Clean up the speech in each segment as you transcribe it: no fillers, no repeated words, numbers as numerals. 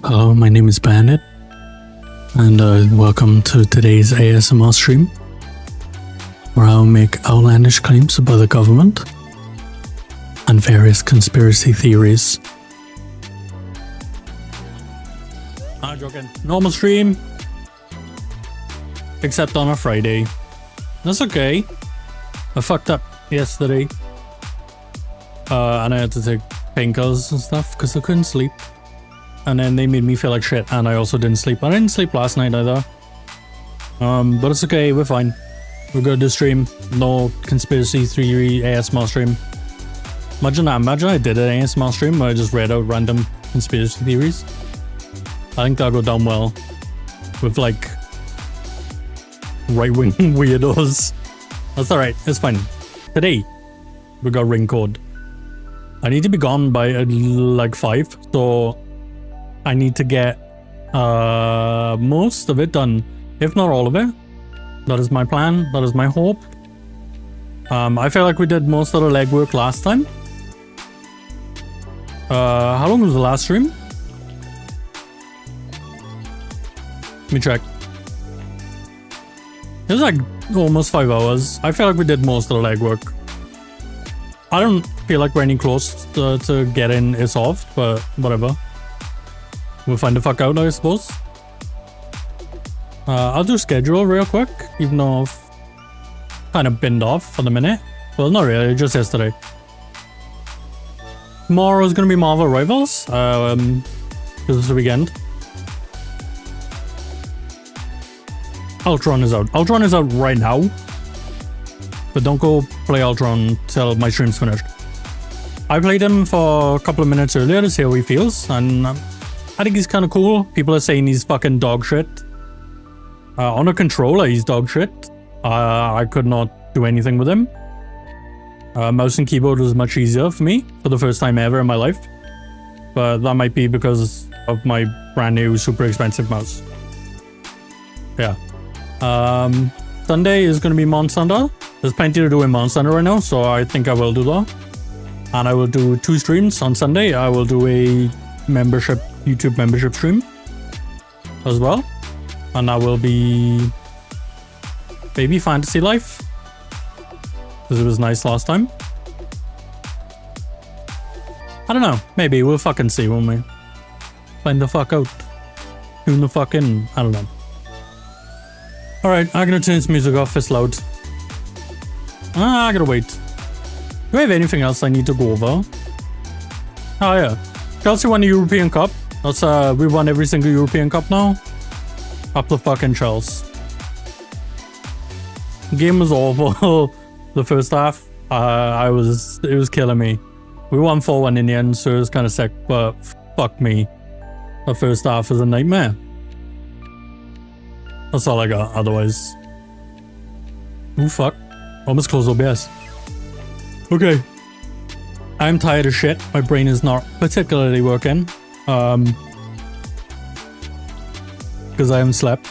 Hello, my name is Bandit, and welcome to today's ASMR stream, where I'll make outlandish claims about the government and various conspiracy theories. I'm joking. Normal stream, except on a Friday. That's okay. I fucked up yesterday, and I had to take painkillers and stuff because I couldn't sleep. And then they made me feel like shit, and I also didn't sleep. I didn't sleep last night either. But it's okay, we're fine. We're good to stream. No conspiracy theory ASMR stream. Imagine that. Imagine I did an ASMR stream where I just read out random conspiracy theories. I think that'll go down well with like right-wing weirdos. That's alright, it's fine. Today, we got ring code. I need to be gone by like 5, so I need to get most of it done, if not all of it. That is my plan. That is my hope. I feel like we did most of the legwork last time. How long was the last stream? Let me check. It was like almost 5 hours. I feel like we did most of the legwork. I don't feel like we're any close to getting it solved, but whatever. We'll find the fuck out, I suppose. I'll do schedule real quick, even though I've kind of binned off for the minute. Well, not really, just yesterday. Tomorrow is going to be Marvel Rivals, because it's the weekend. Ultron is out. Ultron is out right now. But don't go play Ultron till my stream's finished. I played him for a couple of minutes earlier to see how he feels, and I think he's kind of cool. People are saying he's fucking dog shit. On a controller, he's dog shit. I could not do anything with him. Mouse and keyboard was much easier for me for the first time ever in my life. But that might be because of my brand new super expensive mouse. Yeah. Sunday is going to be Monster. There's plenty to do in Monster right now, so I think I will do that. And I will do 2 streams on Sunday. I will do a YouTube membership stream as well, and that will be Baby Fantasy Life, because it was nice last time. I don't know, maybe we'll fucking see, won't we? Find the fuck out, tune the fuck in. I don't know. Alright, I'm gonna turn this music off. It's loud. I gotta wait. Do I have anything else I need to go over? Oh yeah, Chelsea won the European Cup. That's we won every single European Cup now. Up the fucking Chelsea. Game was awful. The first half. It was killing me. We won 4-1 in the end, so it was kind of sick, but fuck me. The first half was a nightmare. That's all I got, otherwise. Ooh, fuck. Almost closed OBS. Okay. I'm tired of shit. My brain is not particularly working. Because I haven't slept.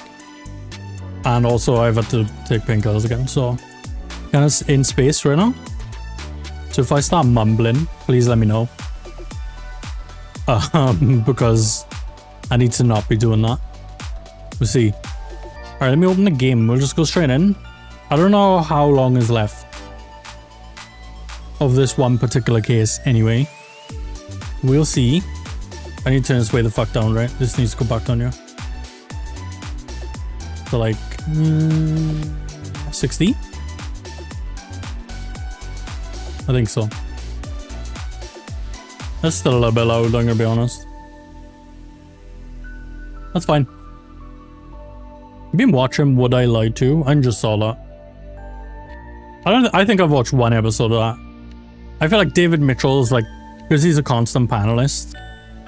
And also I've had to take painkillers again, so kind of in space right now. So if I start mumbling, please let me know. Because I need to not be doing that. We'll see. Alright, let me open the game. We'll just go straight in. I don't know how long is left of this one particular case anyway. We'll see. I need to turn this way the fuck down, right? This needs to go back down here. So like 60? I think so. That's still a little bit loud, I'm gonna be honest. That's fine. I've been watching Would I Lie To? I just saw that. I think I've watched 1 episode of that. I feel like David Mitchell is like, because he's a constant panelist,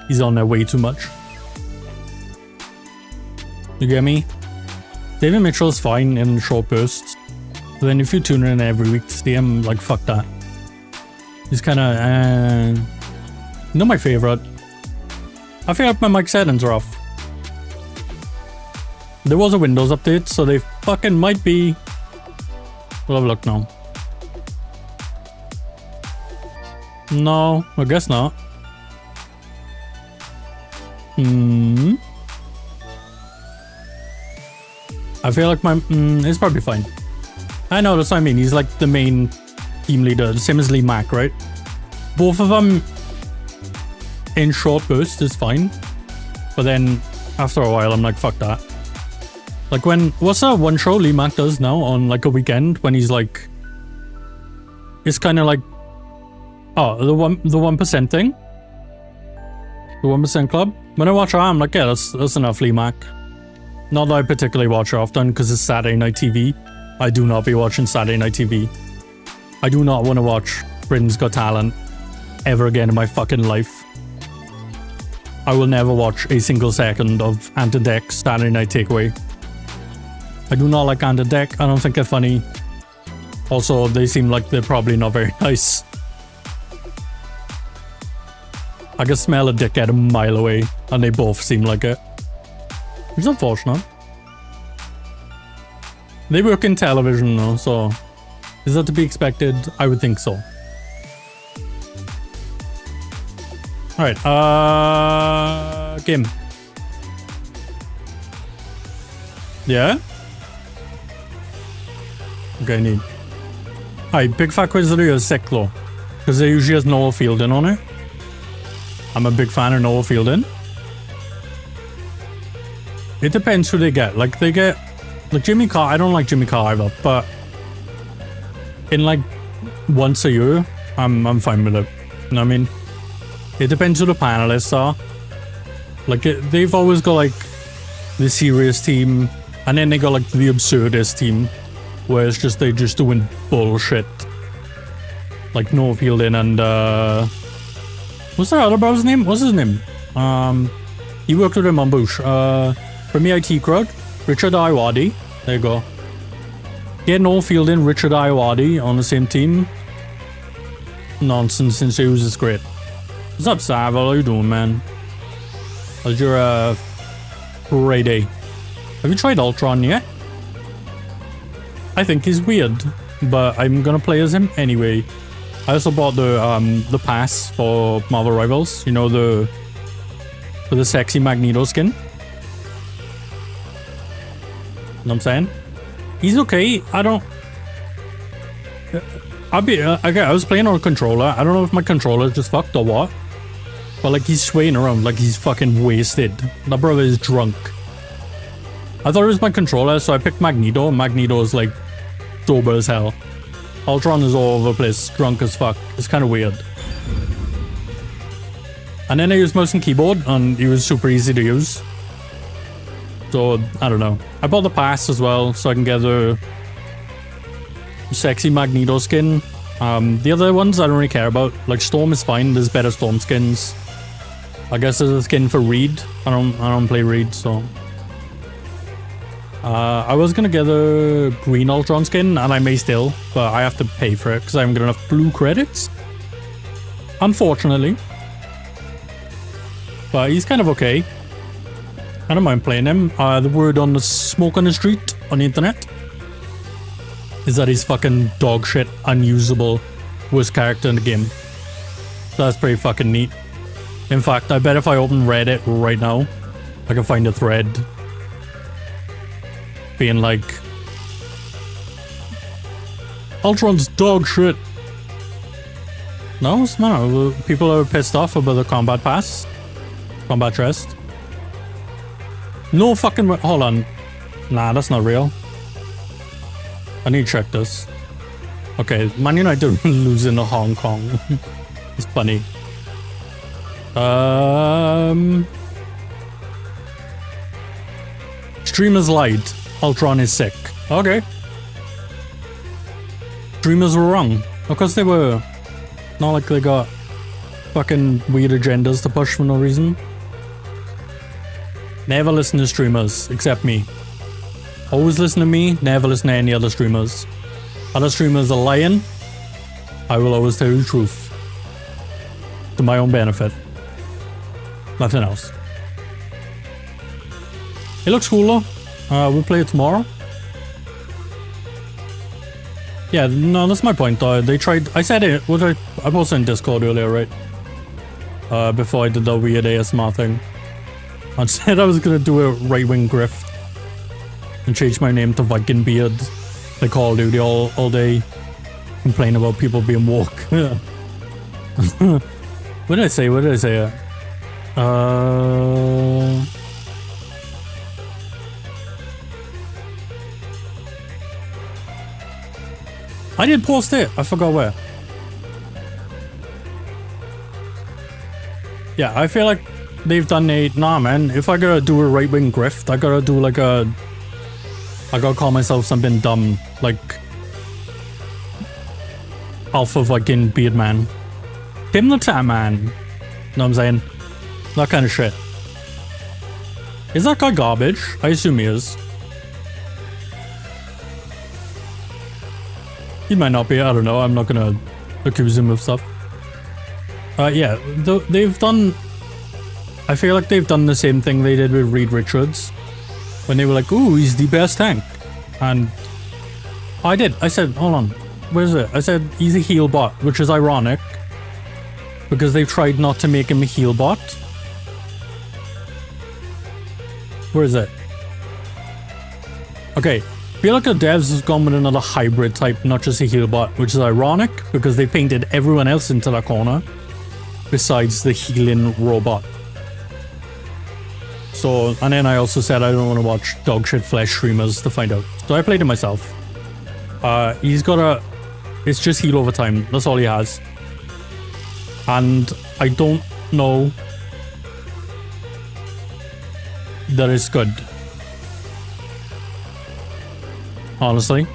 he's on there way too much. You get me? David Mitchell is fine in short bursts, but then if you tune in every week to see him, like, fuck that. He's kind of, not my favorite. I feel like my mic settings are off. There was a Windows update, so they fucking might be. We'll have a look now. No, I guess not. I feel like my... it's probably fine. I know, that's what I mean. He's like the main team leader, the same as Mech, right? Both of them in short bursts is fine. But then after a while, I'm like, fuck that. Like when... What's that one show Mech does now on like a weekend when he's like... It's kind of like... Oh, the 1% thing? The 1% club? When I watch it, I'm like, yeah, that's enough Mech. Not that I particularly watch it often because it's Saturday night TV. I do not be watching Saturday night TV. I do not want to watch Britain's Got Talent ever again in my fucking life. I will never watch a single second of Ant and Dec's Saturday Night Takeaway. I do not like Ant and Dec. I don't think they're funny. Also, they seem like they're probably not very nice. I can smell a dickhead a mile away, and they both seem like it. It's unfortunate. They work in television though, so... Is that to be expected? I would think so. Alright, game. Yeah? Okay, neat. Alright, Big Fat Quizzer is sick though. Because they usually has Noah Fielding on it. I'm a big fan of Noah Fielding. It depends who they get. Like, they get... Like, Jimmy Carr... I don't like Jimmy Carr either, but... In, like, once a year, I'm fine with it. You know what I mean? It depends who the panelists are. Like, they've always got, like, the serious team, and then they got, like, the absurdist team, where it's just, they're just doing bullshit. Like, Noah Fielding and, what's that other brother's name? What's his name? He worked with him on Bush. From the IT crowd, Richard Iwadi. There you go. Get Noel Fielding, Richard Iwadi on the same team. Nonsense since news is great. What's up, Sav? How you doing, man? How's your great day? Have you tried Ultron yet? I think he's weird, but I'm gonna play as him anyway. I also bought the pass for Marvel Rivals. You know, for the sexy Magneto skin. You know what I'm saying? He's okay. I don't... Okay, I was playing on a controller. I don't know if my controller just fucked or what. But like, he's swaying around like he's fucking wasted. That brother is drunk. I thought it was my controller, so I picked Magneto. Magneto is like sober as hell. Ultron is all over the place, drunk as fuck. It's kind of weird. And then I used mouse and keyboard, and it was super easy to use. So, I don't know. I bought the pass as well, so I can get the sexy Magneto skin. The other ones I don't really care about. Like, Storm is fine, there's better Storm skins. I guess there's a skin for Reed. I don't play Reed, so... I was gonna get a green Ultron skin, and I may still, but I have to pay for it, because I haven't got enough blue credits. Unfortunately. But he's kind of okay. I don't mind playing him. The word on the smoke on the street, on the internet, is that he's fucking dog shit, unusable, worst character in the game. So that's pretty fucking neat. In fact, I bet if I open Reddit right now, I can find a thread being like, Ultron's dog shit. No, people are pissed off about the combat pass. Combat chest. No fucking... Hold on. Nah, that's not real. I need to check this. Okay, Man United losing to Hong Kong. It's funny. Streamers lied. Ultron is sick. Okay. Streamers were wrong. Of course they were. Not like they got fucking weird agendas to push for no reason. Never listen to streamers, except me. Always listen to me, never listen to any other streamers. Other streamers are lying. I will always tell you the truth. To my own benefit. Nothing else. It looks cool though. We'll play it tomorrow. Yeah, no, that's my point though. They tried... I said it... I posted in Discord earlier, right? Before I did the weird ASMR thing. I said I was gonna do a right-wing grift and change my name to Viking Beard. They Call of Duty all day. Complain about people being woke. What did I say? What did I say? I did post it. I forgot where. Yeah, I feel like they've done a... Nah, man. If I gotta do a right-wing grift, I gotta do like a... I gotta call myself something dumb. Like... Alpha Viking Beard Man. Tim the Tat Man. Know what I'm saying? That kind of shit. Is that guy garbage? I assume he is. He might not be, I don't know. I'm not gonna accuse him of stuff. Yeah, they've done... I feel like they've done the same thing they did with Reed Richards. When they were like, ooh, he's the best tank. And... I did. I said, hold on. Where is it? I said, he's a heal bot, which is ironic. Because they've tried not to make him a heal bot. Where is it? Okay. I feel like the devs has gone with another hybrid type, not just a heal bot, which is ironic because they painted everyone else into that corner besides the healing robot. So, and then I also said I don't want to watch dogshit flesh streamers to find out. So I played it myself. He's got a... It's just heal over time. That's all he has. And I don't know that it's good. Honestly.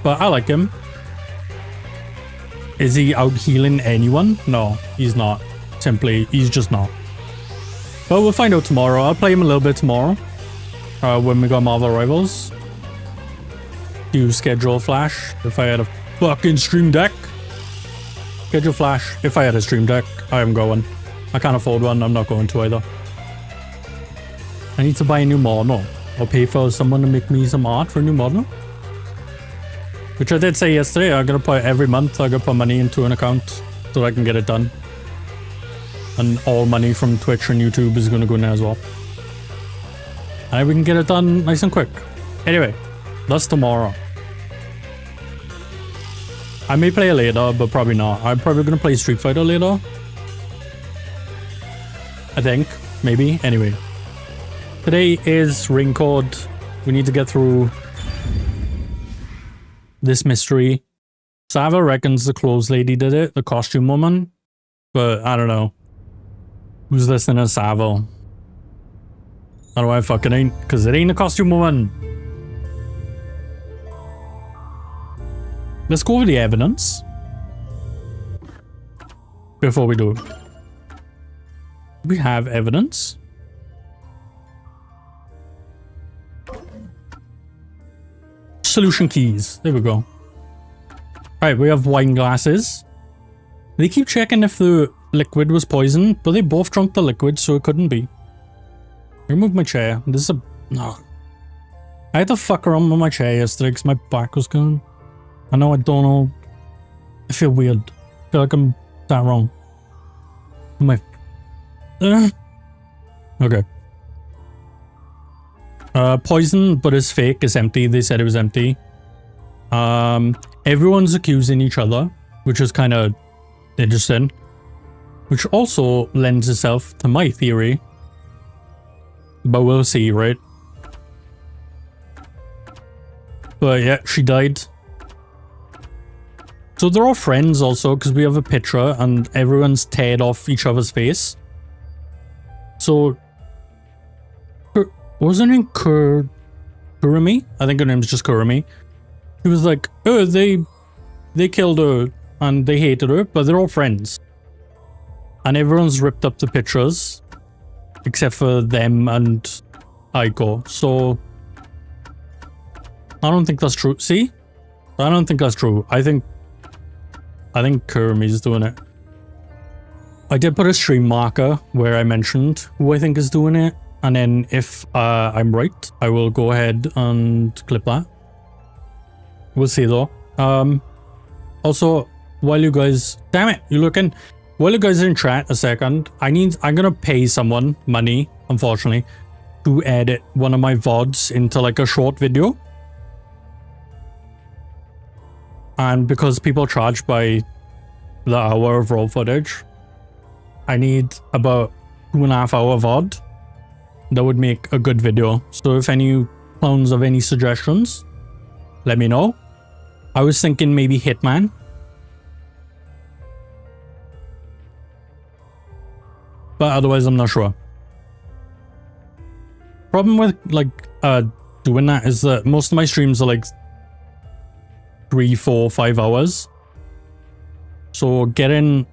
But I like him. Is he out healing anyone? No, he's not. Simply, he's just not. But we'll find out tomorrow. I'll play him a little bit tomorrow. When we got Marvel Rivals. Do schedule Flash. If I had a fucking stream deck. Schedule Flash. If I had a stream deck, I am going. I can't afford one. I'm not going to either. I need to buy a new model. Or pay for someone to make me some art for a new model. Which I did say yesterday. I'm gonna put every month. I'm gonna put money into an account so I can get it done. And all money from Twitch and YouTube is gonna go in there as well. And we can get it done nice and quick. Anyway, that's tomorrow. I may play it later, but probably not. I'm probably gonna play Street Fighter later. I think. Maybe. Anyway. Today is ring code. We need to get through this mystery. Sava reckons the clothes lady did it, the costume woman. But I don't know. Who's listening to Sava? I don't know why I fucking ain't, because it ain't a costume woman. Let's go over the evidence. Before we do. We have evidence. Solution keys. There we go. Alright, we have wine glasses. They keep checking if the liquid was poison, but they both drunk the liquid, so it couldn't be. Remove my chair. This is a... No. I had to fuck around with my chair yesterday because my back was going. I know I don't know. I feel weird. I feel like I'm that wrong. My... Okay. Poison, but it's fake. It's empty. They said it was empty. Everyone's accusing each other, which is kind of interesting. Which also lends itself to my theory. But we'll see, right? But yeah, she died. So they're all friends also, because we have a picture and everyone's teared off each other's face. So... Wasn't it Kurumi? I think her name's just Kurumi. She was like, oh, they killed her and they hated her, but they're all friends. And everyone's ripped up the pictures, except for them and Aiko. So, I don't think that's true. See? I don't think that's true. I think Kurumi's doing it. I did put a stream marker where I mentioned who I think is doing it. And then if I'm right, I will go ahead and clip that. We'll see though. Also, while you guys... Damn it, you're looking... While you guys are in chat a second, I'm gonna pay someone money unfortunately, to edit one of my VODs into like a short video. And because people charge by the hour of raw footage, I need about 2.5 hour VOD that would make a good video. So if any clones have any suggestions, let me know. I was thinking maybe Hitman. But otherwise, I'm not sure. Problem with like doing that is that most of my streams are like 3, 4, 5 hours. So getting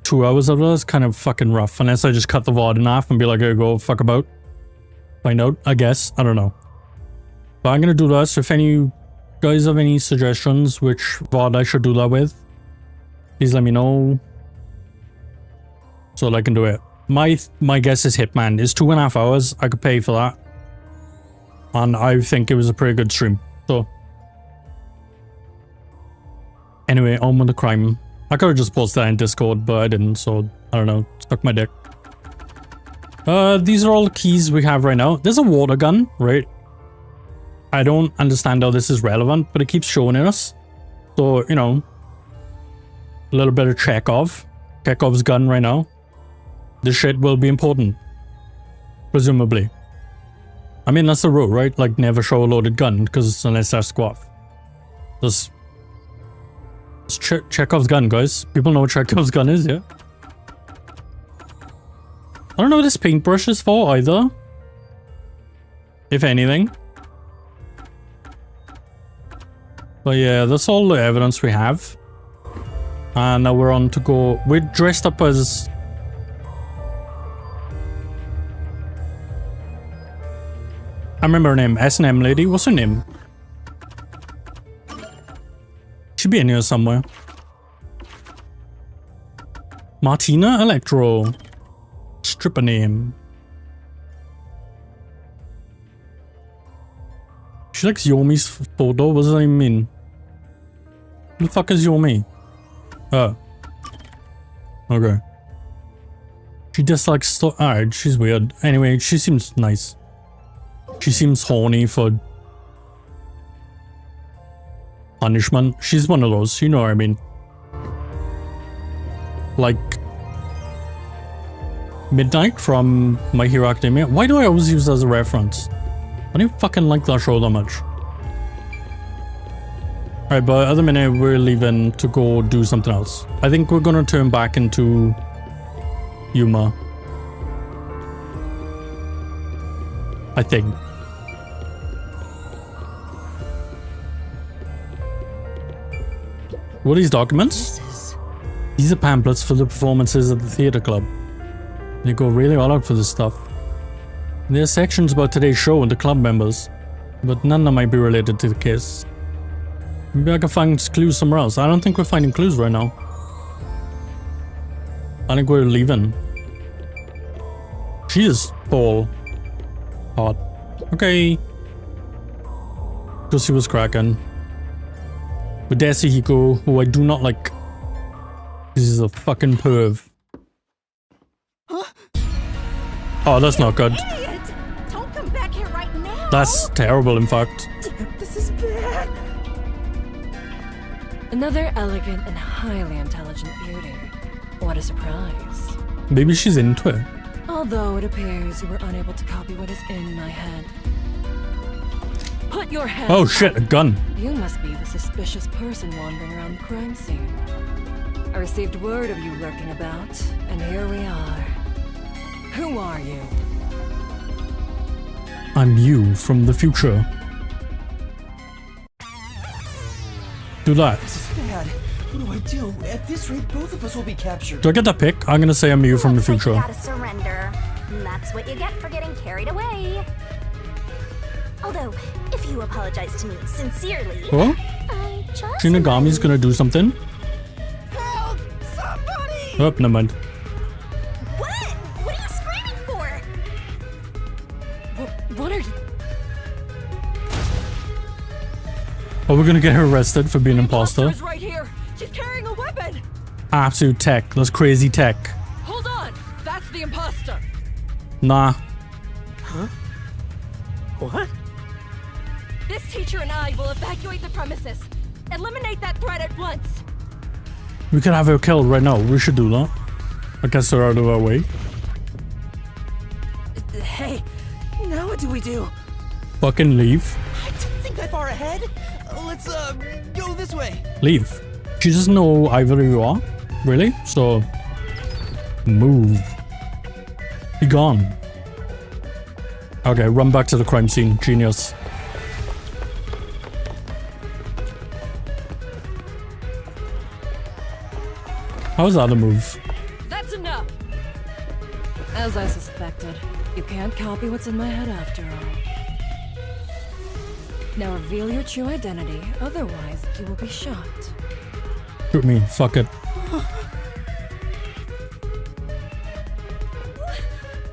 2 hours of it is kind of fucking rough. Unless I just cut the VOD in half and be like, here, go fuck about. Find out, I guess. I don't know. But I'm gonna do that. So if any guys have any suggestions which VOD I should do that with, please let me know so that I can do it. My guess is Hitman. It's 2.5 hours. I could pay for that. And I think it was a pretty good stream. So anyway, on with the crime. I could have just posted that in Discord, but I didn't, so I don't know. Stuck my dick. These are all the keys we have right now. There's a water gun, right? I don't understand how this is relevant, but it keeps showing us. So, you know, a little bit of Chekhov's gun right now. This shit will be important. Presumably. I mean, that's the rule, right? Like, never show a loaded gun, because unless that's squaff. This Chekhov's gun, guys. People know what Chekhov's gun is, yeah? I don't know what this paintbrush is for either. If anything. But yeah, that's all the evidence we have. And now we're on to go. We're dressed up as... I remember her name. S&M lady. What's her name? Should be in here somewhere. Martina Electro. Stripper name. She likes Yomi's photo. What does that even mean? Who the fuck is Yomi? Oh. Okay. She dislikes alright, she's weird. Anyway, she seems nice. She seems horny for punishment. She's one of those, you know what I mean. Like Midnight from My Hero Academia. Why do I always use that as a reference? I don't fucking like that show that much. Alright, but at the minute we're leaving to go do something else. I think we're gonna turn back into Yuma. I think. What are these documents? These are pamphlets for the performances at the theater club. They go really all out for this stuff. There are sections about today's show and the club members, but none of them might be related to the case. Maybe I can find clues somewhere else. I don't think we're finding clues right now. I think we're leaving. She is tall. Hot. Okay. Go see what's cracking. With Desihiko, who I do not like. This is a fucking perv. Huh? Oh, that's not good. Idiot! Don't come back here right now. That's terrible, in fact. This is bad. Another elegant and highly intelligent beauty. What a surprise. Maybe she's into it. Although it appears you were unable to copy what is in my head. Put your hands Oh shit, a up. gun. You must be the suspicious person wandering around the crime scene. I received word of you lurking about, and here we are. Who are you? I'm you from the future. Do that. This is bad. What do I do? At this rate, both of us will be captured. Do I get that pick? I'm gonna say I'm you from the Looks like future. you gotta surrender. And that's what you get for getting carried away. Although, if you apologize to me sincerely, Oh? I just Shinigami's gonna do something? Help! Somebody! Oh, never mind. What? What are you screaming for? What are you? Oh, we're gonna get her arrested for being an imposter. Imposter's right here. She's carrying a weapon. Absolute tech. That's crazy tech. Hold on. That's the imposter. Nah. What? This teacher and I will evacuate the premises. Eliminate that threat at once. We could have her killed right now. We should do that. I guess they're out of our way. Hey, now what do we do? Fucking leave. I didn't think that far ahead. Let's, go this way. Leave. She doesn't know either of you are. Really? So... move. Be gone. Okay, run back to the crime scene. Genius. How's that a move? That's enough. As I suspected, you can't copy what's in my head after all. Now reveal your true identity, otherwise you will be shot. Shoot me. Fuck it.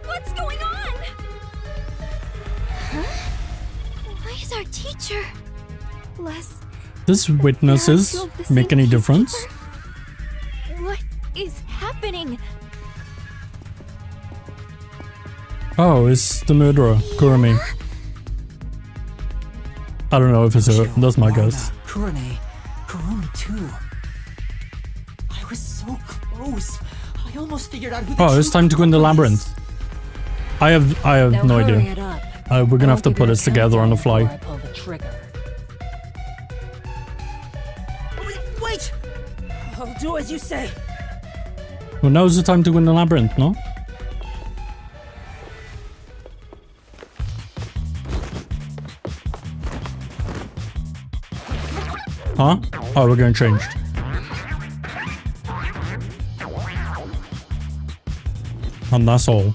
What's going on? Huh? Why is our teacher less? Does witnesses make any difference? What is happening? Oh, it's the murderer, Kurumi. I don't know if it's her. That's my guess. Kurumi. Kurumi too. I was so close. I almost figured out who the Oh, it's time to go in the labyrinth. I have Now no hurry idea. it up. We're gonna have to I'll put give you this a together on the countdown fly. before I pull the trigger. Wait! I'll do as you say. Well, now's the time to go in the labyrinth, no? Huh? Oh, we're getting changed. And that's all.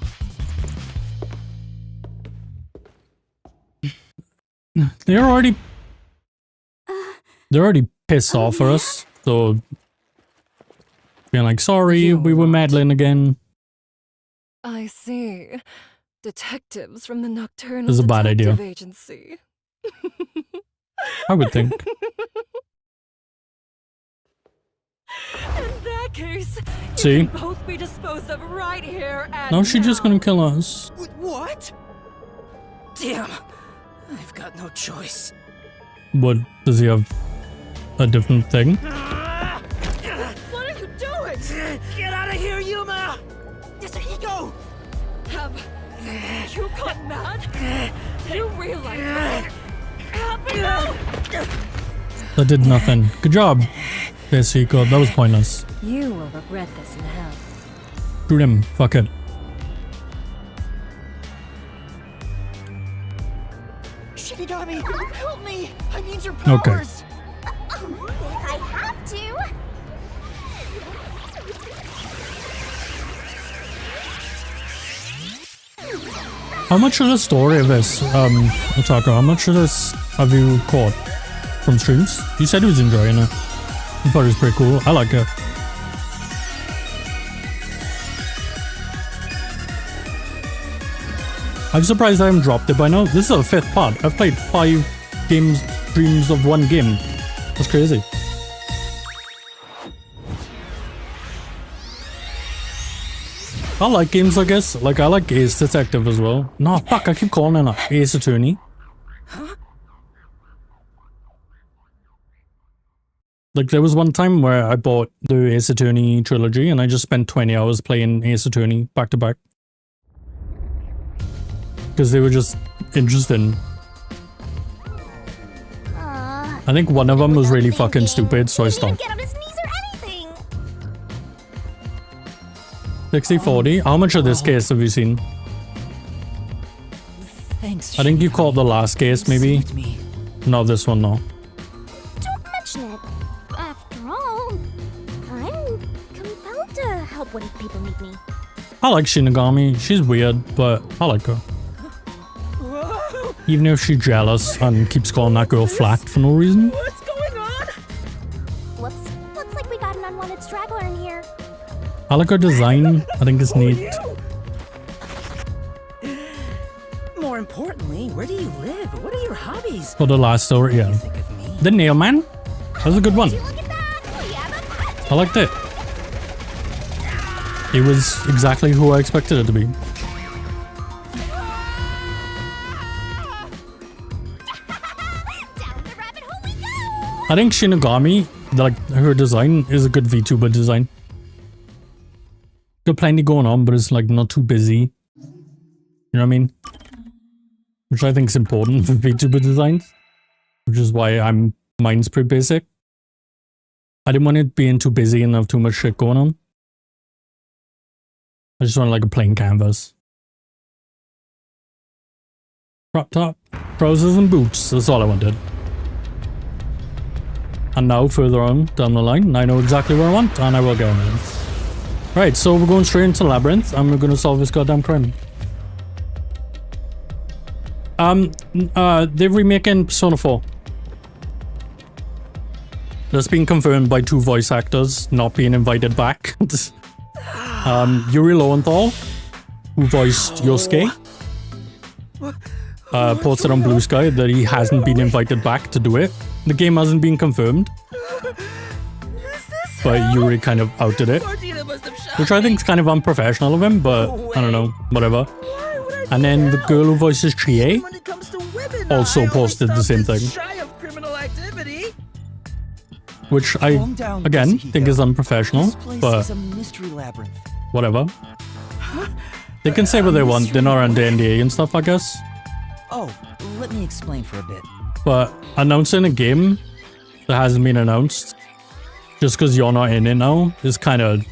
They're already pissed off for us, so being like, sorry, we were meddling again. I see. Detectives from the Nocturnal This is a bad Detective idea. Agency. I would think. In that case, See? you can both be disposed of right here and No, she's just now. gonna kill us. What? Damn. I've got no choice. What, does he have a different thing? What are you doing? Get out of here, Yuma! Yes, here you go! Have you gone mad? You realize what happened now? That did nothing. Good job. Basically, God, that was pointless. You will regret this in hell. Shoot him. Fuck it. Shinigami, help me! I need your Okay. powers! If I have to. How much of the story of this, Otako, how much of this have you caught from streams? You said he was enjoying it. I thought it was pretty cool. I like it. I'm surprised I haven't dropped it by now. This is the 5th part. I've played 5 games, streams of 1 game. That's crazy. I like games like this. Like, I like Ace Detective as well. No, fuck, I keep calling it that. Ace Attorney. Like, there was one time where I bought the Ace Attorney trilogy and I just spent 20 hours playing Ace Attorney back to back. Because they were just interesting. I think one of them was really fucking stupid, so I stopped. Get on his knees or anything. 60-40. How much of this case have you seen? Thanks, I think you caught the last case, maybe. Saved me. Not this one, no. Don't mention it. After all, I'm compelled to help when people need me. I like Shinigami. She's weird, but I like her. Whoa! Even if she's jealous and keeps calling that girl flat for no reason. What's going on? Whoops. Looks like we got an unwanted straggler in here. I like her design. I think it's neat. More importantly, where do you live? What are your hobbies? For the last story, yeah. Think of me. The Nail Man. That was a good one. Look at that. We have a pet. I liked it. It was exactly who I expected it to be. I think Shinigami, like her design, is a good VTuber design. Got plenty going on, but it's like not too busy. You know what I mean? Which I think is important for VTuber designs. Which is why mine's pretty basic. I didn't want it being too busy and have too much shit going on. I just wanted like a plain canvas. Crop top, trousers and boots, that's all I wanted. And now further on down the line, I know exactly what I want and I will get on it. Right, so we're going straight into Labyrinth and we're going to solve this goddamn crime. They're remaking Persona 4. That's been confirmed by 2 voice actors not being invited back. Yuri Lowenthal, who voiced Yosuke, posted on Blue Sky that he hasn't been invited back to do it. The game hasn't been confirmed, but Yuri kind of outed it, which I think is kind of unprofessional of him, but I don't know, whatever. And then the girl who voices Chie also posted the same thing, which I, again, think is unprofessional, but whatever. They can say what they want, they're not under NDA and stuff, I guess. Oh, let me explain for a bit. But announcing a game that hasn't been announced just because you're not in it now is kind of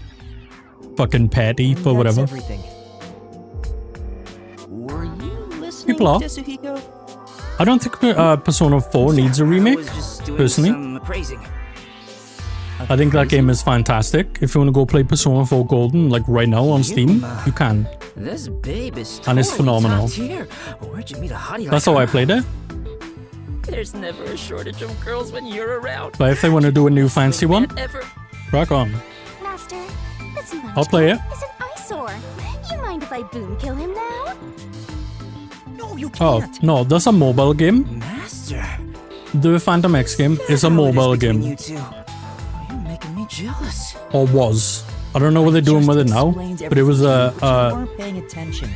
fucking petty, but whatever. Were you listening, People are. Tetsuhiko? I don't think Persona 4 needs a remake, personally. I think that game is fantastic. If you want to go play Persona 4 Golden, like right now on Steam, you can. This babe is And it's phenomenal. Where'd you meet a hottie That's like how I her? played it. There's never a shortage of girls when you're around. But if they want to do a new fancy one, Ever. rock on. Master, this munchkin I'll play it. is an eyesore. You mind if I boom kill him now? No, you Oh, can't. no, that's a mobile game. Master. The Phantom X game is a mobile game. You two. You're making me jealous. Or was. I don't know what they're doing with it now, but it was You weren't paying attention.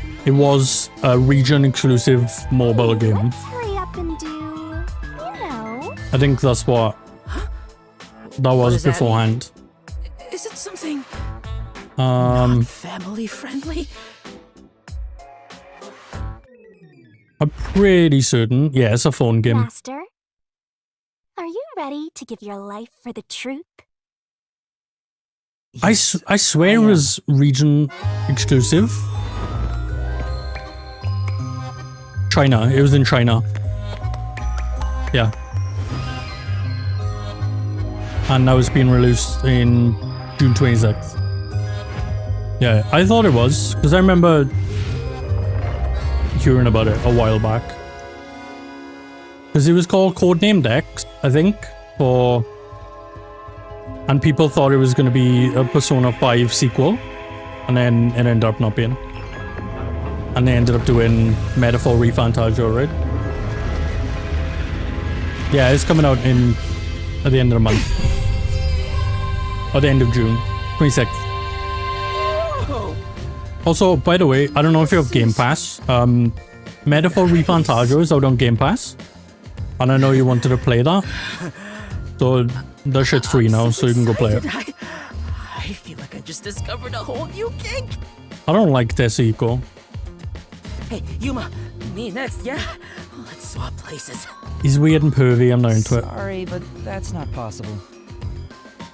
a region exclusive mobile game. Let's hurry up and do, you know. I think that's what that was does that beforehand. Is it something Um, family friendly? I'm pretty certain. Yeah, it's a phone game. Master, are you ready to give your life for the truth? I swear it was region exclusive. China. It was in China. Yeah. And now it's being released in June 26th. Yeah, I thought it was, because I remember hearing about it a while back. Because it was called Codenamed X, I think, and people thought it was going to be a Persona 5 sequel, and then it ended up not being. And they ended up doing Metaphor Refantasia, right? Yeah, it's coming out at the end of the month. Or the end of June, 26th. Also, by the way, I don't know if you have Game Pass. Metaphor Refantasia is out on Game Pass. And I know you wanted to play that. So that shit's free now, so you can go play it. I feel like I just discovered a whole new kink. I don't like Tetsuhiko. Hey, Yuma, me next, yeah? Let's swap places. He's weird and pervy, I'm not into it. Sorry, but that's not possible.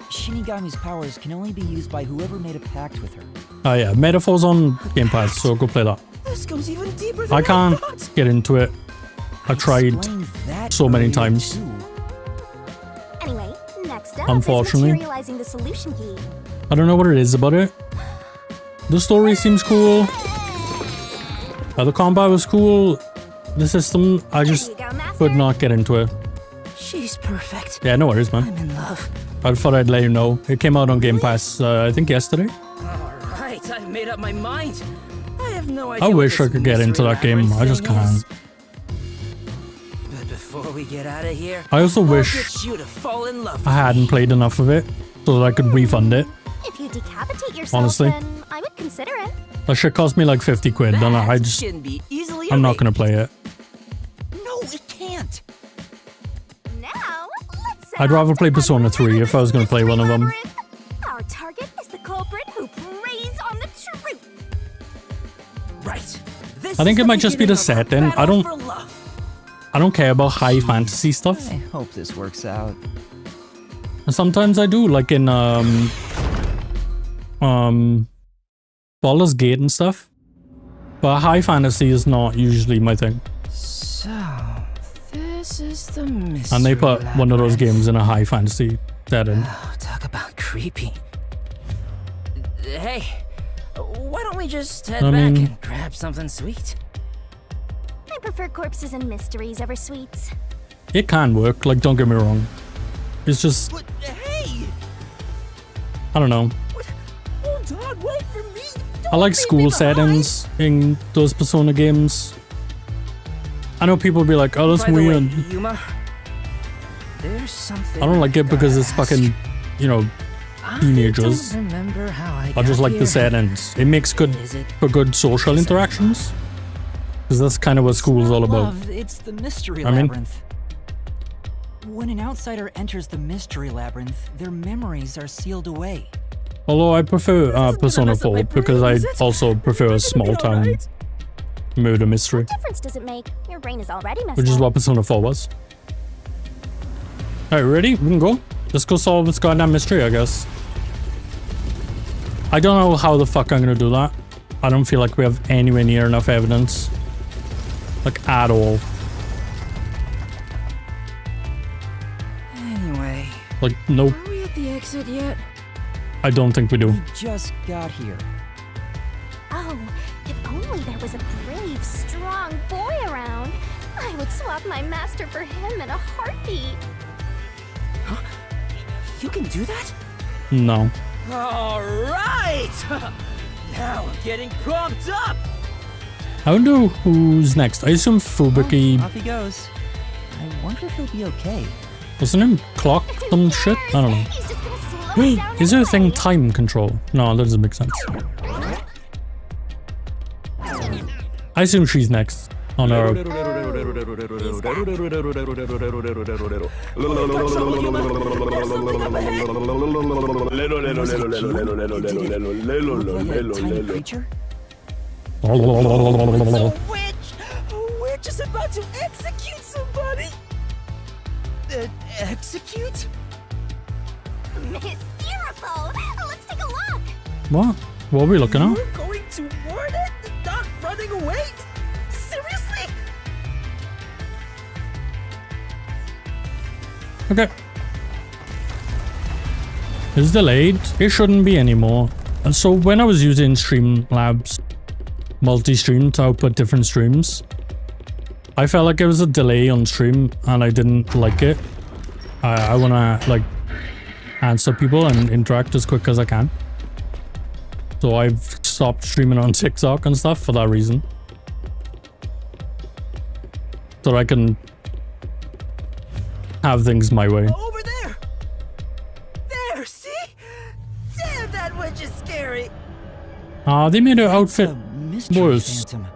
Shinigami's powers can only be used by whoever made a pact with her. Oh yeah, Metaphor's on Game Pass, so go play that. This goes even deeper than I can't thought. get into it. I tried Explained that so many earlier, times. too. Anyway, next up Unfortunately. is materializing the solution key. I don't know what it is about it. The story seems cool. The combat was cool. The system, I just There you go, Master. could not get into it. She's perfect. Yeah, no worries, man. I'm in love. I thought I'd let you know. It came out on Game Pass, I think yesterday. Alright, I've made up my mind. I have no idea. I what wish I this could get into that mystery game. labyrinth I just thing can't. is. But before we get out of here, I also I'll wish get you to fall in love I hadn't played enough of it so that I could refund it. If you decapitate yourself, Honestly. then I would consider it. That shit cost me like 50 quid, and I just, shouldn't be easily I'm not gonna arranged. play it. No, it can't. Now, let's set I'd off rather to play Persona 3 if I was gonna play one of them. labyrinth. Our target is the culprit who preys on the truth. Right. I think it might just be the setting. I don't care about high fantasy stuff. I hope this works out. And sometimes I do, like in Baldur's Gate and stuff. But high fantasy is not usually my thing. So, this is the mystery. And they put one of those games in a high fantasy setting. Oh, talk about creepy. Hey, why don't we just head back and grab something sweet? I prefer corpses and mysteries over sweets. It can work, like, don't get me wrong. It's just, But, hey! I don't know. Hold on, wait for me! I like school settings in those Persona games. I know people be like, oh, that's By the way, weird. Yuma, there's something I don't like it because it's fucking, you know, teenagers. I don't remember how I I just got like the here. settings. It makes good Is it? for good social interactions. Because that's kind of what school's all about. Love, it's the mystery I mean- labyrinth. When an outsider enters the mystery labyrinth, their memories are sealed away. Although I prefer Persona mess up my 4 because I brain, is it? also prefer a small town alright? murder mystery, What difference does it make? Your brain is already messed which is up. what Persona 4 was. Alright, ready? We can go. Let's go solve this goddamn mystery, I guess. I don't know how the fuck I'm gonna do that. I don't feel like we have anywhere near enough evidence. Like, at all. Anyway, Like, nope. are we at the exit yet? I don't think we do. We just got here. Oh, if only there was a brave, strong boy around. I would swap my master for him in a heartbeat. You can do that? No. Alright! Now I'm getting pumped up! I wonder who's next. I assume Fubuki. Off he goes. I wonder if he'll be okay. What's the name? Clock? Some shit? I don't know. He's just gonna slow us Wait, down is there a thing anyway. time control? No, that doesn't make sense. I assume she's next on our. Tiny creature? So we're just about to execute somebody! Execute? Hysterical! Let's take a look! What? What are we looking at? We're going toward it? Not running away? Seriously? Okay. It's delayed. It shouldn't be anymore. And so when I was using Streamlabs multi-stream to output different streams, I felt like it was a delay on stream and I didn't like it. I want to like answer people and interact as quick as I can. So I've stopped streaming on TikTok and stuff for that reason. So I can have things my way. Over there! There, see? Damn, that witch is scary! They made her outfit A mystery worse. phantom.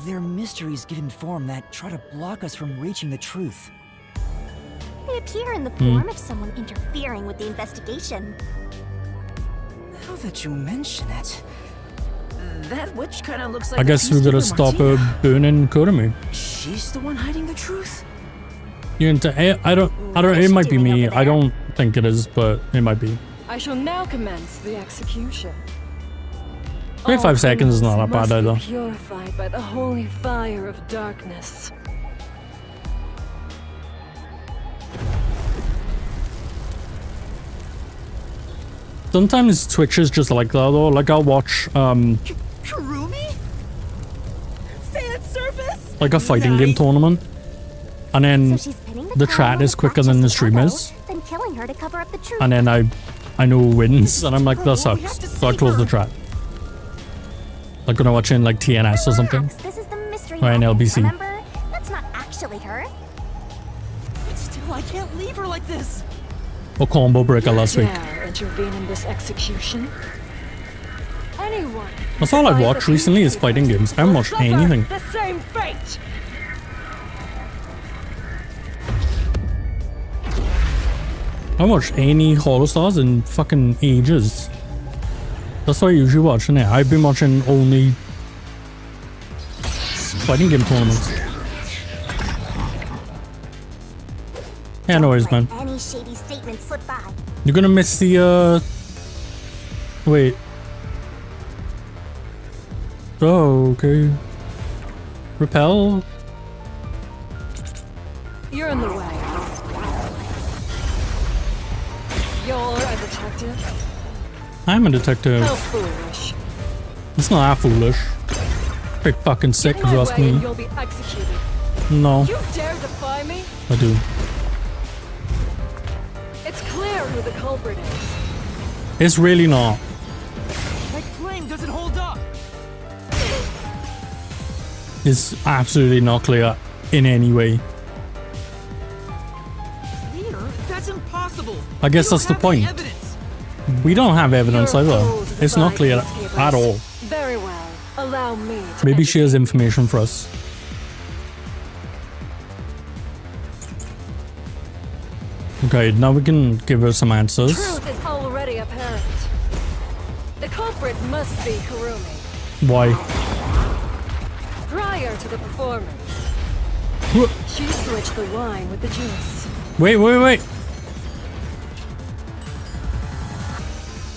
They're mysteries given form that try to block us from reaching the truth. They appear in the form of someone interfering with the investigation. Now that you mention it, that witch kind of looks like I a guess we Tuesday gotta stop her Martina. burning Kurumi. She's the one hiding the truth? I don't, it might be me. I don't think it is, but it might be. I shall now commence the execution. 25 All seconds is not that criminals bad must be either. Purified by the holy fire of darkness. Sometimes Twitch is just like that though. Like I'll watch Kurumi? Fan service? like a fighting game tournament, and then So she's pinning the crown chat on is the quicker Duchess than the of stream Echo, is, then killing her to cover up the truth. and then I know who wins, and I'm like, that sucks. So I close the chat. Like when I'm watching like TNS or something. Relax, this is the mystery Or an labyrinth, LBC. Remember? That's not actually her. But still, I can't leave her like this. Or Combo Breaker last week. Dare intervene in this execution? Anyone? That's all I've watched recently is fighting games. I haven't watched anything. The same fate. I haven't watched any Hall of Stars in fucking ages. That's what I usually watch, innit? I've been watching only fighting game tournaments. Yeah, no worries, man. Any shady statement slip by. You're gonna miss the, wait. Oh, okay. Repel? You're in the way. You're a detective? I'm a detective. How foolish. It's not that foolish. Pretty fucking sick Get if in you my ask way and me. you'll be executed. No, You dare defy me? I do. It's clear who the culprit is. It's really not. My flame doesn't hold up. It's absolutely not clear in any way. Clear? That's impossible. I guess You that's the don't have any point. evidence. We don't have evidence You're a either. fool to It's not defy clear peacekeepers. at all. Very well. Allow me to Maybe she has educate information for us. Okay, now we can give her some you. answers. Truth is already apparent. The culprit must be Kurumi. Why? Prior to the performance, Wha- she switched the wine with the juice. Wait, wait, wait.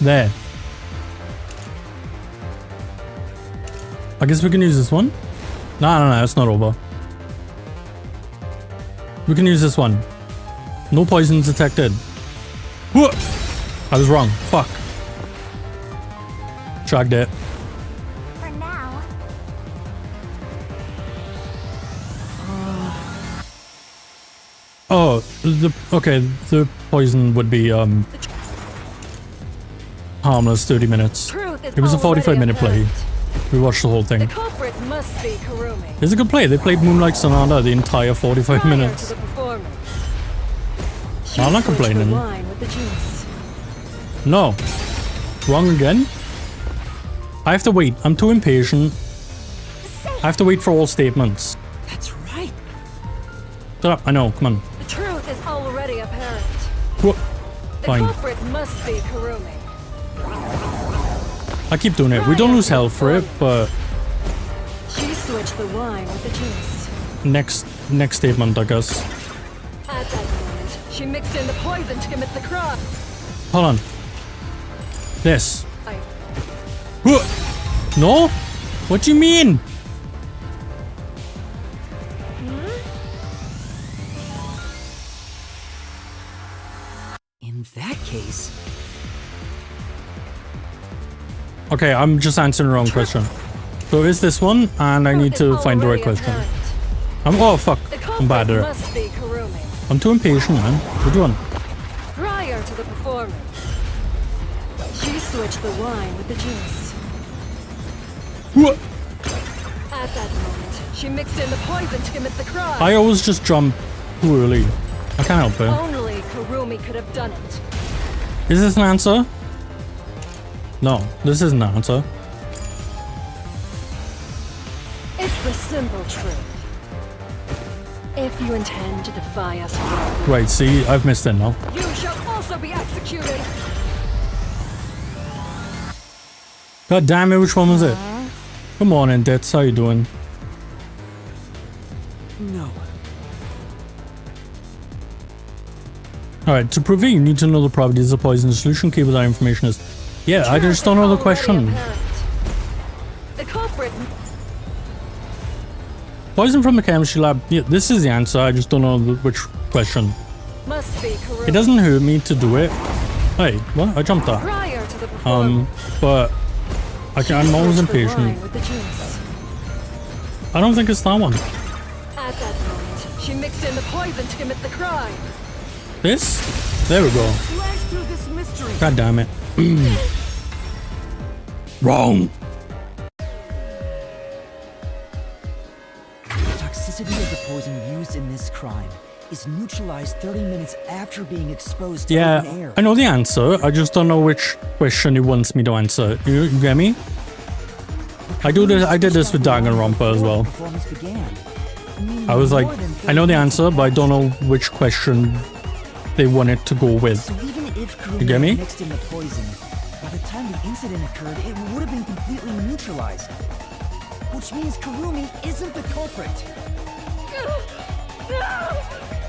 There. I guess we can use this one. No, it's not over. We can use this one. No poisons detected. Whoa! I was wrong. Fuck. Tracked it. For now. Oh, the poison would be harmless 30 minutes. Truth is It was a 45-minute play. apparent. We watched the whole The thing. culprit must be Kurumi. It's a good play. They played Moonlight Sonata the entire 45 Prior minutes. to the performance, she I'm not switched complaining. The wine with the juice. No. Wrong again? I have to wait. I'm too impatient. I have to wait for all statements. That's right. Shut up. I know. Come on. The truth is already apparent. Whoa. The Fine. culprit must be Kurumi. I keep doing it. We don't lose health for it, but She switched the wine with the juice. next statement, I guess. At that moment, she mixed in the poison to commit the crime. Hold on. This. I Whoa. No? What do you mean? In that case, Okay, I'm just answering the wrong question. So is this one, and I need to find the right question. Oh fuck, I'm bad at it. Must be Kurumi. I'm too impatient, man. What do you want? Prior to the performance, she switched the wine with the juice. Whoa. At that moment, she mixed in the poison to commit the crime. I always just jump too early. I can't help it. Only Kurumi could have done it. Is this an answer? No, this isn't an answer. It's the simple truth. If you intend to defy us, Right, see, I've missed it now. you shall also be executed. God damn it, which one was it? Good morning, Dits. How you doing? no. Alright, to prove it, you need to know the properties of poison solution. Key with that information is... Yeah, I just don't know the question. The culprit Poison from the chemistry lab. Yeah, this is the answer. I just don't know which question. must be Kurumi. It doesn't hurt me to do it. Hey, what? I jumped that. Prior to the performance, But I'm always switched the impatient. wine with the juice. I don't think it's that one. At that moment, she mixed in the poison to commit the crime. This? There we go. Slash through this mystery. God damn it. Wrong. The toxicity of the poison used in this crime is neutralized 30 minutes after being exposed to open Yeah, air. I know the answer. I just don't know which question he wants me to answer. You get me? I did this with Danganronpa as well. Performance began. I was like, I know the answer, but I don't know which question they want it to go with. So even if You get Kurumi me? mixed in the poison, by the time the incident occurred, it would have been completely neutralized. Which means Kurumi isn't the culprit.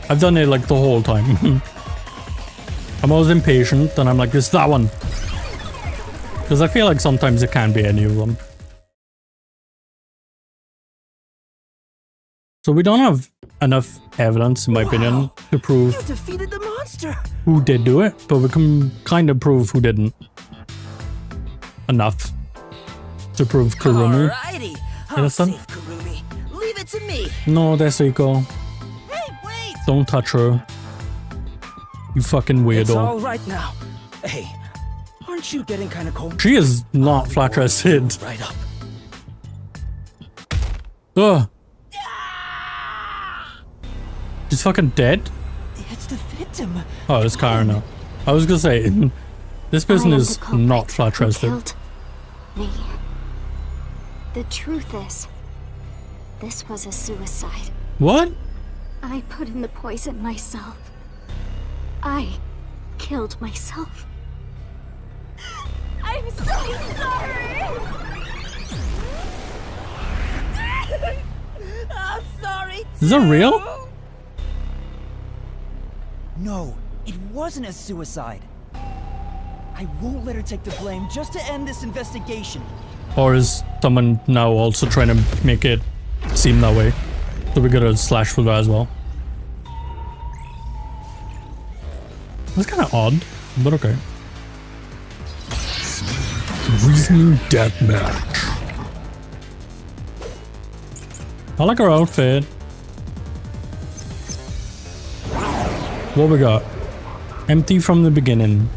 I've done it like the whole time. I'm always impatient and I'm like, it's that one. Because I feel like sometimes it can be any of them. So we don't have enough evidence, in my opinion, to prove You defeated the monster! who did do it, but we can kind of prove who didn't. Enough to prove Kurumi. Alrighty, I'll Innocent? save Kurumi. Leave it to me. No, Desiko. Hey, wait! Don't touch her. You fucking It's weirdo. all right now. Hey, aren't you getting kind of cold? She is not flat-chested. Right up. Ugh. She's fucking dead? It's the victim. Oh, it's Kara now. I was gonna say, this person I am is the culprit not who flat-chested. killed me. The truth is, this was a suicide. What? I put in the poison myself. I killed myself. I'm so sorry! I'm sorry. Is that real? No, it wasn't a suicide. I won't let her take the blame just to end this investigation. Or is someone now also trying to make it seem that way? So we gotta slash for that as well. That's kind of odd, but okay. Reason deathmatch. I like her outfit. What we got? Empty from the beginning.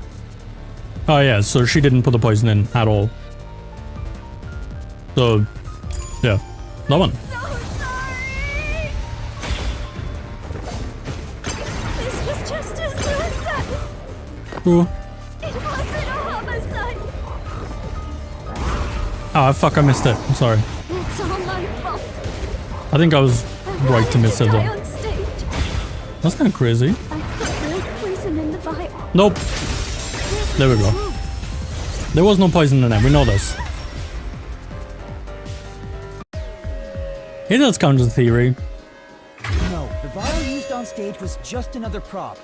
Oh yeah, so she didn't put the poison in at all. So, yeah, that one. So sorry! This was just a suicide! Ooh. It wasn't a homicide! Ah, fuck, I missed it. I'm sorry. It's all my fault. I think I was right to miss it Die though. on stage. That's kind of crazy. I put real poison in the vial. Nope. There we go. There was no poison in it. We know this. It does count as a theory. No, the vial used on stage was just another prop.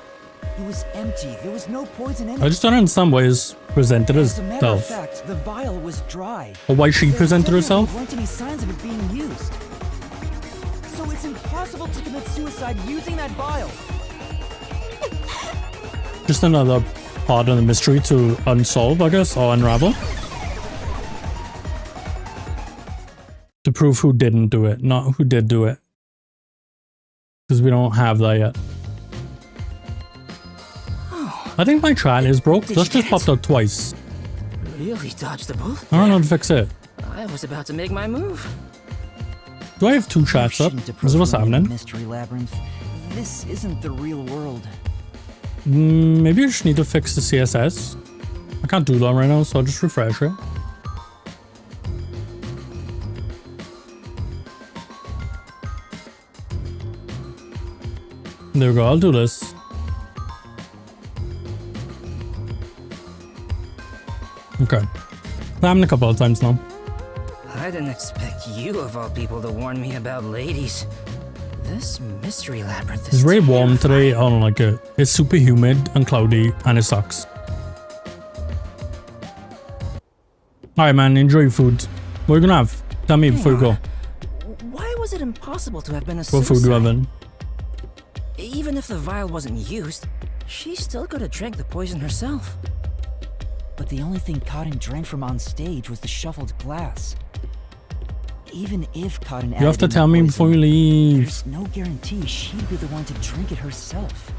It was empty. There was no poison in I it. just don't know in some ways presented As a matter of herself. fact, the vial was dry. Or why she There presented definitely herself. weren't any signs of it being used. So it's impossible to commit suicide using that vial. Just another part of the mystery to unsolve, I guess, or unravel. To prove who didn't do it, not who did do it. Because we don't have that yet. I think my chat is broke. That's just popped out twice. Really dodged the bullet. I don't know how to fix it. I was about to make my move. Do I have two chats up? Shouldn't This is what's approach the happening. Mystery labyrinth. This isn't the real world. Maybe you just need to fix the CSS. I can't do that right now, so I'll just refresh it. There we go, I'll do this. Okay. That happened a couple of times now. I didn't expect you, of all people, to warn me about ladies. This mystery labyrinth is It's very warm terrifying. today, I don't like it. It's super humid and cloudy, and it sucks. Alright man, enjoy your food. What are you gonna have? Tell me before you go. Why was it impossible to have been a What suicide? food do you have in? Even if the vial wasn't used, she still could have drank the poison herself. But the only thing Cotton drank from on stage was the shuffled glass. Even if Cotton You have to tell me before you leave. there's no guarantee she'd be the one to drink it herself.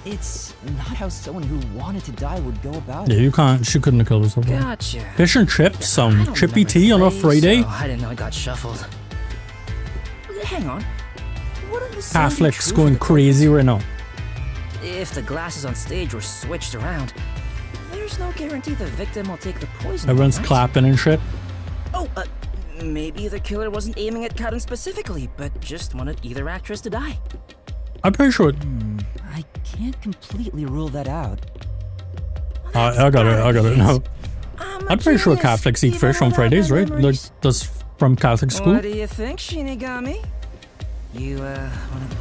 It's not how someone who wanted to die would go about Yeah, it. you can't. She couldn't have killed herself. Gotcha. Fish and chips, I some don't chippy remember tea the on a play, Friday. so I didn't know it got shuffled. Hang on. Wouldn't the same be Catholics true going for the crazy right now. If the glasses on stage were switched around, there's no guarantee the victim will take the poison. Everyone's right? clapping and shit. Oh, maybe the killer wasn't aiming at Cotton specifically, but just wanted either actress to die. I'm pretty sure I can't completely rule that out. I got it now. I'm pretty sure Catholics eat fish on Fridays, right? Like, that's from Catholic school. What do you think, Shinigami? You, wanna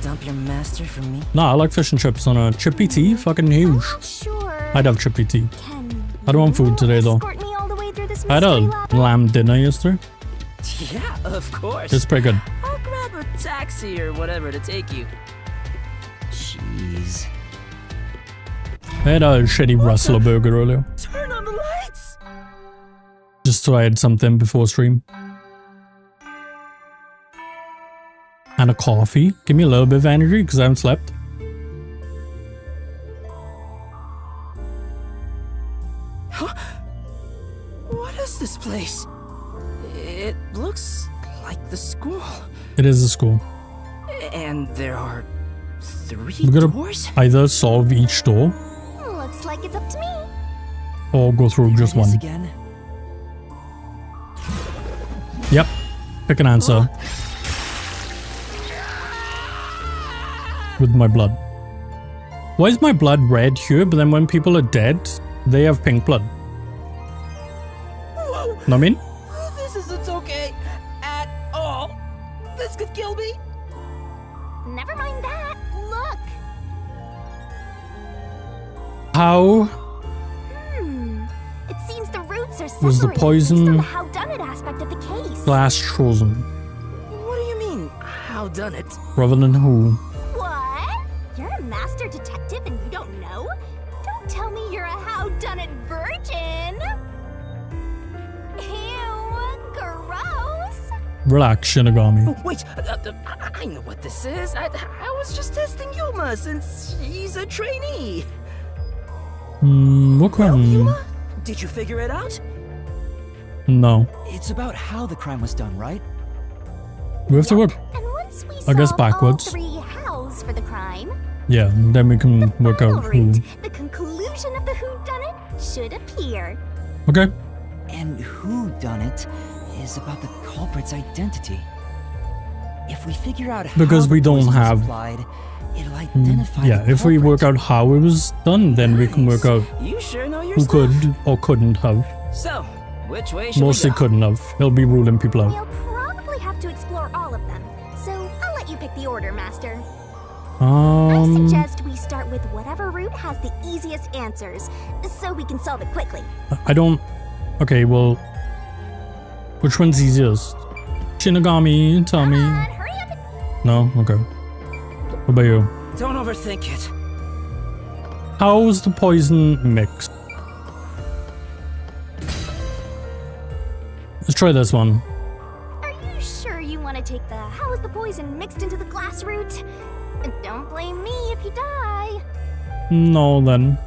dump your master for me? Nah, I like fish and chips on a chippy tea. Fucking huge. Not sure. I'd have chippy tea. Can I don't want food today, though. escort me all the way through this I had a mystery lab? lamb dinner yesterday. Yeah, of course. It's pretty good. I'll grab a taxi or whatever to take you. Jeez. I had a shitty Rustler burger earlier. Turn on the lights! Just so I had something before stream. And a coffee. Give me a little bit of energy because I haven't slept. Huh? What is this place? It looks like the school. It is a school. And there are 3 We gotta doors? either solve each door Looks like it's up to me. or go through just Try this one. again. Yep. Pick an answer. With my blood. Why is my blood red here, but then when people are dead, they have pink blood? Whoa! Know what I mean? This isn't okay at all. This could kill me. Never mind that. Look. How It seems the roots are separated was the based poison on the howdunit aspect of the case. glass chosen? What do you mean, how done it? Rather than who? What? You're a master detective and you don't know? Don't tell me you're a howdunit virgin. Ew, gross. Relax, Shinigami. Oh, wait, I know what this is. I was just testing Yuma since she's a trainee. What crime? Yuma, did you figure it out? No. It's about how the crime was done, right? We have to work. And once we I guess solve backwards. all 3 hows for the crime, Yeah, then we can work final out who. route, the conclusion of the whodunit, should appear. Okay. And who done it is about the culprit's identity. If we figure out how Because we the don't poison was have- applied, it'll identify Yeah, the if we work culprit. out how it was done, then we can work out You sure know your who stuff. could or couldn't have. So, which way should Mostly we go? couldn't have. He'll be ruling people out. We'll probably have to explore all of them, so I'll let you pick the order, Master. I suggest we start with whatever route has the easiest answers, so we can solve it quickly. I don't. Okay, well, which one's easiest? Shinigami, tell me. Come on, hurry up and No, okay. What about you? Don't overthink it. How was the poison mixed? Let's try this one. Are you sure you want to take the how is the poison mixed into the glass route? And don't blame me if you die. No, then.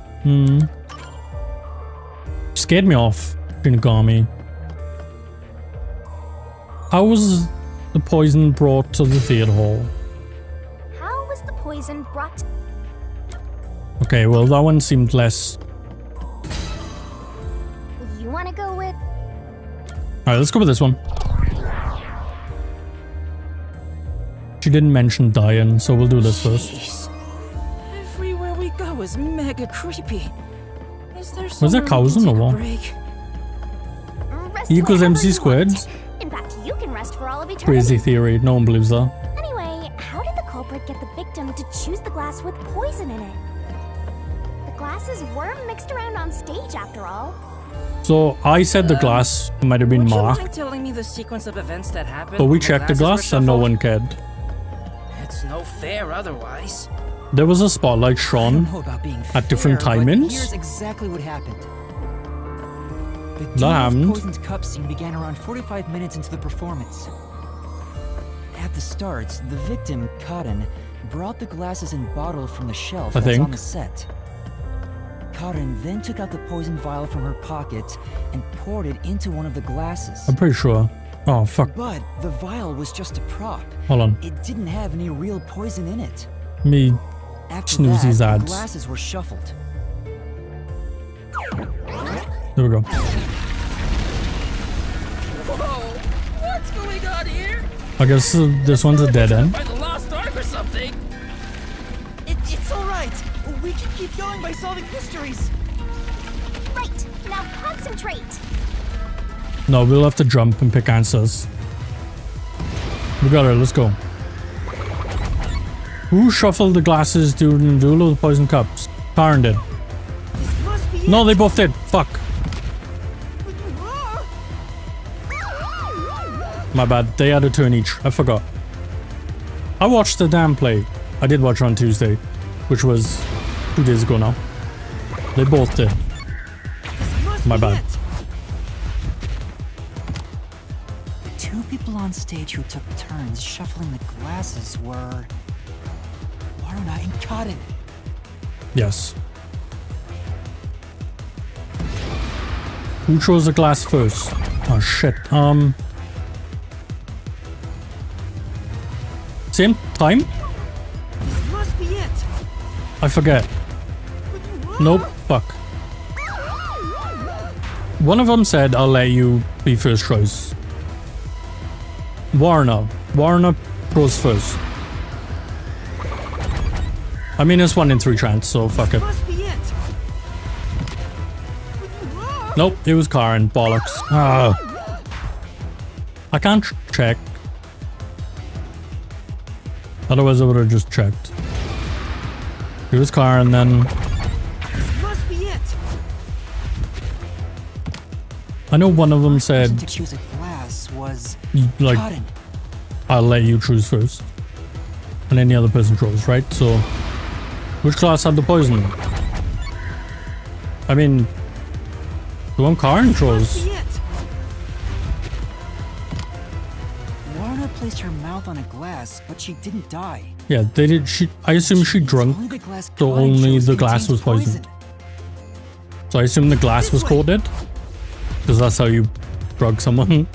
Scared me off, Shinigami. How was the poison brought to the theater hall? How was the poison brought? Okay, well, that one seemed less. You want to go with? Alright, let's go with this one. She didn't mention dying, so we'll do this first. Jeez. Everywhere we go is mega creepy. Is there Was that somewhere we cows can in the take a wall? break? Rest E equals wherever MC you squared? want. In fact, you can rest for all of eternity. Crazy theory, no one believes that. Anyway, how did the culprit get the victim to choose the glass with poison in it? The glasses were mixed around on stage after all. So I said the glass might have been Would you marked, mind telling me the sequence of events that happened? but we when checked the glasses glass were and no shuffled? one cared. It's no fair otherwise. There was a spotlight I don't shone. know about being at different fair, but timings? Here's exactly what happened. The That Demon of happened. Poison's cup scene began around 45 minutes into the performance. At the start, the victim, Karen, brought the glasses and bottle from the shelf I that's think. on the set. Karen then took out the poison vial from her pocket and poured it into one of the glasses. I'm pretty sure. Oh, fuck. But the vial was just a prop. Hold on. It didn't have any real poison in it. Me After snooze that, these the ads. glasses were shuffled. There we go. Whoa! What's going on here? I guess this one's a dead end. By the lost ark or something? It's alright. right! We can keep going by solving mysteries! Right, now concentrate. No, we'll have to jump and pick answers. We got it, let's go. Who shuffled the glasses during the duel of the poison cups? Karen did. This must be No, it. they both did. Fuck. My bad. They had a turn each. I forgot. I watched the damn play. I did watch on Tuesday, which was 2 days ago now. They both did. This must My be bad. it. The two people on stage who took turns shuffling the glasses were Waruna and Cotton. Yes. Who chose the glass first? Oh shit. Same time? This must be it. I forget. Nope. Fuck. One of them said, I'll let you be first choice. Warner. Warner goes first. I mean, it's 1 in 3 chance, so fuck it. Must be it. Nope, it was Karen. Bollocks. Ah. I can't check. Otherwise, I would have just checked. It was Karen, then. This must be it. I know one of them said, To choose a glass was like, Cotton. I'll let you choose first. And any other person chose, right? So, which class had the poison? I mean, the one Karen Must chose. be it. Waruna placed her mouth on a glass, but she didn't die. Yeah, they did. I assume she drunk, Only the glass so Cotton only chose the glass contained was poisoned. So I assume the glass was coated, because that's how you drug someone.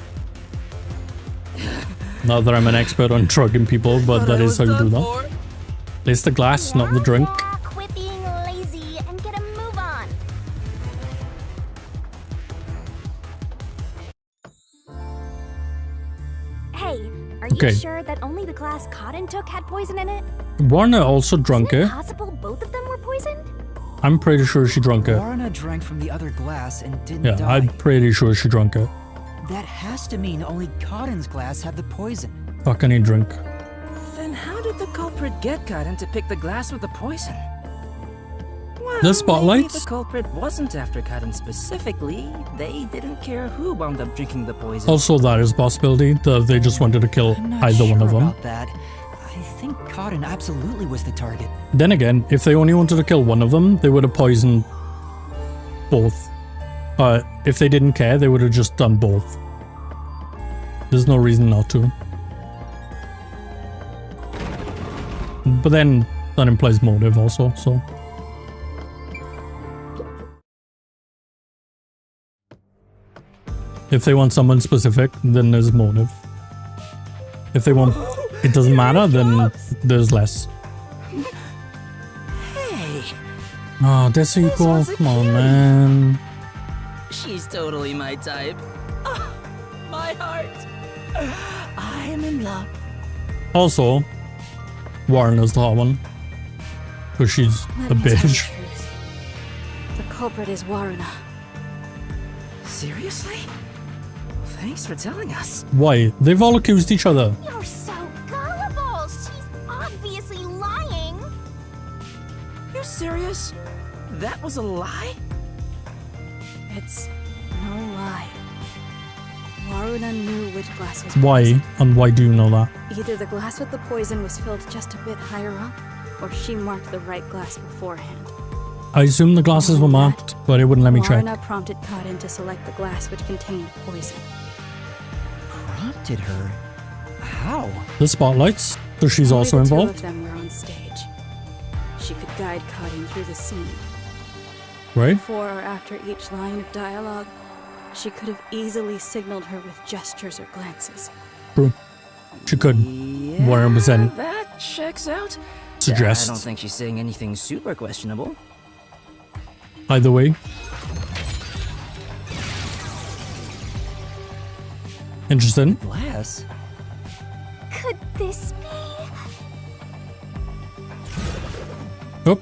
Not that I'm an expert on drugging people, but that is how you do that. It's the glass, not the drink. Yeah, quit being lazy and get a move on. Hey, are Okay. you sure that only the glass Cotton took had poison in it? Warner also drunk Is it it. possible both of them were poisoned? I'm pretty sure she drunk it. Waruna drank from the other glass and didn't Yeah, die. I'm pretty sure she drunk it. That has to mean only Cotton's glass had the poison. Fuck, I need drink. Then how did the culprit get Cotton to pick the glass with the poison? Well, The spotlights? maybe the culprit wasn't after Cotton specifically. They didn't care who wound up drinking the poison. Also, that is a possibility that they just wanted to kill I'm not either sure one of them. about that. I think Cotton absolutely was the target. Then again, if they only wanted to kill one of them, they would have poisoned both. If they didn't care, they would have just done both. There's no reason not to. But then that implies motive also, so. If they want someone specific, then there's motive. If they want it doesn't matter, then there's less. Hey, Oh, that's equal. one's a Come on, cutie. man. she's totally my type. Ah, my heart. I'm in love. Also, Warren is the hot one. Because she's Let a me tell you the bitch. truth. The culprit is Waruna. Seriously? Thanks for telling us. Why? They've all accused each other. You're so gullible. She's obviously lying. You serious? That was a lie? It's no lie. Waruna knew which glass was Why? poisoned. And why do you know that? Either the glass with the poison was filled just a bit higher up, or she marked the right glass beforehand. I assume the glasses were marked, but it wouldn't let me check. Waruna prompted Cotton to select the glass which contained poison. Prompted her? How? The spotlights, so she's Only also the two involved, of them were on stage. She could guide Cotton through the scene. right? Before or after each line of dialogue, she could have easily signaled her with gestures or glances. True. She could Yeah, 100% that checks out. I suggest. don't think she's saying anything super questionable. Either way. Interesting. Glass? Could this be? Oh,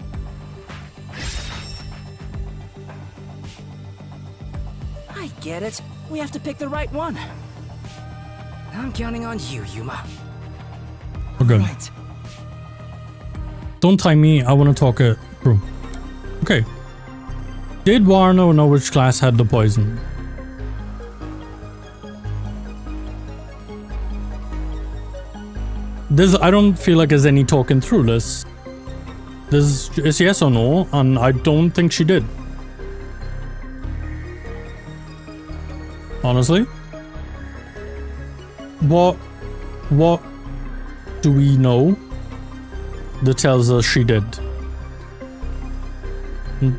get it. We have to pick the right one. I'm counting on you, Yuma. We're good. Right. Don't time me, I want to talk it through. Okay. Did Warner know which class had the poison? I don't feel like there's any talking through this. This is yes or no, and I don't think she did. Honestly. What do we know that tells us she did?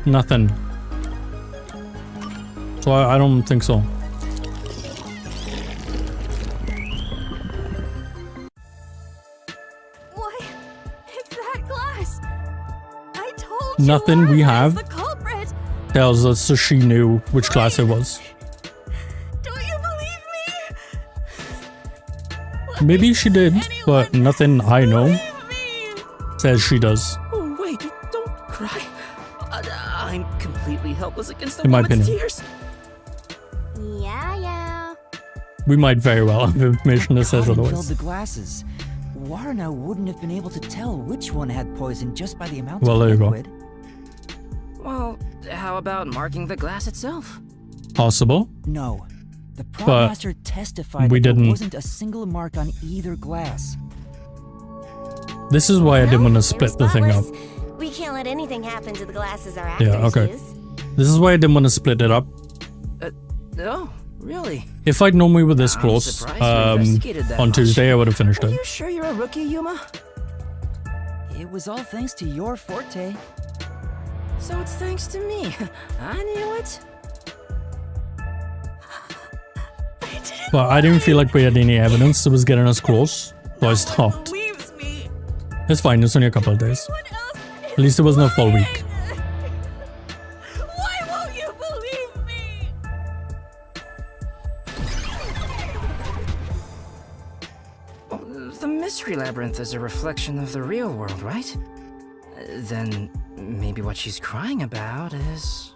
Nothing. So I don't think so. What? It's that glass. I told you. Nothing we Warren have is the culprit. tells us that she knew which class it was. Don't you believe me? Maybe she did, but nothing I know Believe me. says she does. Oh, wait, don't cry. I'm completely helpless against the In my woman's opinion. tears. Yeah. We might very well have information that says Cotton filled otherwise. the glasses. Warna wouldn't have been able to tell which one had poison just by the amount Well, of there you go. liquid. Well, how about marking the glass itself? Possible. No. The But prop master testified we that there didn't- wasn't a single mark on either glass. This is why I didn't want to split the thing up. We can't let anything happen to the glasses or Yeah, okay. This is why I didn't want to split it up. Oh, really? If I'd known we were this I'm close surprised you investigated that on much. Tuesday, I would have finished Are it. you sure you're a rookie, Yuma? It was all thanks to your forte. So it's thanks to me. I knew it. But I didn't feel like we had any evidence that was getting us close, so I stopped. Believes me. It's fine, it's only a couple of days. What else? At least it wasn't a full week. Why won't you believe me? The Mystery Labyrinth is a reflection of the real world, right? Then maybe what she's crying about is...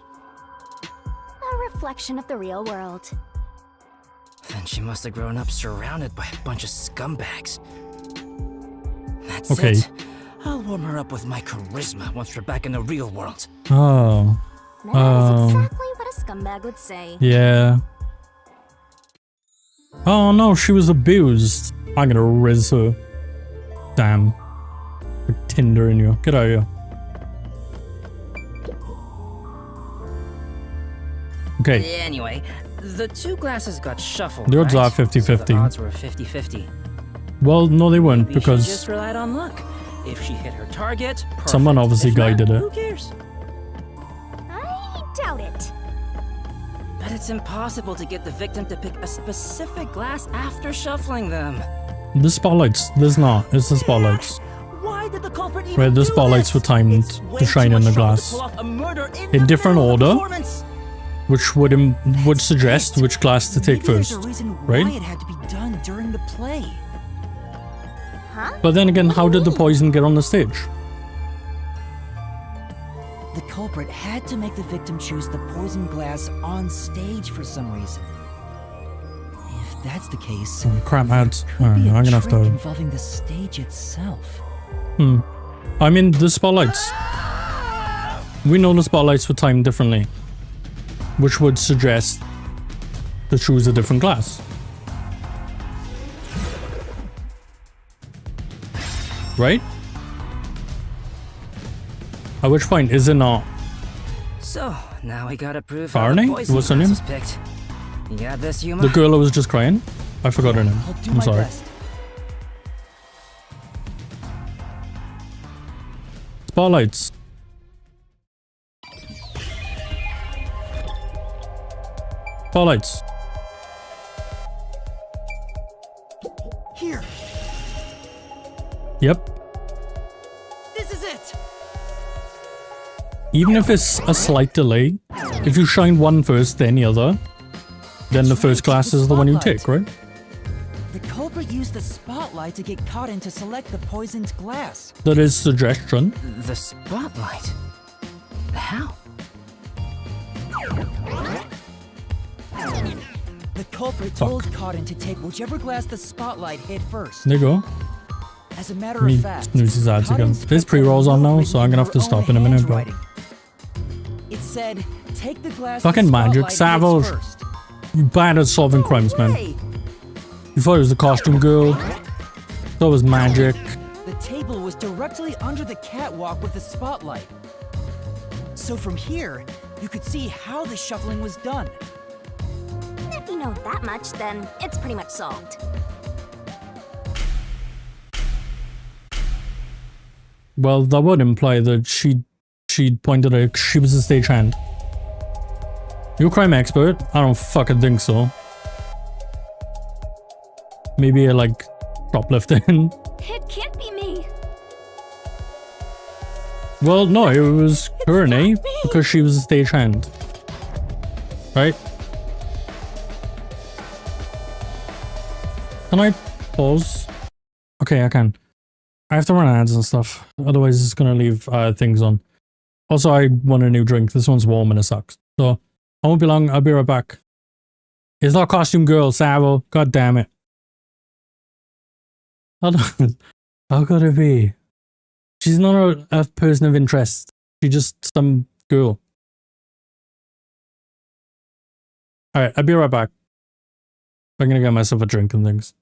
A reflection of the real world. Then she must have grown up surrounded by a bunch of scumbags. That's Okay. it. I'll warm her up with my charisma once we're back in the real world. Oh, That is exactly what a scumbag would say. yeah. Oh no, she was abused. I'm gonna riz her. Damn. With Tinder in you. Get out of here. Okay. Anyway, the two glasses got shuffled. The odds right? are 50-50. So the odds were 50-50. Well, no, they weren't Maybe she because just relied on luck. If she hit her target, perfect. someone obviously If not, guided it. Who cares? I doubt it. But it's impossible to get the victim to pick a specific glass after shuffling them. The spotlights. There's not. It's the spotlights. Why did the culprit even Right, the do spotlights this? were timed It's way to shine too in the much trouble to glass. pull off a murder In the different middle of the order, performance. which would suggest which glass to take Maybe there's first, a reason right? why it had to be done during the play. Huh? But then again, how did the poison get on the stage? The culprit had to make the victim choose the poison glass on stage for some reason. If that's the case, Oh, crap, ads. could Alright, be a I'm gonna have trick to. involving the stage itself. I mean, the spotlights. We know the spotlights were timed differently, which would suggest to choose a different glass. Right? At which point is it not? So, now we gotta prove Barney? how the poison What's her glass name? was picked. You got this, Yuma? The girl who was just crying? I forgot her name. I'll do I'm my sorry. best. Spotlights. Spotlights. Here, Yep. this is it. Even if it's a slight delay, if you shine one first, then the other, then the first glass is the one you take, right? The culprit used the spotlight to get caught in to select the poisoned glass. That is suggestion. The spotlight? How? The culprit told Cotton to take whichever glass the spotlight hit first. There you go. As a matter Let me of fact, snooze his ads again. Cotton's There's pre-rolls on now, so I'm gonna have to stop in a minute, but... It said, take the glass Fucking magic, Savage. You bad at solving crimes, man. You thought it was the costume girl. That was magic. The table was directly under the catwalk with the spotlight. So from here, you could see how the shuffling was done. If you know that much, then it's pretty much solved. Well, that would imply that she pointed out she was a stagehand. You're a crime expert? I don't fucking think so. Maybe like shoplifting. It can't be me. Well, no, it was her, eh? Because she was a stagehand. Right? Can I pause? Okay, I can. I have to run ads and stuff. Otherwise, it's gonna leave things on. Also, I want a new drink. This one's warm and it sucks. So, I won't be long. I'll be right back. It's not costume girl, Savo. God damn it. How could it be? She's not a person of interest. She's just some girl. Alright, I'll be right back. I'm gonna get myself a drink and things.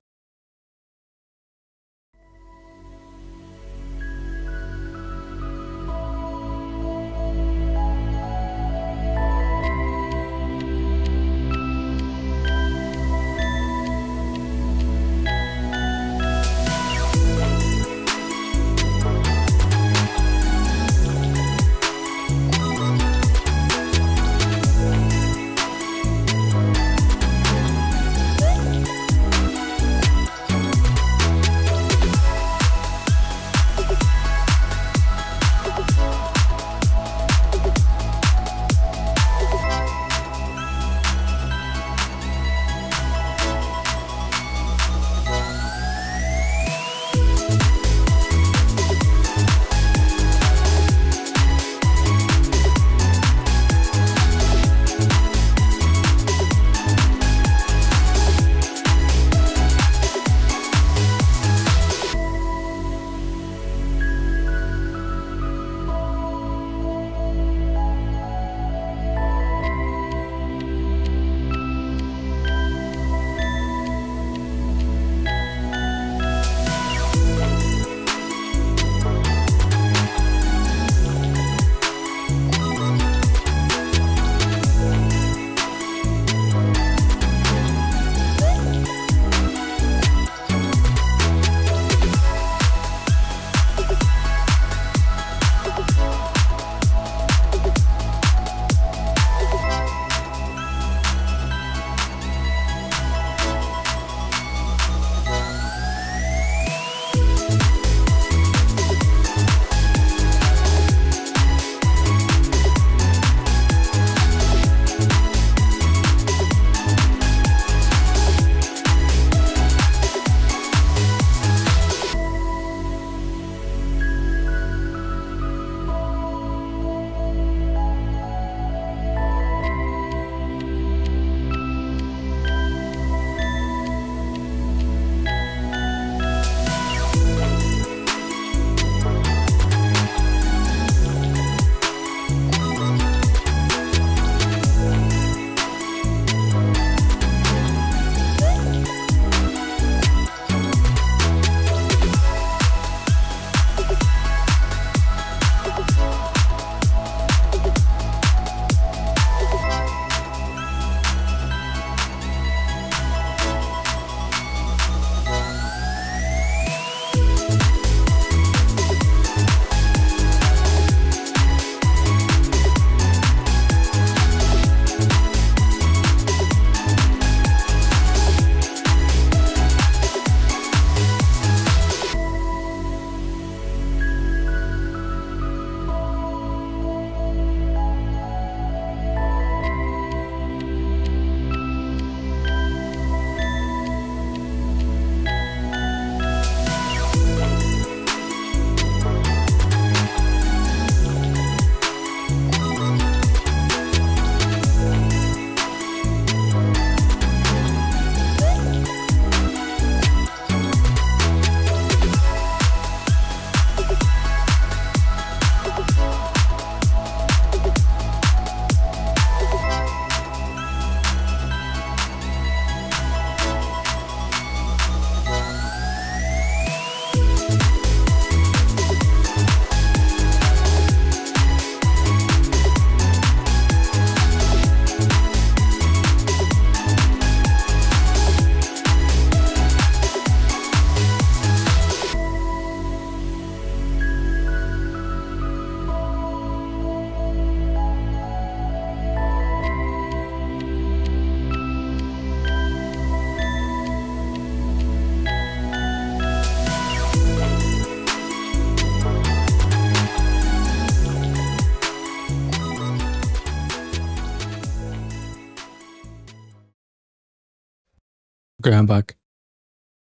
Okay, I'm back.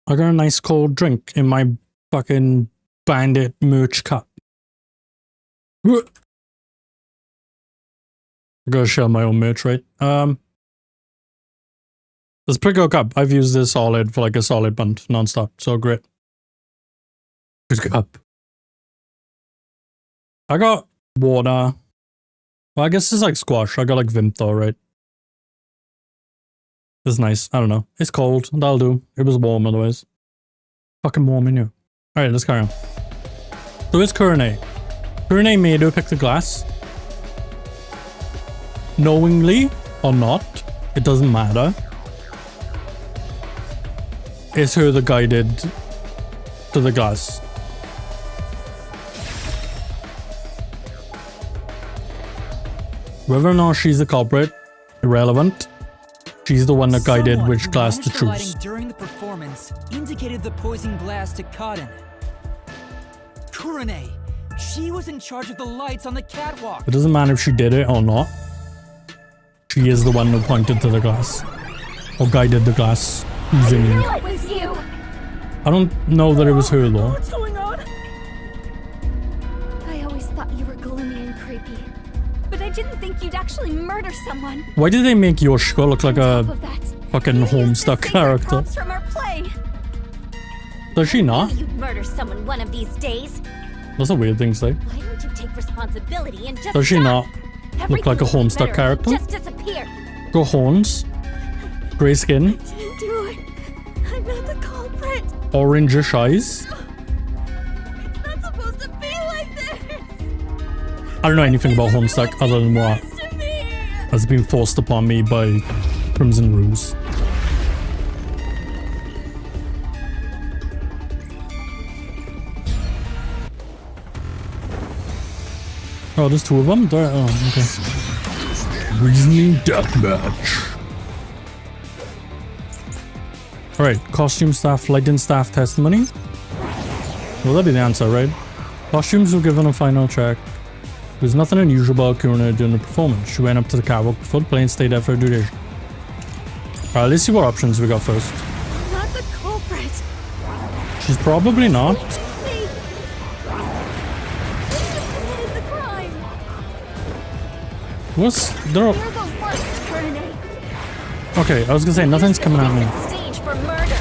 I got a nice cold drink in my fucking Bandit merch cup. I gotta share my own merch, right? This pretty good cup. I've used this solid for like a solid month, non-stop. So great. Good cup. I got water. Well, I guess it's like squash. I got like Vimto, right? It's nice. I don't know. It's cold. That'll do. It was warm otherwise. Fucking warm in here. Alright, let's carry on. So it's Kurene. Kurene made her pick the glass. Knowingly or not, it doesn't matter. It's her that guided to the glass. Whether or not she's the culprit, irrelevant. She's the one that guided Someone which who glass to managed the choose. lighting during the performance indicated the poison glass to Cotton. Kurene, she was in charge of the lights on the catwalk. It doesn't matter if she did it or not. She is the one who pointed to the glass. Or guided the glass. Using knew it was you! I don't know that it was her though. What's going on? I always thought you were gloomy and creepy. But I didn't think you'd actually murder someone. Why did they make Yoshiko look like On a top of that, fucking you used Homestuck the sacred character? props from our play. Does she not? You'd murder someone one of these days. That's a weird thing to say. Why don't you take responsibility and just Does she stop? not look like a Homestuck character? Just disappear. Got horns, grey skin, Didn't do it. I'm not the culprit. orangish eyes. It's not supposed to be like this. I don't know anything about Homestuck other than what To me. has been forced upon me by Crimson Ruse. Oh, there's two of them? Oh, okay. Reasoning deathmatch. Alright, costume staff, lighting staff testimony. Well, that'd be the answer, right? Costumes were given a final check. There's nothing unusual about Kurene during the performance. She went up to the catwalk before the plane stayed there for a duration. Alright, let's see what options we got first. Not the culprit. She's probably not. Me. You committed the crime. What's there? You're the worst, Kurene. Okay, I was gonna say nothing's coming at me. Stage for murder.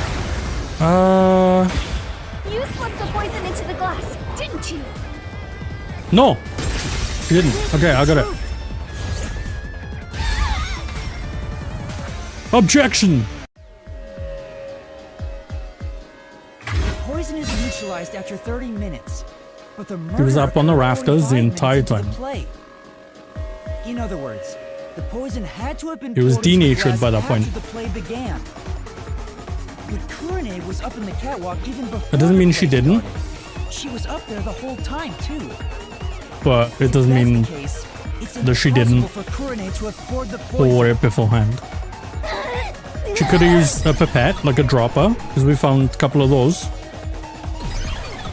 You slipped the poison into the glass, didn't you? No, she didn't. Okay, I got it. Objection. The poison is neutralized after 30 minutes, but the He was murder up on the occurred rafters the 45 entire minutes into time. the play. In other words, the poison had to have been He was poured into the denatured glass by that after point. the play began. But Kurene was up in the catwalk even before. That doesn't the mean she play didn't. started. She was up there the whole time too. But it doesn't If mean that's the case, it's that she didn't impossible for Kurene to have poured the poison. pour it beforehand. She could have used a pipette, like a dropper, because we found a couple of those.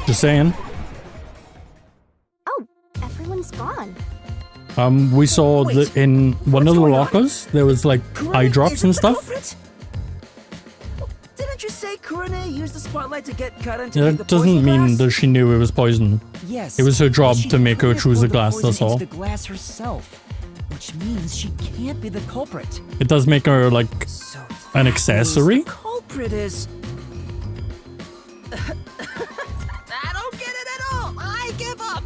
Just saying. Oh, everyone's gone. We saw Wait, in one of the going on? lockers, there was like eye drops Isn't and the stuff. culprit? Didn't you say Kurene used the spotlight to get cut into Yeah, the that doesn't poison mean glass? that she knew it was poison. Yes. It was her job she to make her could have choose a poured the glass, poison that's all. into the glass herself, which means she can't be the culprit. It does make her like So an that accessory. means the culprit is. I don't get it at all. I give up.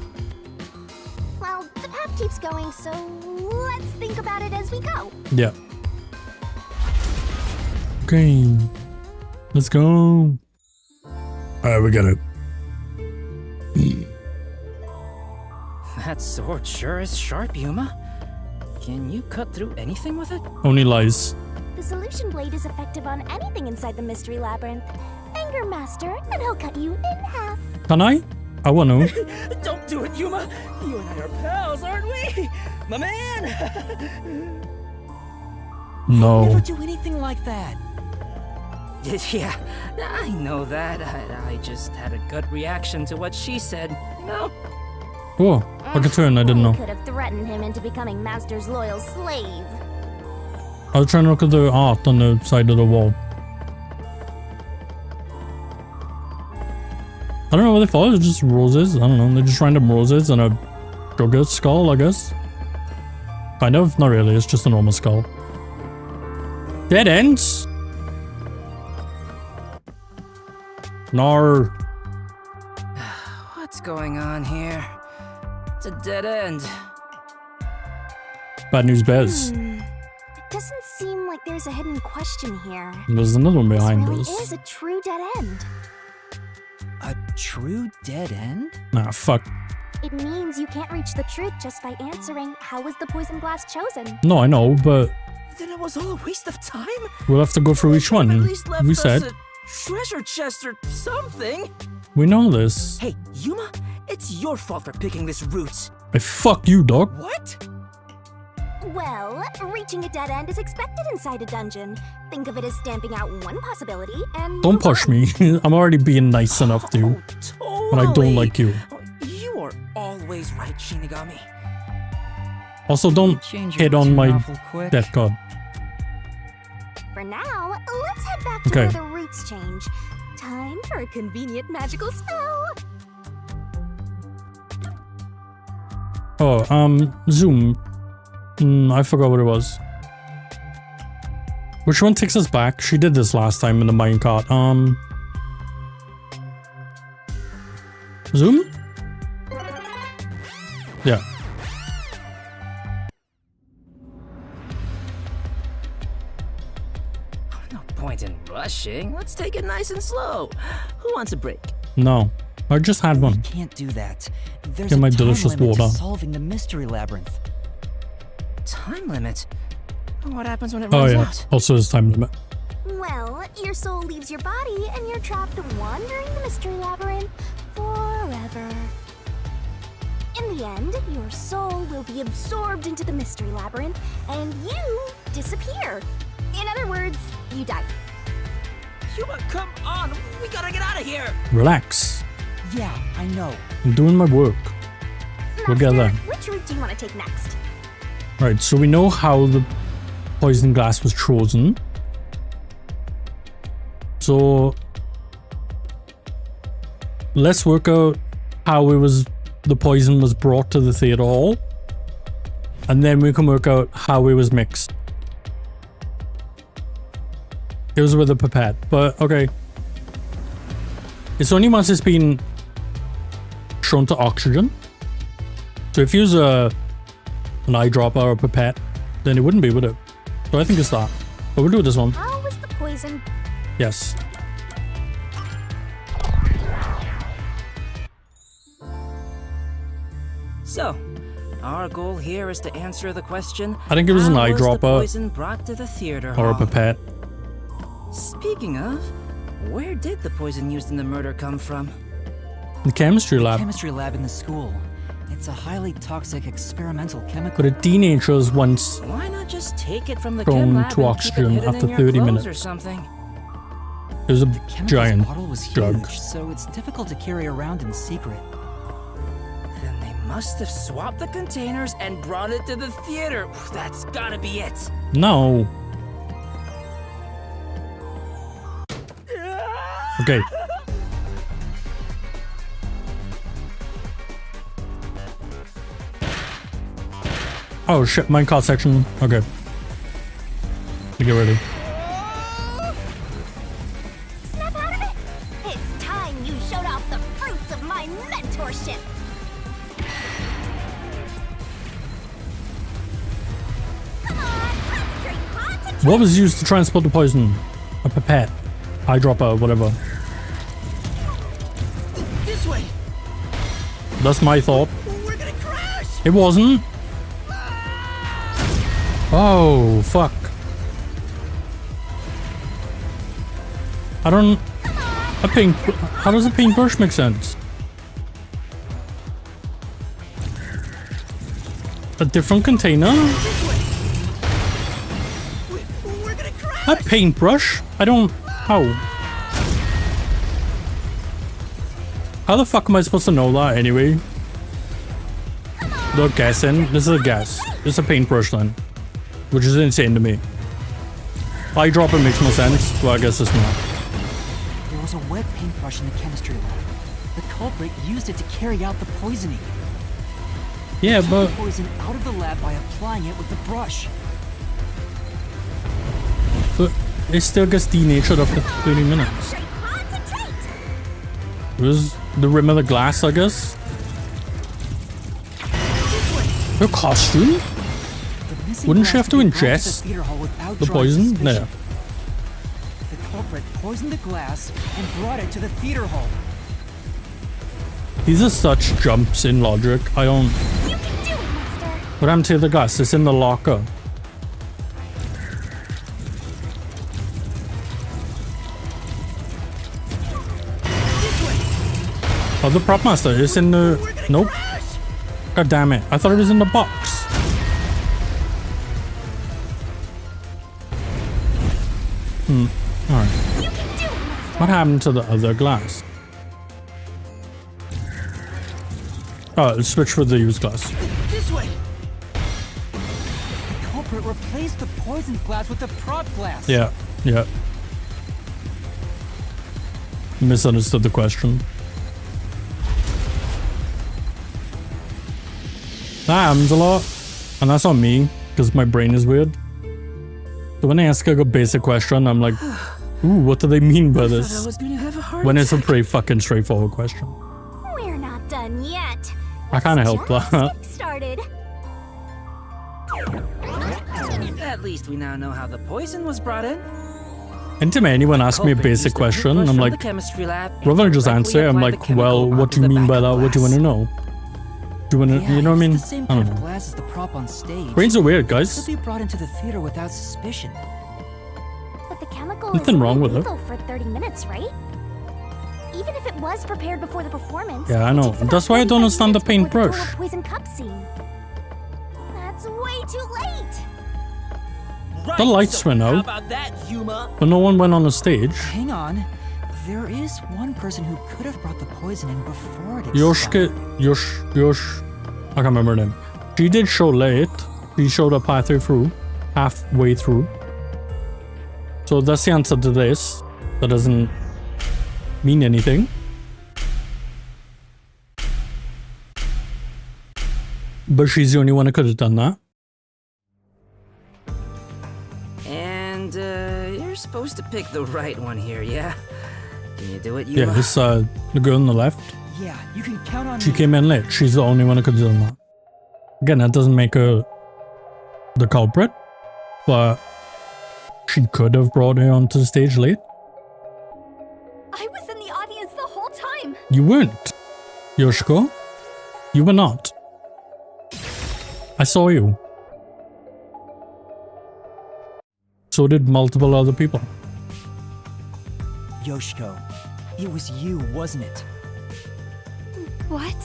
Well, the path keeps going, so let's think about it as we go. Yeah. Okay. Let's go. Alright, we got it. That sword sure is sharp, Yuma. Can you cut through anything with it? Only lies. The solution blade is effective on anything inside the mystery labyrinth. Anger Master, and he'll cut you in half. Can I? I wanna. Don't do it, Yuma. You and I are pals, aren't we? My man. No. Never do anything like that. Yeah, I know that. I just had a gut reaction to what she said, you know? Oh, like a turn, I didn't know. Could have threatened him into becoming Master's loyal slave. I was trying to look at the art on the side of the wall. I don't know what they thought. It's just roses. I don't know. They're just random roses and a sugar skull, I guess. Kind of. Not really. It's just a normal skull. Dead ends? No. What's going on here? It's a dead end. Bad news bears. It doesn't seem like there's a hidden question here. There's another one behind This really us. is a true dead end. A true dead end? Nah, fuck. It means you can't reach the truth just by answering how was the poison glass chosen. No, I know, but Then it was all a waste of time? we'll have to go through each At one. least left We us said. a treasure chest or something. We know this. Hey, Yuma, it's your fault for picking this route. Hey, fuck you, dog. What? Well, reaching a dead end is expected inside a dungeon. Think of it as stamping out one possibility and Don't move push on. me. I'm already being nice enough to. Oh, But I don't totally. like you. You are always right, Shinigami. Also, don't Change your hit on tune my awful quick. death card. For now, let's head back to Okay. where the roots change. Time for a convenient magical spell. Oh, zoom. I forgot what it was. Which one takes us back? She did this last time in the minecart. Zoom? Yeah. No point in rushing. Let's take it nice and slow. Who wants a break? No. I just had We one. can't do that. There's Get a my time delicious limit to water. solving the mystery labyrinth. Time limit? What happens when it Oh runs yeah. out? Also, there's time limit. Well, your soul leaves your body and you're trapped wandering the mystery labyrinth forever. In the end, your soul will be absorbed into the mystery labyrinth and you disappear. In other words, you die. Yuma, come on! We gotta get out of here! Relax. Yeah, I know. I'm doing my work. We'll get there. Master, which route do you want to take next? Right, so we know how the poison glass was chosen. So let's work out how the poison was brought to the theater hall. And then we can work out how it was mixed. It was with a pipette, but okay. It's only once it's been shown to oxygen. So if you use an eyedropper or a pipette, then it wouldn't be, would it? So I think it's that. But we'll do this one. How was the poison? Yes. So, our goal here is to answer the question. I think it was an how the eyedropper poison brought to the theater or a hall? pipette. Speaking of, where did the poison used in the murder come from? The chemistry lab. Chemistry lab in the school. It's a highly toxic experimental chemical. But a teenager was once Why not just take it from the Thrown chem lab to and oxygen keep it hidden after in your 30 clothes minutes. or something? it was a Chemicals giant bottle was drug. huge, so it's difficult to carry around in secret. Then they must have swapped the containers and brought it to the theater. That's gotta be it. No. Okay. Oh shit, minecart section. Okay. Get ready. Snap out of it! It's time you showed off the fruits of my mentorship! Come on, concentrate. What was used to transport the poison? A pipette, eyedropper, whatever. This way. That's my thought. We're gonna crash. It wasn't. Oh, fuck. I don't... A paint... How does a paintbrush make sense? A different container? We're gonna crash. A paintbrush? I don't... How? How the fuck am I supposed to know that anyway? They're guessing. This is a guess. It's a paintbrush then. Which is insane to me. Eyedropper makes more sense, but I guess it's not. There was a wet paintbrush in the chemistry lab. The culprit used it to carry out the poisoning. Yeah, Took but the poison out of the lab by applying it with the brush. it still gets denatured after 30 minutes. Concentrate! It was the rim of the glass, I guess. Her costume? The missing Wouldn't she glass have to could be brought the ingest theater hall without the drawing poison? suspicion. No. The culprit poisoned the glass and brought it to the theater hall. These are such jumps in logic. I don't. You can do it, Master! What happened to the glass? It's in the locker. Oh, the prop master is in the. Nope. God damn it. I thought it was in the box. Alright. You can do it, Master! What happened to the other glass? Oh, let's switch with the used glass. This way! The culprit replaced the poisoned glass with the prop glass. Yeah, yeah. Misunderstood the question. That happens a lot. And that's on me, because my brain is weird. So when I ask a basic question, I'm like, ooh, what do they mean by I this? was gonna have a heart When it's a attack. pretty fucking straightforward question. We're not done yet. I can't help Just that. getting started. At least we now know how the poison was brought in. Anytime anyone asks me a Culprit basic used the question, toothbrush I'm from like, the chemistry lab and rather than just directly answer, I'm applied like, the well, chemical what do onto you the mean by back that? of What do you want to know? Do you want to, Yeah, you know what I mean? it's the same I don't kind of know. glass as the prop on stage. Brains are weird, Could guys. be brought into the theater without suspicion. But the chemical Nothing is wrong only with it. legal for 30 minutes, right? Even if it was prepared before the performance. Yeah, I it know. takes about That's why I don't 45 understand the minutes before paintbrush. duel of poison cup scene. That's way too late. The lights went How out, about that, Yuma? but no one went on the stage. Hang on. There is one person who could have brought the poison in before it Yoshka, exploded. I can't remember her name. She did show late. She showed up halfway through. So that's the answer to this. That doesn't mean anything. But she's the only one who could have done that. And you're supposed to pick the right one here, yeah? Can you do it, Yeah, Yuma? this the girl on the left. Yeah, you can count on She me. came in late. She's the only one who could have done that. Again, that doesn't make her the culprit, but she could have brought her onto the stage late. I was in the audience the whole time. You weren't, Yoshiko. You were not. I saw you. So did multiple other people. Yoshiko, it was you, wasn't it? What?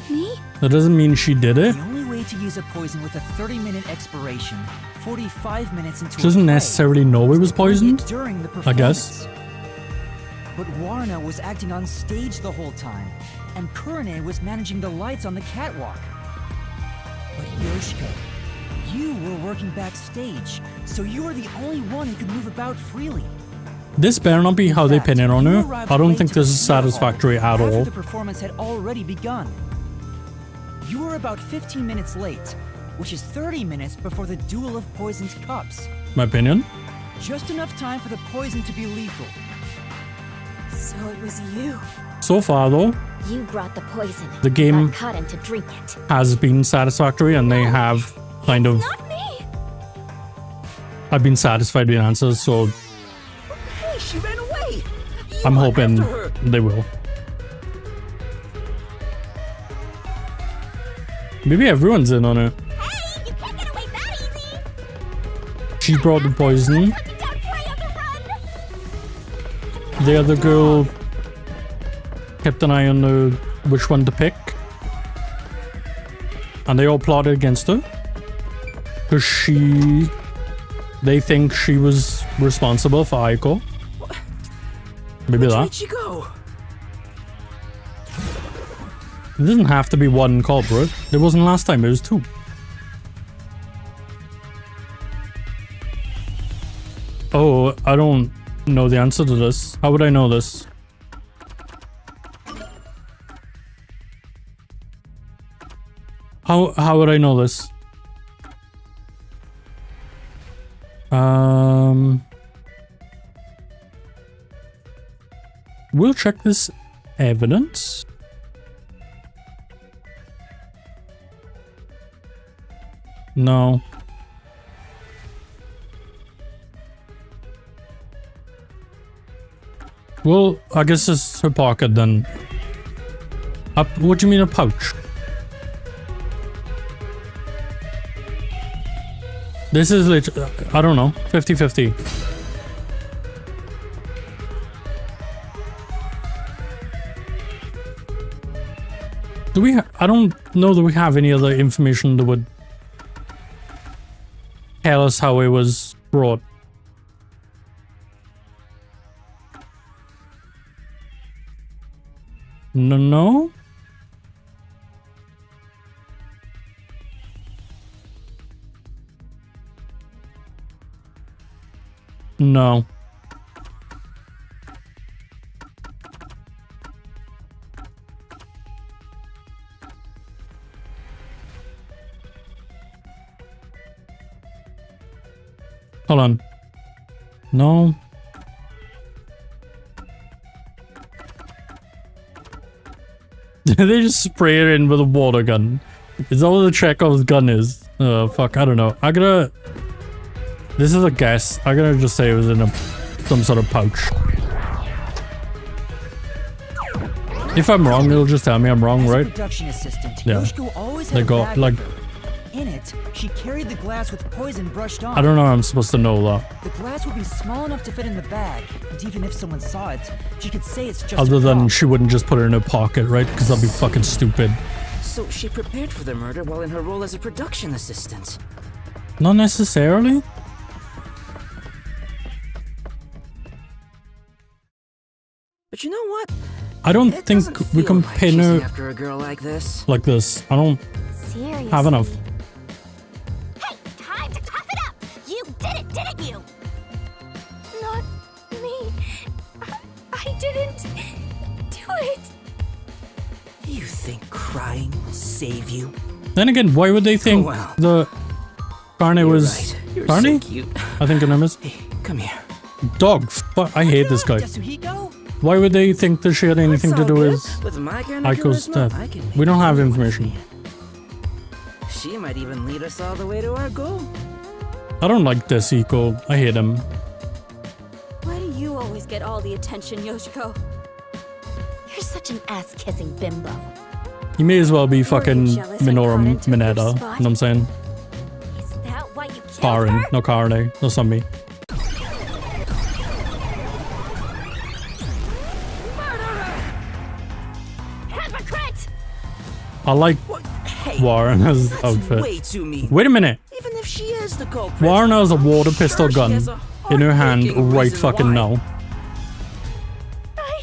Me? That doesn't mean she did it. The only way to use a poison with a 30-minute expiration, 45 minutes into She doesn't a play, necessarily know it was to bring poisoned. during the I guess. performance. But Warna was acting on stage the whole time, and Kurane was managing the lights on the catwalk. But Yoshiko, you were working backstage, so you were the only one who could move about freely. This better not be how they In pin it fact, on you her. arrived I don't late think to this the is theater hall satisfactory at after all. the performance had already begun. You were about 15 minutes late, which is 30 minutes before the duel of poisoned cups. My opinion. Just enough time for the poison to be lethal. So it was you. So far, though, You brought the poison. The game- Got Cotton to drink it. has been satisfactory, and they have kind of. Not me. I've been satisfied with the answers, so Hey, she ran away! I'm Yuma, hoping after her. they will. Maybe everyone's in on it. Hey, you can't get away that easy. She brought the poison. Hunting down prey on the run. The other girl kept an eye on which one to pick. And they all plotted against her. Because they think she was responsible for Aiko. Maybe Where'd that. she go? It doesn't have to be one culprit. It wasn't last time, it was two. Oh, I don't know the answer to this. How would I know this? How would I know this? We'll check this evidence. No. Well, I guess it's her pocket then. What do you mean a pouch? This is literally, I don't know, 50-50. Do we I don't know that we have any other information that would tell us how it was brought. No? No. Hold on. No. They just spray it in with a water gun. Is that what the Chekhov's gun is? Oh, fuck, I don't know. This is a guess. I'm gonna just say it was in some sort of pouch. If I'm wrong, they'll just tell me I'm wrong, right? Production assistant, Yeah. Yoshiko always They had a got, bag like... with her. In it, she carried the glass with poison brushed on. I don't know how I'm supposed to know that. The glass would be small enough to fit in the bag, and even if someone saw it, she could say it's just Other a than prop. she wouldn't just put it in her pocket, right? Because that'd be fucking stupid. So she prepared for the murder while in her role as a production assistant. Not necessarily. But you know what? I don't It think doesn't we feel can right pin chasing her after a girl like this. like this. I don't Seriously. have enough. Hey, time to cough it up! You did it, didn't you? Not me. I didn't do it. You think crying will save you? Then again, why would they think Well, the Barney You're was right. You're Barney? so cute. I think her name is Hey, come here. Dog. Fuck, I hate this guy. Yasuhiko? Why would they think that she had anything to It's do all good. with With my kind of Aiko's charisma, death? I can make We don't have anyone information. fan. She might even lead us all the way to our goal. I don't like this Eco. I hate him. Why do you always get all the attention, Yoshiko? You're such an ass-kissing bimbo. He may as well be fucking jealous when Minoru Karin took your Mineta. You know spot? what I'm saying? Is that why you killed Karin, her? no Karne. That's not me. Hypocrite! I like Hey, Warren's that's outfit. way too mean. Wait a minute. Even if she is the culprit, Warren has a water I'm pistol sure she gun has a in her hand heartbreaking right reason fucking why. now. I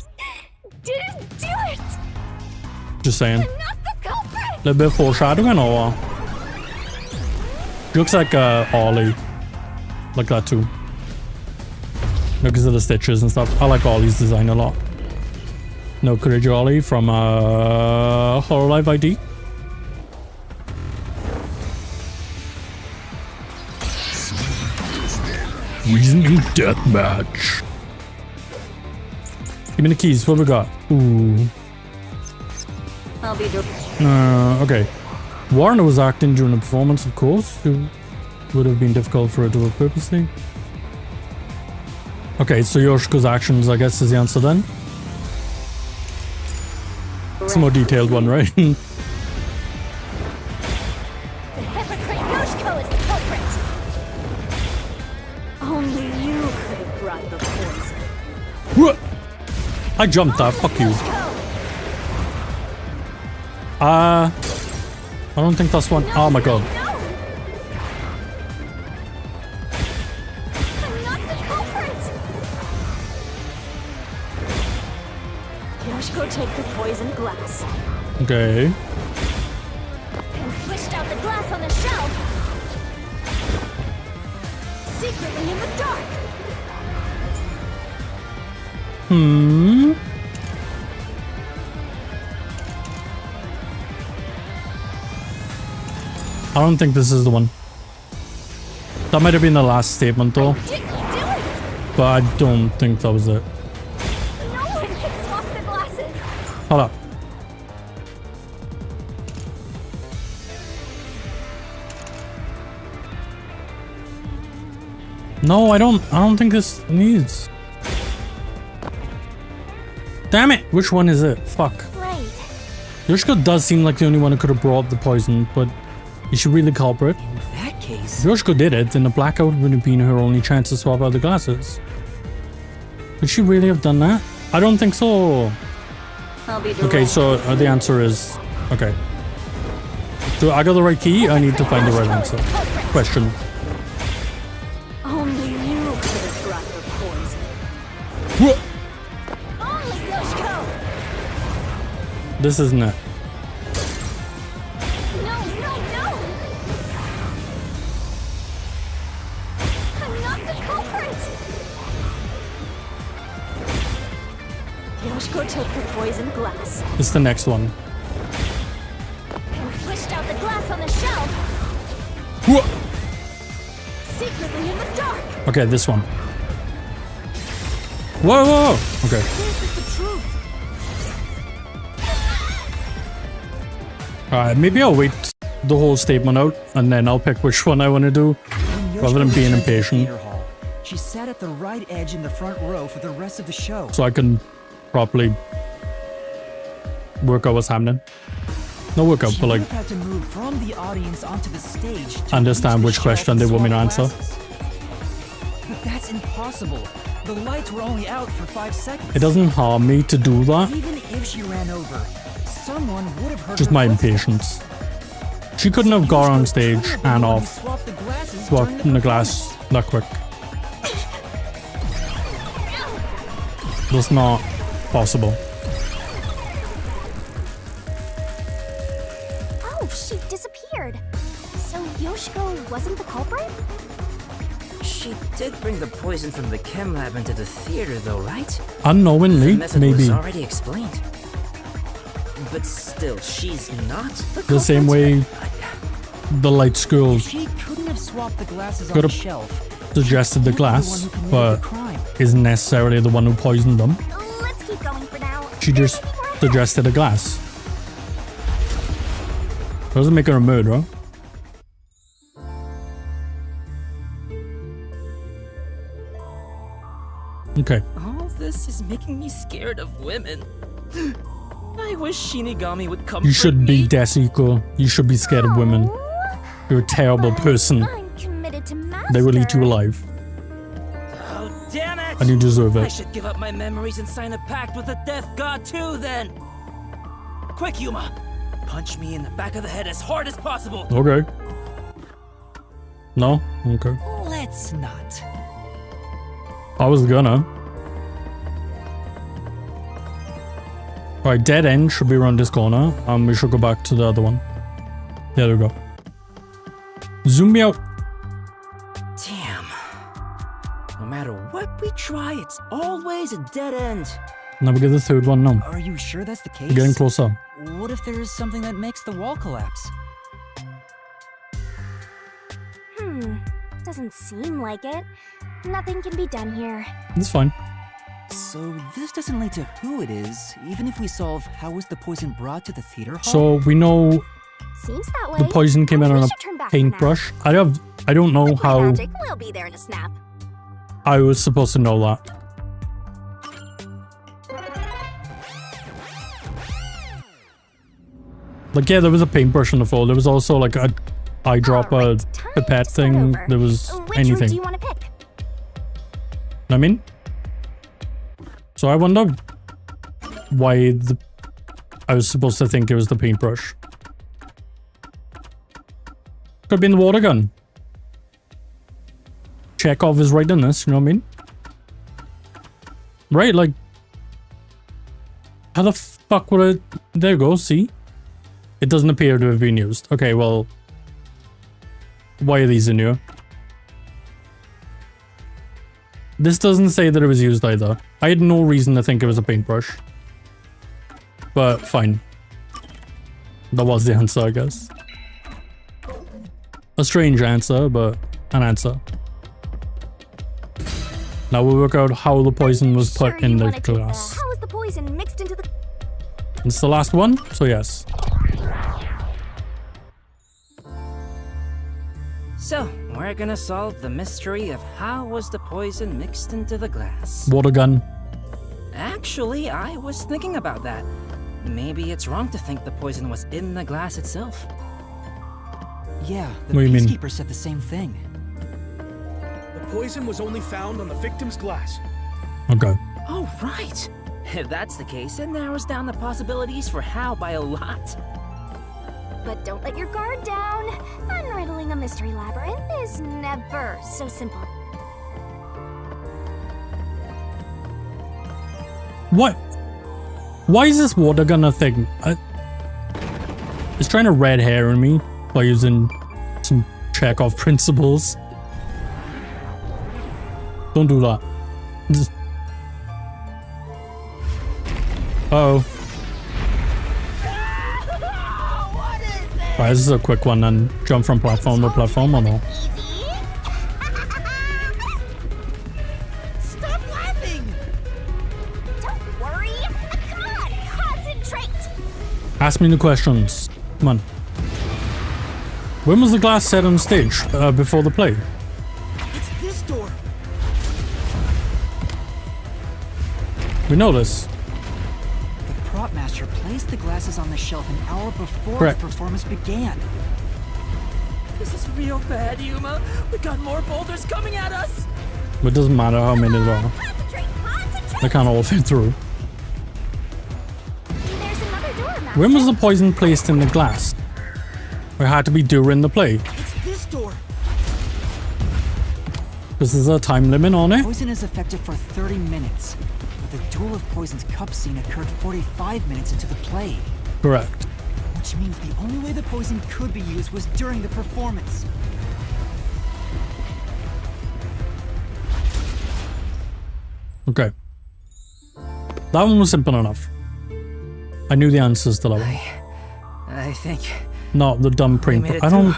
didn't do it! Just saying. Not the culprit! Little bit of foreshadowing or what? She looks like Ollie. Like that too. Because of the stitches and stuff. I like Ollie's design a lot. No Courage Ollie from Horror Live ID. Reasoning deathmatch. Give me the keys. What we got? Ooh. I'll be Okay. Warner was acting during the performance, of course. It would have been difficult for her to have purposely. Okay, so Yoshiko's actions, I guess, is the answer then. It's a more detailed one, right? The hypocrite Yoshiko is the culprit! Only you could have brought the poison. What? I jumped that. Fuck you. I don't think that's one. Oh my god. No! I'm not the culprit! Yoshiko, take the poisoned glass Okay. and switched out the glass on the shelf secretly in the dark. Hmm. I don't think this is the one. That might have been the last statement though. Didn't you do it? But I don't think that was it. No one can swap the glasses. Hold up. No, I don't think this needs. Damn it! Which one is it? Fuck. Right. Yoshiko does seem like the only one who could have brought the poison, but is she really the culprit? In that case, If Yoshiko did it, then the blackout would have been her only chance to swap out the glasses. Would she really have done that? I don't think so. I'll be Okay, so the answer is... Okay. Do I got the right key? I need to find the right answer. Question. Only you could have brought the poison. Whoa! Only Yoshiko. This isn't it. No. I'm not the culprit. Yoshiko took the poisoned glass It's the next one. And flushed out the glass on the shelf. Whoa! Secretly in the dark. Okay, this one. Whoa! Okay. This is the truth. Alright, maybe I'll wait the whole statement out and then I'll pick which one I want to do. When Rather than Yoshiko being returned to the impatient. theater hall, she sat at the right edge in the front row for the rest of the show. So I can properly work out what's happening. Not work out, She but would like have had to move from the audience onto the stage to understand reach which the question shelf they want me to and answer. swap glasses. But that's impossible. The lights were only out for 5 seconds. It doesn't harm me to do that. Even if she ran over, someone would have heard Just her my footsteps. impatience. She couldn't have got on stage and off swapping the glass that quick. That's not possible. Oh, she disappeared. So Yoshiko wasn't the culprit? She did bring the poison from the chem lab into the theater, though, right? Unknowingly, The method maybe. was already explained. But still, she's not The same culprit? way the light school If she couldn't have swapped the glasses on Could the have shelf, suggested the she's not glass, one who committed but the crime. isn't necessarily the one who poisoned them. Let's keep going for now. She just suggested a glass. Doesn't make her a murderer. Okay. All this is making me scared of women. I wish Shinigami would come You should be Desiko. You should be scared of women. You're a terrible person. I'm committed to master. They will eat you alive. Oh, damn it! And you deserve I it. should give up my memories and sign a pact with the Death God too, then! Quick, Yuma! Punch me in the back of the head as hard as possible! Okay. No? Okay. Let's not. I was gonna. Alright, dead end should be around this corner. We should go back to the other one. There we go. Zoom me out. Damn. No matter what we try, it's always a dead end. Now we get the third one now. Are you sure that's the case? We're getting closer. What if there's something that makes the wall collapse? Doesn't seem like it. Nothing can be done here. It's fine. So this doesn't lead to who it is, even if we solve how was the poison brought to the theater hall? So we know Seems that way. the poison came in We on a should turn back for now. paintbrush. I don't know Liquid how magic will be there in a snap. I was supposed to know that. Like, yeah, there was a paintbrush on the floor. There was also like a eyedropper, Alright, time pipette to start thing. over. There was Which route anything. do you want to pick? I mean, so I wonder why I was supposed to think it was the paintbrush. Could have been the water gun. Chekhov is right in this, you know what I mean? Right, like, how the fuck would it? There you go, see? It doesn't appear to have been used. Okay, well, why are these in here? This doesn't say that it was used either. I had no reason to think it was a paintbrush. But fine. That was the answer, I guess. A strange answer, but an answer. Now we'll work out how the poison was put Sure in you the wanna take glass. How was the poison mixed into the... It's the last one, so yes. So, we're gonna solve the mystery of how was the poison mixed into the glass. Water gun. Actually, I was thinking about that. Maybe it's wrong to think the poison was in the glass itself. Yeah, the What do you mean? peacekeeper said the same thing. The poison was only found on the victim's glass. Okay. Oh, right! If that's the case, it narrows down the possibilities for how by a lot. But don't let your guard down. Unriddling a mystery labyrinth is never so simple. What? Why is this water gun a thing? It's trying to red hair on me by using some Chekhov principles. Don't do that. Uh-oh. Alright, this is a quick one and jump from platform to platform or no? Easy. Stop laughing! Don't worry. Come on, concentrate. Ask me the questions. Come on. When was the glass set on stage? Before the play? It's this door. We know this. The prop master placed the glasses on the shelf an hour before Correct. the performance began. This is real bad, Yuma. We got more boulders coming at us. It doesn't matter how many there are. Concentrate, concentrate. They can't all fit through. There's another door, Master. When was the poison placed in the glass? It had to be during the play. It's this door. Because there's a time limit on it. Poison is effective for 30 minutes, but the Duel of Poison's cup scene occurred 45 minutes into the play, Correct. which means the only way the poison could be used was during the performance. Okay. That one was simple enough. I knew the answers to that one. I think... Not the dumb made paint. it I don't.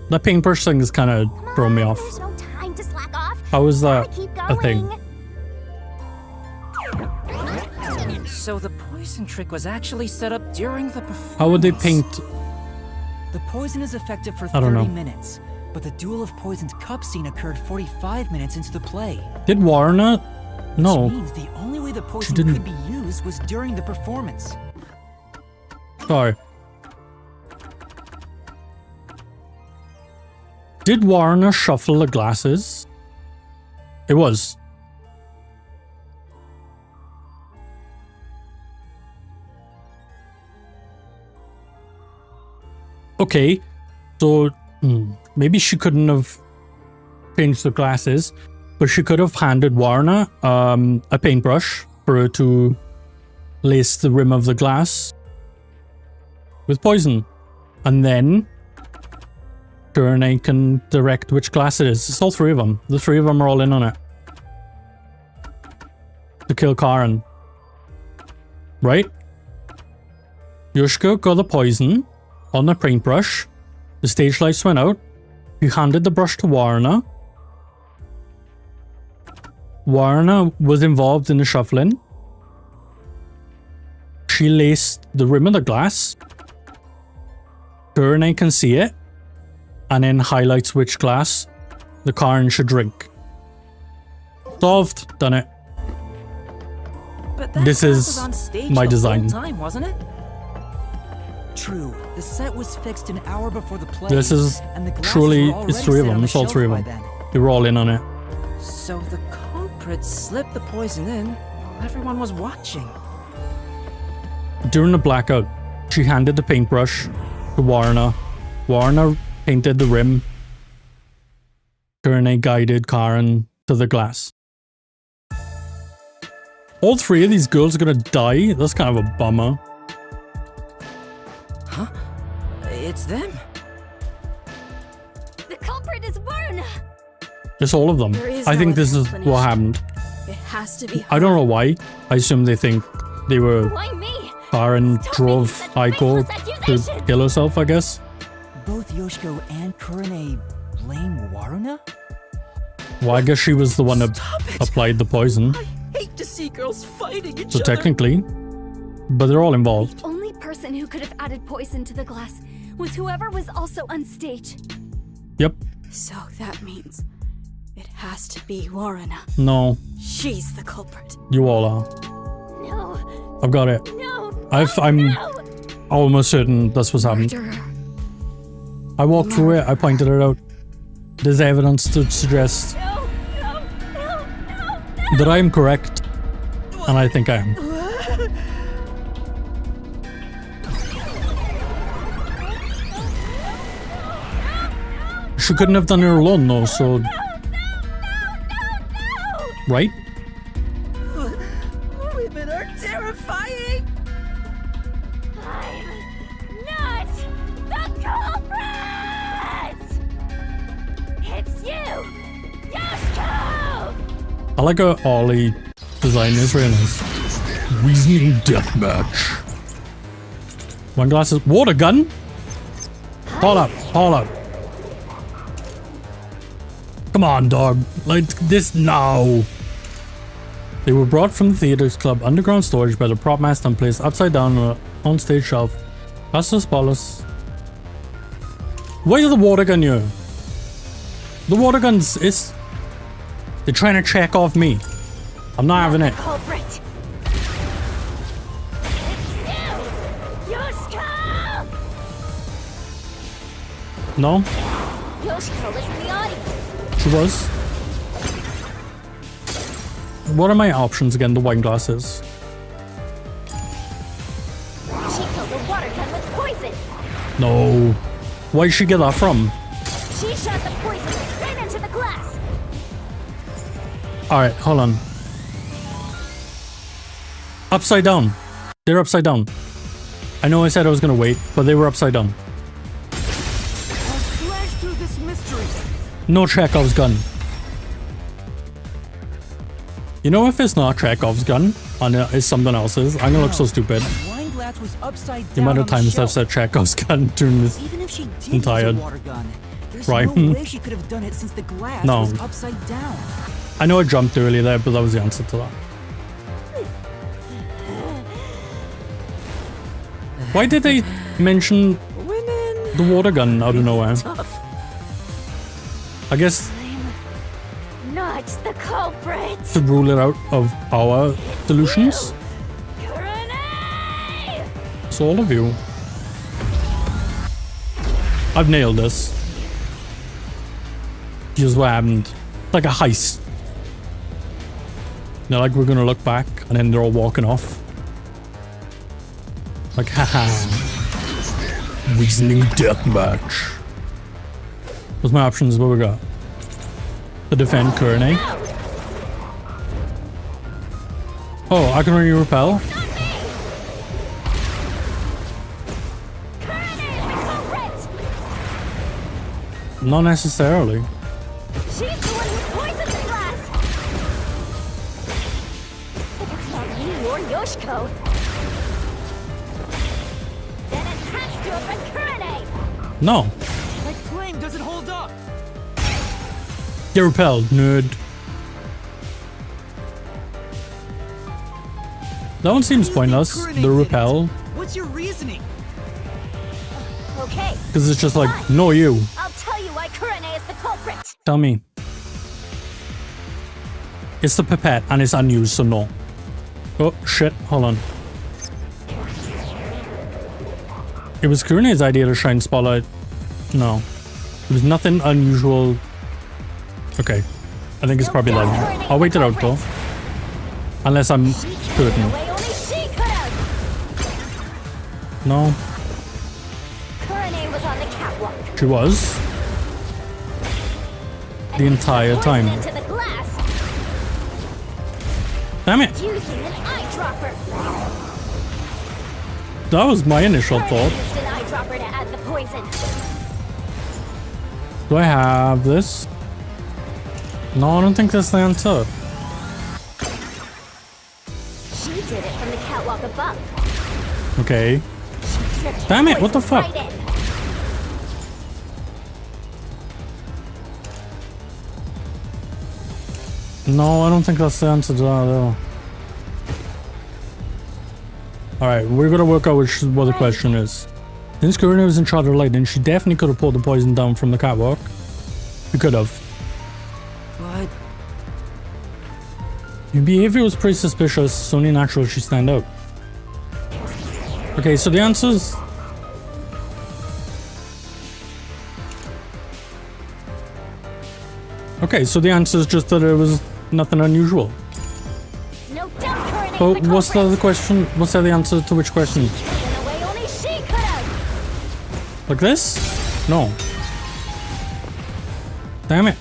That paintbrush thing is kind of Come throwing me on, off. There's no time to slack off. How is that Keep a thing? going. So the poison trick was actually set up during the performance. How would they paint? The poison is effective for I don't 30 know. minutes, but the Duel of Poison's cup scene occurred 45 minutes into the play. Did Warner? No. Which means the only way the poison didn't. could be used was during the performance. Sorry. Did Warner shuffle the glasses? It was. Okay, so maybe she couldn't have changed the glasses, but she could have handed Warner a paintbrush for her to lace the rim of the glass with poison, and then Gurney can direct which glass it is. It's all three of them. The three of them are all in on it to kill Karen, right? Yushka got the poison on the paintbrush. The stage lights went out. He handed the brush to Warner. Warner was involved in the shuffling. She laced the rim of the glass. Gurney can see it, and then highlights which glass the Karen should drink. Solved. Done it. But that This glass is was on stage my the design. whole time, wasn't it? True, the set was fixed an hour before the play. This is and the glasses truly, were it's already three of set on them. the It's all shelf three of by them. then. They were all in on it. So the culprit slipped the poison in while everyone was watching. During the blackout, she handed the paintbrush to Warner. Warner painted the rim. Gurney guided Karen to the glass. All three of these girls are gonna die? That's kind of a bummer. Huh? It's them. The culprit is Warna. It's all of them. There is I no think other this is explanation. what happened. It has to be I don't know why. I assume they think they were Why me? Karen Stop drove making such Aiko baseless to accusations. kill herself, I guess. both Yoshiko and Kurane blame Waruna? Well, I guess she was the one that applied the poison. I hate to see girls fighting each So other. technically, but they're all involved. The only person who could have added poison to the glass was whoever was also on stage. Yep. So that means it has to be Waruna. No, She's the culprit. you all are. No, I've got it. no, I'm no. almost certain that's what's happened. Murderer. I walked through it. I pointed it out. There's evidence to suggest No, no, no, no. that I am correct, and I think I am. She couldn't have done it alone, though. So, right? Women are terrifying. I'm not the culprit! It's you! Yoshiko! I like how Ollie design is really nice. Reasoning deathmatch. One glass is water gun. Hold up, hold up. Come on, dog. Like this now. They were brought from the theater's club underground storage by the prop master and placed upside down on an on-stage shelf. That's the spoilers. Why is the water gun here? The water guns is... They're trying to check off me. I'm not having it. Culprit! It's you! Yoshiko! No? Yoshiko was in the audience. She was. What are my options again? The wine glasses. She killed the water gun with poison. No. Where'd she get that from? She shot the poison straight into the glass. Alright, hold on. Upside down. They're upside down. I know I said I was gonna wait, but they were upside down. I'll slash through this mystery. No Chekhov's gun. You know, if it's not Chekhov's gun and it's something else's, I'm gonna look so stupid. The wine glass was upside down. The amount of on times I've shelf. said Chekhov's gun during this. Even if she did I'm tired. use a water gun, there's Right. no way she could have done it since the glass No. was upside down. I know I jumped earlier there, but that was the answer to that. Why did they mention Women the water gun out of nowhere? tough. I guess I'm not the culprit. to rule it out of our delusions. Kurane! So all of you. I've nailed this. Here's what happened. Like a heist. They're like, we're gonna look back, and then they're all walking off. Like, haha. Reasoning deathmatch. What's my options? What we got? To defend Kurane. Oh, I can only repel? Not necessarily. She's the one who poisoned the glass. If it's not me or Yoshiko, then it has to have been Kurane. No. My claim doesn't hold up. Get repelled, nerd. That one seems pointless. The repel. What's your reasoning? Okay, Because it's just like, no, you. I'll tell you why Kurane is the culprit. Tell me. It's the pipette and it's unused, so no. Oh, shit. Hold on. It was Kurane's idea to shine spotlight. No. It was nothing unusual. Okay. I think it's probably that. I'll wait it out though. Unless I'm In a certain. way only she could have. No. Kurane was on the catwalk. She was. The entire time. Into the glass Damn it. using an eyedropper. That was my initial Kurane thought. used an eyedropper to add the poison. Do I have this? No, I don't think that's the answer. She did it from the catwalk above. Okay. Dripped Damn it, what the poison fuck? right in. No, I don't think that's the answer to that though. Alright, we're gonna work out what the question is. Since Kurene was in charge of lighting, she definitely could have pulled the poison down from the catwalk. We could have. What? Your behavior was pretty suspicious, it's only natural she stand out. Okay, so the answers... Okay, so the answer is just that it was nothing unusual. No doubt Kurene But is the what's the culprit. other question? What's the other answer to which question? In a way only she could have. Like this? No. Damn it.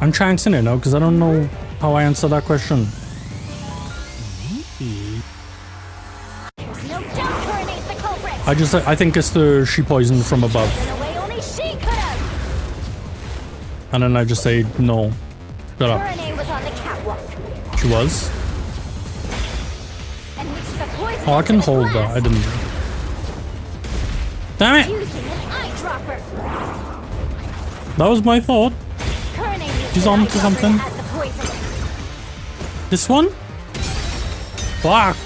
I'm chancing it now because I don't know how I answer that question. There's no doubt Kurene is the culprit. I think it's the she poisoned from above. In a way only she could have. And then I just say no. Shut up. Kurene was on the catwalk. She was. And mixed the poison Oh, I can into the hold that. glass, I didn't. Damn it! using an eyedropper. That was my thought. Kurene used She's an on to eyedropper something. add the poison. This one? Fuck.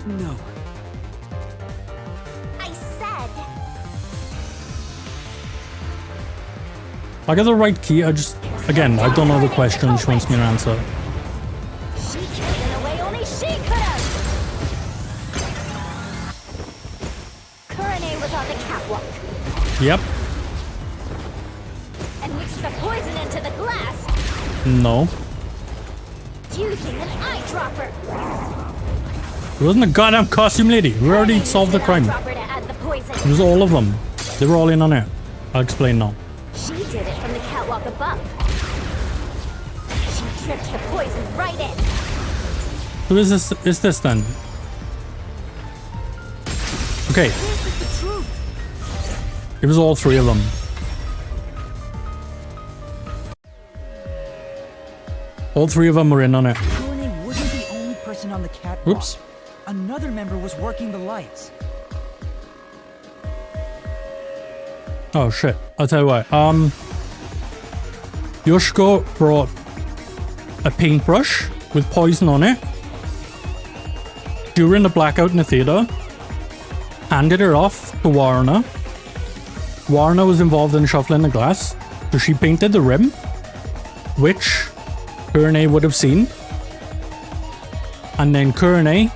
No. I said. I got the right key. I just... Again, I don't know the question she wants me to answer. She killed in a way only she could have. Kurene was on the catwalk Yep. and mixed the poison into the glass No. using an eyedropper. It wasn't a goddamn costume lady. We already Kurene solved the used an crime. eyedropper to add the poison. It was all of them. They were all in on it. I'll explain now. She did it from the catwalk above. She tripped the poison right in. Who is this? Is this then? Okay. It was all three of them. All three of them were in on it. Kurene wasn't the only person on the catwalk. Oops. Another member was working the lights. Oh shit. I'll tell you what. Yoshiko brought a paintbrush with poison on it during the blackout in the theater, handed it off to Warner. Warner was involved in shuffling the glass, so she painted the rim, which Kurene would have seen. And then Kurene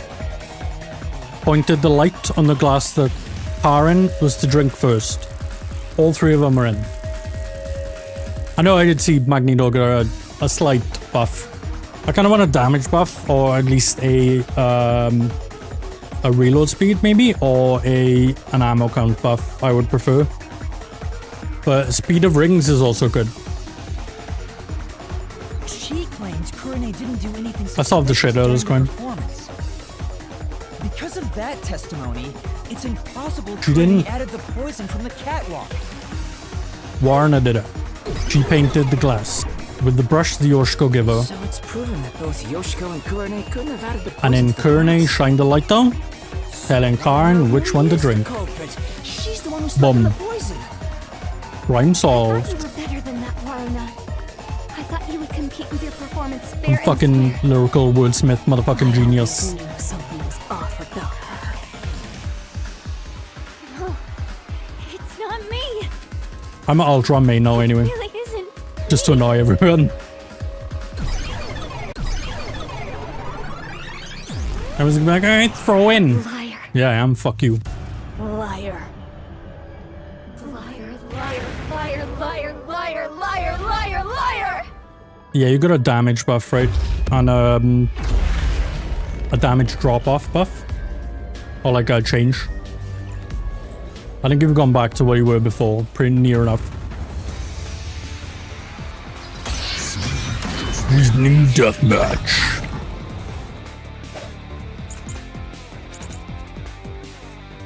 pointed the light on the glass that Karen was to drink first. All three of them are in. I know I did see Magneto get a slight buff. I kind of want a damage buff, or at least a reload speed maybe, or an ammo count buff. I would prefer. But speed of rings is also good. She claims Kurene didn't do anything. I solved the shit out of this crime. Performance. Because of that testimony, it's impossible She Kurene didn't. added the poison from the catwalk. Warner did it. She painted the glass with the brush the Yoshiko gave her, So it's proven that both Yoshiko and Kurene couldn't have added the poison. and then to the Kurene glass. shined the light down, telling Karen which one to Who is the drink. culprit? She's the one who's Boom. starting the poison. Crime I solved. thought you were better than that, Warna. I thought you would compete with your performance fair I'm and fucking square. lyrical wordsmith, motherfucking genius. I knew something was off about her. No, it's not me. I'm an Ultra main now anyway, It really isn't. just to annoy everyone. I was like, alright, throw in. Liar. Yeah, I am, fuck you. Liar. Liar, liar, liar, liar, liar, liar, liar, liar! Yeah, you got a damage buff, right? And a damage drop-off buff. Or like a change. I think you've gone back to where you were before, pretty near enough. Reasoning deathmatch.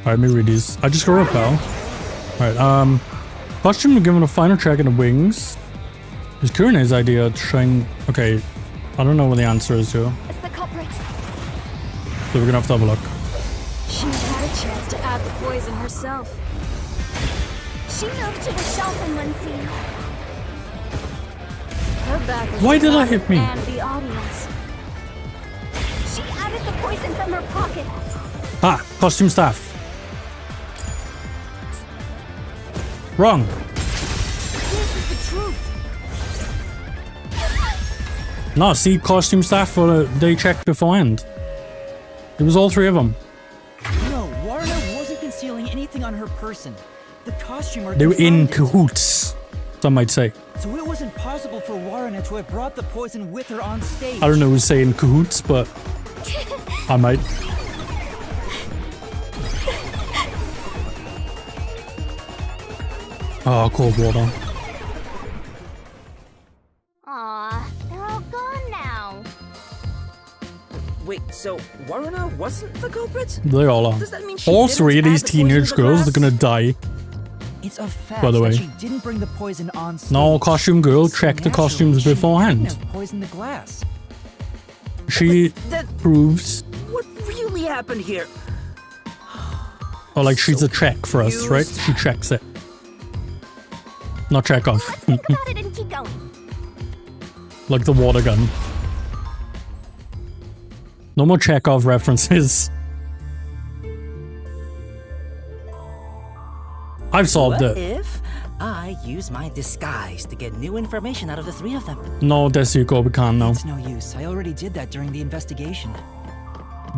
Alright, let me read these. I just got a repel. Alright, costume was given a final check in the wings. It's Kurene's idea to shine. Okay, I don't know what the answer is here, It's the culprit. so we're gonna have to have a look. She had a chance to add the poison herself. She moved to the shelf in one scene. Her back is Why did that hit me? And the audience. She added the poison from her pocket. Ah, costume staff. Wrong. This is the truth. No, see, costume staff, they checked beforehand. It was all three of them. No, Warner wasn't concealing anything on her person. The costumer. They were in confirmed it. cahoots, some might say. So it wasn't possible for Warner to have brought the poison with her on stage. I don't know who's saying cahoots, but I might. Oh, cold water. Aw, they're all gone now. Wait, so Waruna wasn't the culprit? They all are. Does that mean she All didn't three of add these the poison teenage to the girls are glass? gonna die. It's a fact By the way. that she didn't bring the poison on stage. No, costume girl So checked the naturally, costumes she beforehand. couldn't have poisoned the glass. She Then proves, what really happened here? or like she's a check for us, right? confused. She checks it. Not check off. Let's think about it and keep going. Like the water gun. No more Chekhov references. I've solved What it. if I use my disguise to get new information out of the three of them? No, Desuko, we can't now. It's no use. I already did that during the investigation.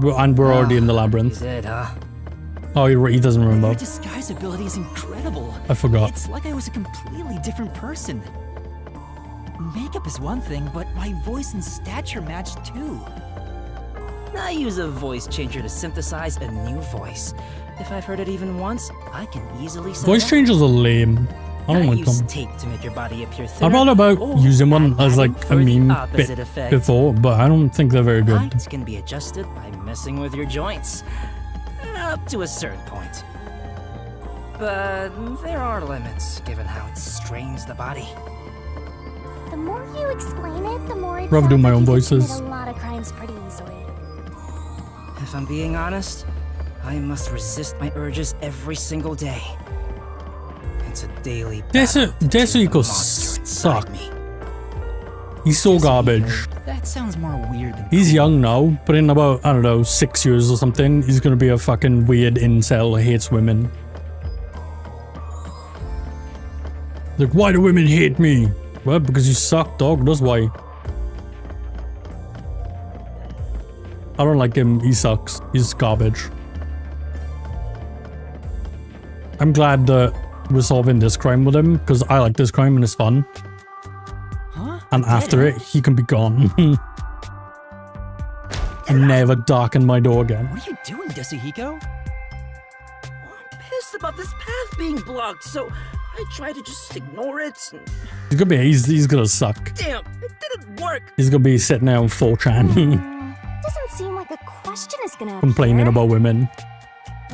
And we're already in the You labyrinth. did, huh? Oh, he doesn't Your remember. disguise ability is incredible. I forgot. It's like I was a completely different person. Makeup is one thing, but my voice and stature match too. I use a voice changer to synthesize a new voice. If I've heard it even once, I can easily set Voice it up. changes are lame. I don't I like use them. tape to make your body appear I thinner. thought about or using one add as like padding a for the meme opposite bit effect. before, but I don't think they're very good. Height can be adjusted by messing with your joints. Up to a certain point. But there are limits, given how it strains the body. The more you explain it, the more it Rather do sounds my like own you could voices. commit a lot of crimes pretty easily. If I'm being honest, I must resist my urges every single day. It's a daily battle to tame the Desuko monster inside suck. me. He's so garbage. That sounds more weird than He's young now, but in about, I don't know, 6 years or something, he's gonna be a fucking weird incel who hates women. Like, why do women hate me? Well, because you suck, dog, that's why. I don't like him, he sucks. He's garbage. I'm glad that we're solving this crime with him, because I like this crime and it's fun. Huh? And after it, he can be gone. And never darken my door again. What are you doing, Desuhiko? I'm pissed about this path being blocked, so I try to just ignore it. And He's gonna suck. damn, it didn't work. He's gonna be sitting there on 4chan Doesn't seem like a question is gonna complaining appear. about women.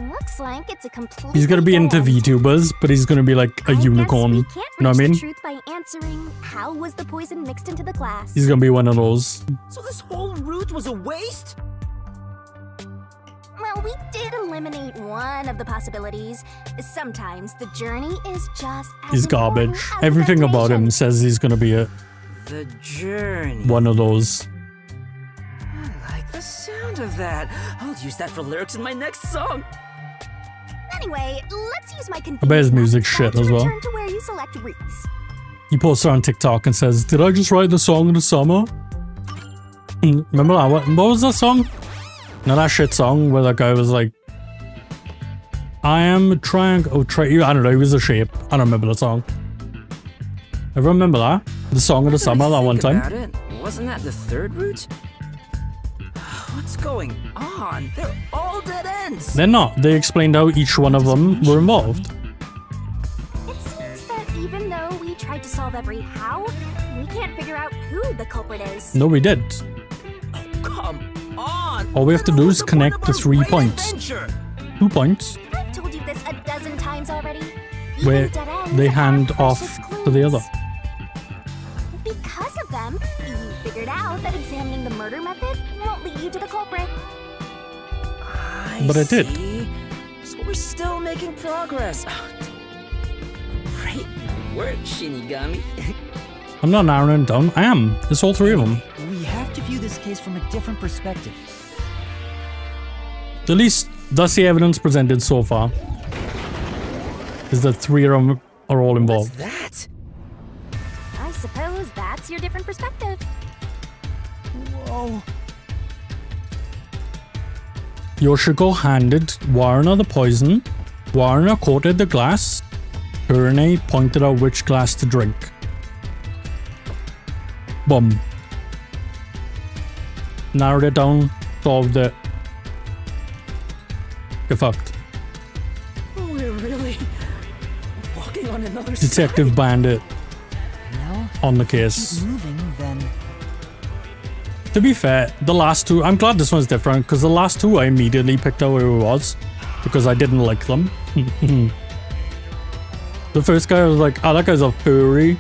Looks like it's a complete. He's gonna be into VTubers, but he's gonna be like a unicorn. We You can't know what I reach mean? the truth by answering how was the poison mixed into the glass. He's gonna be one of those. So this whole route was a waste? Well, we did eliminate one of the possibilities. Sometimes the journey is just as He's garbage. important as the Everything about him destination. says he's gonna be The journey. one of those. I like the sound of that. I'll use that for lyrics in my next song. Anyway, let's use my I bet his music convenient shit as well. return to where you select routes. He posts on TikTok and says, "Did I just write the song in the summer?" Remember that? What was that song? No, that shit song where that guy was like, "I am trying." Oh, I don't know. He was a shape. I don't remember the song. I remember that the song of the summer that one time. About it, wasn't that the third route? What's going on? They're all dead ends. They're not. They explained how each one of them were involved. It seems that even though we tried to solve every how, we can't figure out who the culprit is. No, we did. Come on. All we have to Then do what is was the connect point the of our 3 great points. adventure? 2 points I've told you this a dozen times already. where Even dead ends they are hand off precious to the other. clues. Because of them, you figured out that examining the murder method won't lead you to the culprit. But I did. see. So we're still making progress. Great work, Shinigami. I'm not narrowing it down. I am. It's all three of them. We have to view this case from a different perspective. At least that's the evidence presented so far. Is that three of them are all involved. That? I suppose that's your different perspective. Whoa. Yoshiko handed Warner the poison. Warner coated the glass. Kurene pointed out which glass to drink. Boom. Narrowed it down, solved it. Get fucked. We're really walking on another Detective side. Bandit Well, on the if we case. keep moving, then To be fair, the last two, I'm glad this one's different because the last two I immediately picked out who it was because I didn't like them. The first guy I was like, oh, that guy's a furry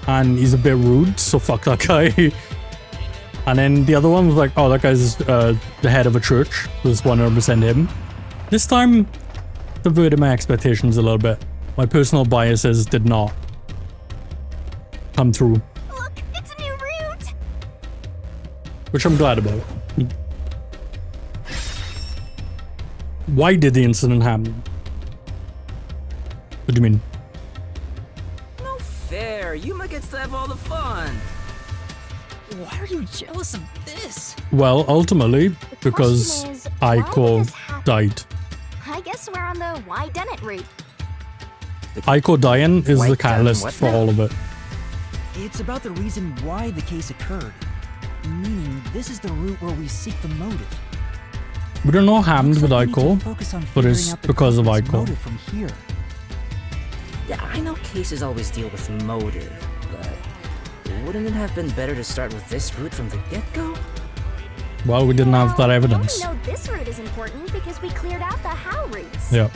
and he's a bit rude, so fuck that guy. And then the other one was like, oh, that guy's the head of a church, so it's 100% him. This time, subverted my expectations a little bit. My personal biases did not come through, Look, it's a new route. which I'm glad about. Why did the incident happen? What do you mean? No fair. Yuma gets to have all the fun. Why are you jealous of this? Well, ultimately, because question is, why did Aiko this happen? died. I guess we're on the why done it route. Aiko dying is Why the done catalyst what for now? all of it. it's about the reason why the case occurred. Meaning, this is the route where we seek the motive. We don't know what happened Looks with like we need Aiko, to focus on but figuring it's out the because of culprit's Aiko. motive from here. Yeah, I know cases always deal with motive, but wouldn't it have been better to start with this route from the get-go? Well, we didn't have that Well, evidence. We only know this route is important because we cleared out the how routes. Yeah,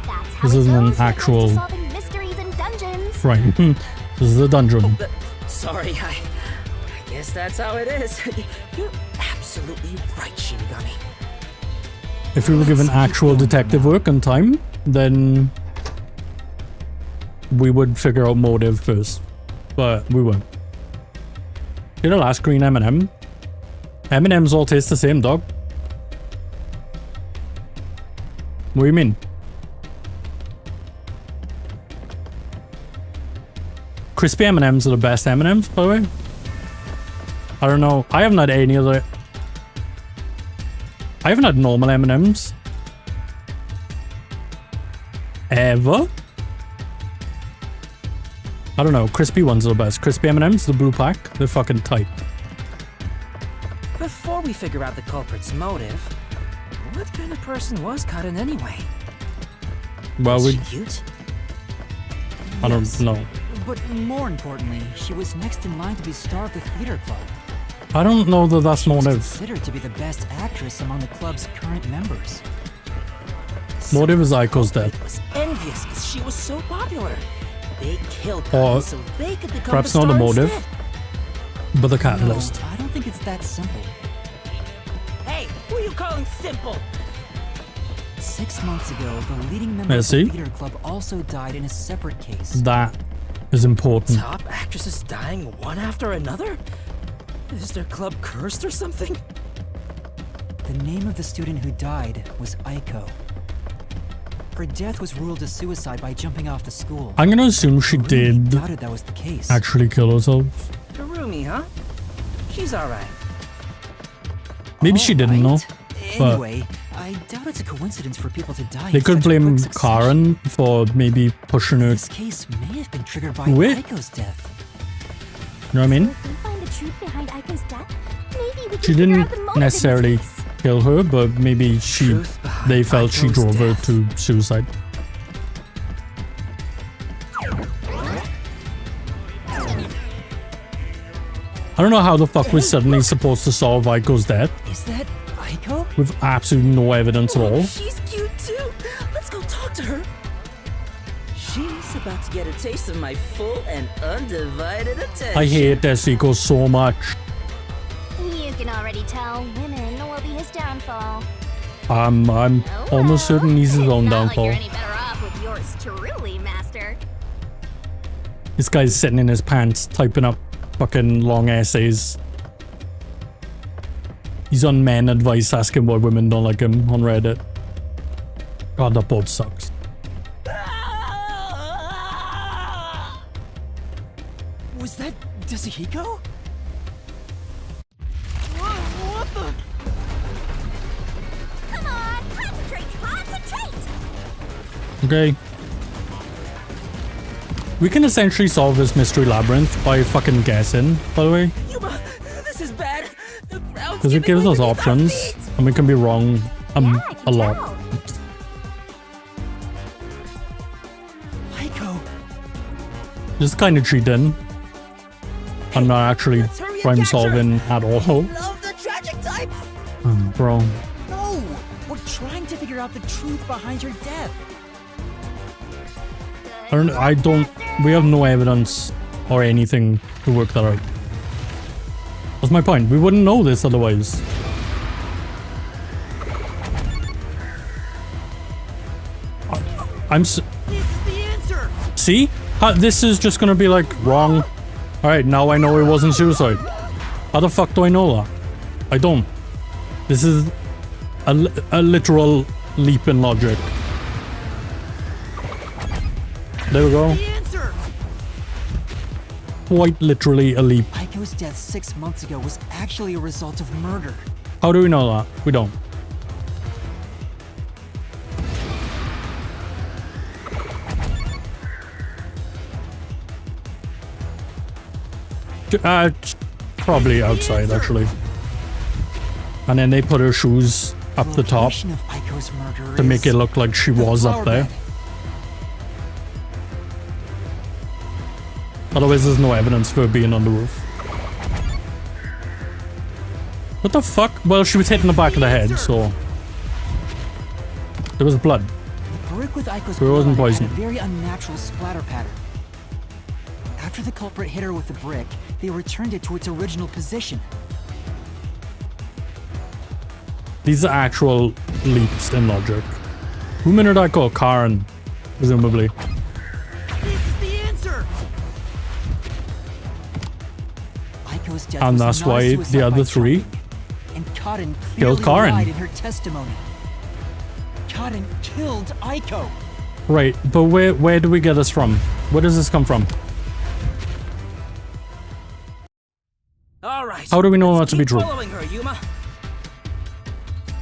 That's how This it isn't an goes when it comes to actual- solving mysteries and dungeons. right. This is the dungeon. Sorry, I guess that's how it is. You're absolutely right, Shinigami. If we were given actual detective work and time, then we would figure out motive first. But we won't. Get a last green M&M. M&M's all taste the same, dog. What do you mean? Crispy M&M's are the best M&M's, by the way. I don't know. I haven't had any other. I haven't had normal M&M's. Ever? I don't know. Crispy ones are the best. Crispy M&M's, the blue pack, they're fucking tight. Before we figure out the culprit's motive, what kind of person was Karin anyway? Well, Was we. she cute? I don't Yes. know. But more importantly, she was next in line to be star of the theater club. I don't know that that's She was motive. considered to be the best actress among the club's current members. Motive is Aiko's It death. was envious because she was so popular. They killed Or Karin so they could become perhaps the not the star motive, instead. but the No, catalyst. I don't think it's that simple. Hey, who are you calling simple? 6 months ago, the leading member Yeah, of see? the theater club also died in a separate case. That is important. Top actresses dying one after another? Is their club cursed or something? The name of the student who died was Aiko. Her death was ruled a suicide by jumping off the school. I'm gonna assume she Harumi did doubted that was the case. actually kill herself. Harumi, huh? She's alright. Maybe she didn't know. But Anyway, I doubt it's a coincidence for people to die. they in could such a blame quick succession. Karen for maybe pushing her. This case may have been triggered by Wait. Aiko's death. You know what I mean? If we find the truth behind Aiko's death, maybe we can She figure didn't out the motive in necessarily this case. kill her, but maybe Truth behind they felt she Aiko's drove her death. to suicide. I don't know how the fuck we're suddenly supposed to solve Aiko's death Is that Aiko? with absolutely no evidence at all. She's cute too. Let's go talk to her. She's about to get a taste of my full and undivided attention. I hate Desiko so much. You can already tell women will be his downfall. I'm Oh, almost certain he's his it's own not downfall. Like you're any better off with yours truly, Master. This guy's sitting in his pants, typing up fucking long essays. He's on men advice asking why women don't like him on Reddit. God, that boat sucks. Was that Desahiko? What the? Come on, concentrate! Okay. We can essentially solve this mystery labyrinth by fucking guessing, by the way. Yuma, this is bad. The ground's Because it gives us options, and we can be wrong a lot. Aiko. This is kind of cheating. I'm not actually Let's hurry and crime catch her. solving at all. Love the tragic types. Bro. No! We're trying to figure out the truth behind your death. We have no evidence or anything to work that out. That's my point. We wouldn't know this otherwise. This is the answer. See? This is just gonna be like wrong. Alright, now I know it wasn't suicide. How the fuck do I know that? I don't. This is a literal leap in logic. There we go. The answer. Quite literally a leap. Aiko's death 6 months ago was actually a result of murder. How do we know that? We don't. Probably outside, actually. And then they put her shoes up the top location of Aiko's murder to make is it look like she the was flower up there. bed. Otherwise, there's no evidence for her being on the roof. What the fuck? Well, she was hit in the back of the head, so... There was blood. The brick with Aiko's It wasn't blood poison. had a very unnatural splatter pattern. After the culprit hit her with the brick, they returned it to its original position. These are actual leaps in logic. Who minute I call Karen, presumably. This is the answer. Aiko's death And was that's not a why suicide the other by three choking. And Cotton killed clearly Karen. lied in her testimony. Cotton killed Aiko. Right, but where do we get this from? Where does this come from? All right. How do we know that let's to be keep true? Following her, Yuma.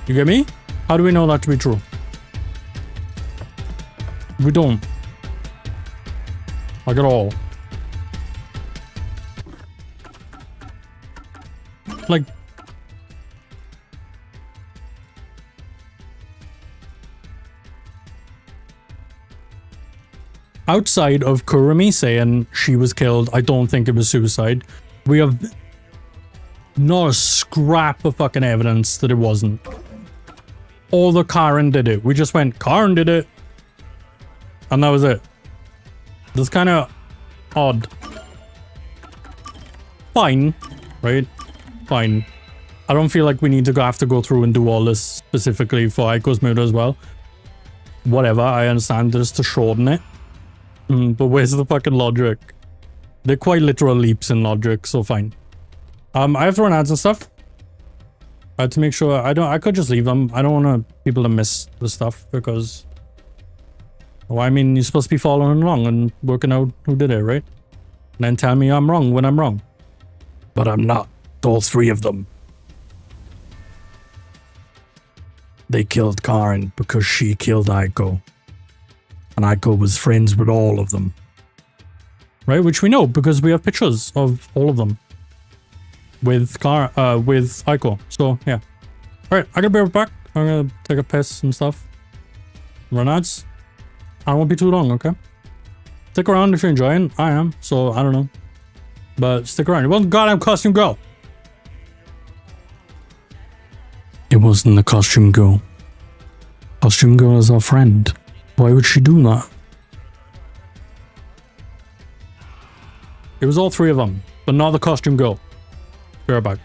You get me? How do we know that to be true? We don't. Like at all. Like... Outside of Kurumi saying she was killed, I don't think it was suicide. We have not a scrap of fucking evidence that it wasn't. Or that Karen did it. We just went, Karen did it. And that was it. That's kind of odd. Fine. Right? Fine. I don't feel like we need to have to go through and do all this specifically for Aiko's murder as well. Whatever, I understand this to shorten it. But where's the fucking logic? They're quite literal leaps in logic, so fine. I have thrown ads and stuff. I had to make sure I could just leave them. I don't want people to miss the stuff because, well, I mean, you're supposed to be following along and working out who did it, right? And then tell me I'm wrong when I'm wrong. But I'm not. All three of them. They killed Karen because she killed Aiko. And Aiko was friends with all of them. Right? Which we know because we have pictures of all of them. With Aiko. So, yeah. Alright, I gotta be right back. I'm gonna take a piss and stuff. Run ads. I won't be too long, okay? Stick around if you're enjoying. I am, so I don't know. But stick around. It wasn't goddamn costume girl. It wasn't the costume girl. Costume girl is our friend. Why would she do that? It was all three of them, but not the costume girl. Be right back.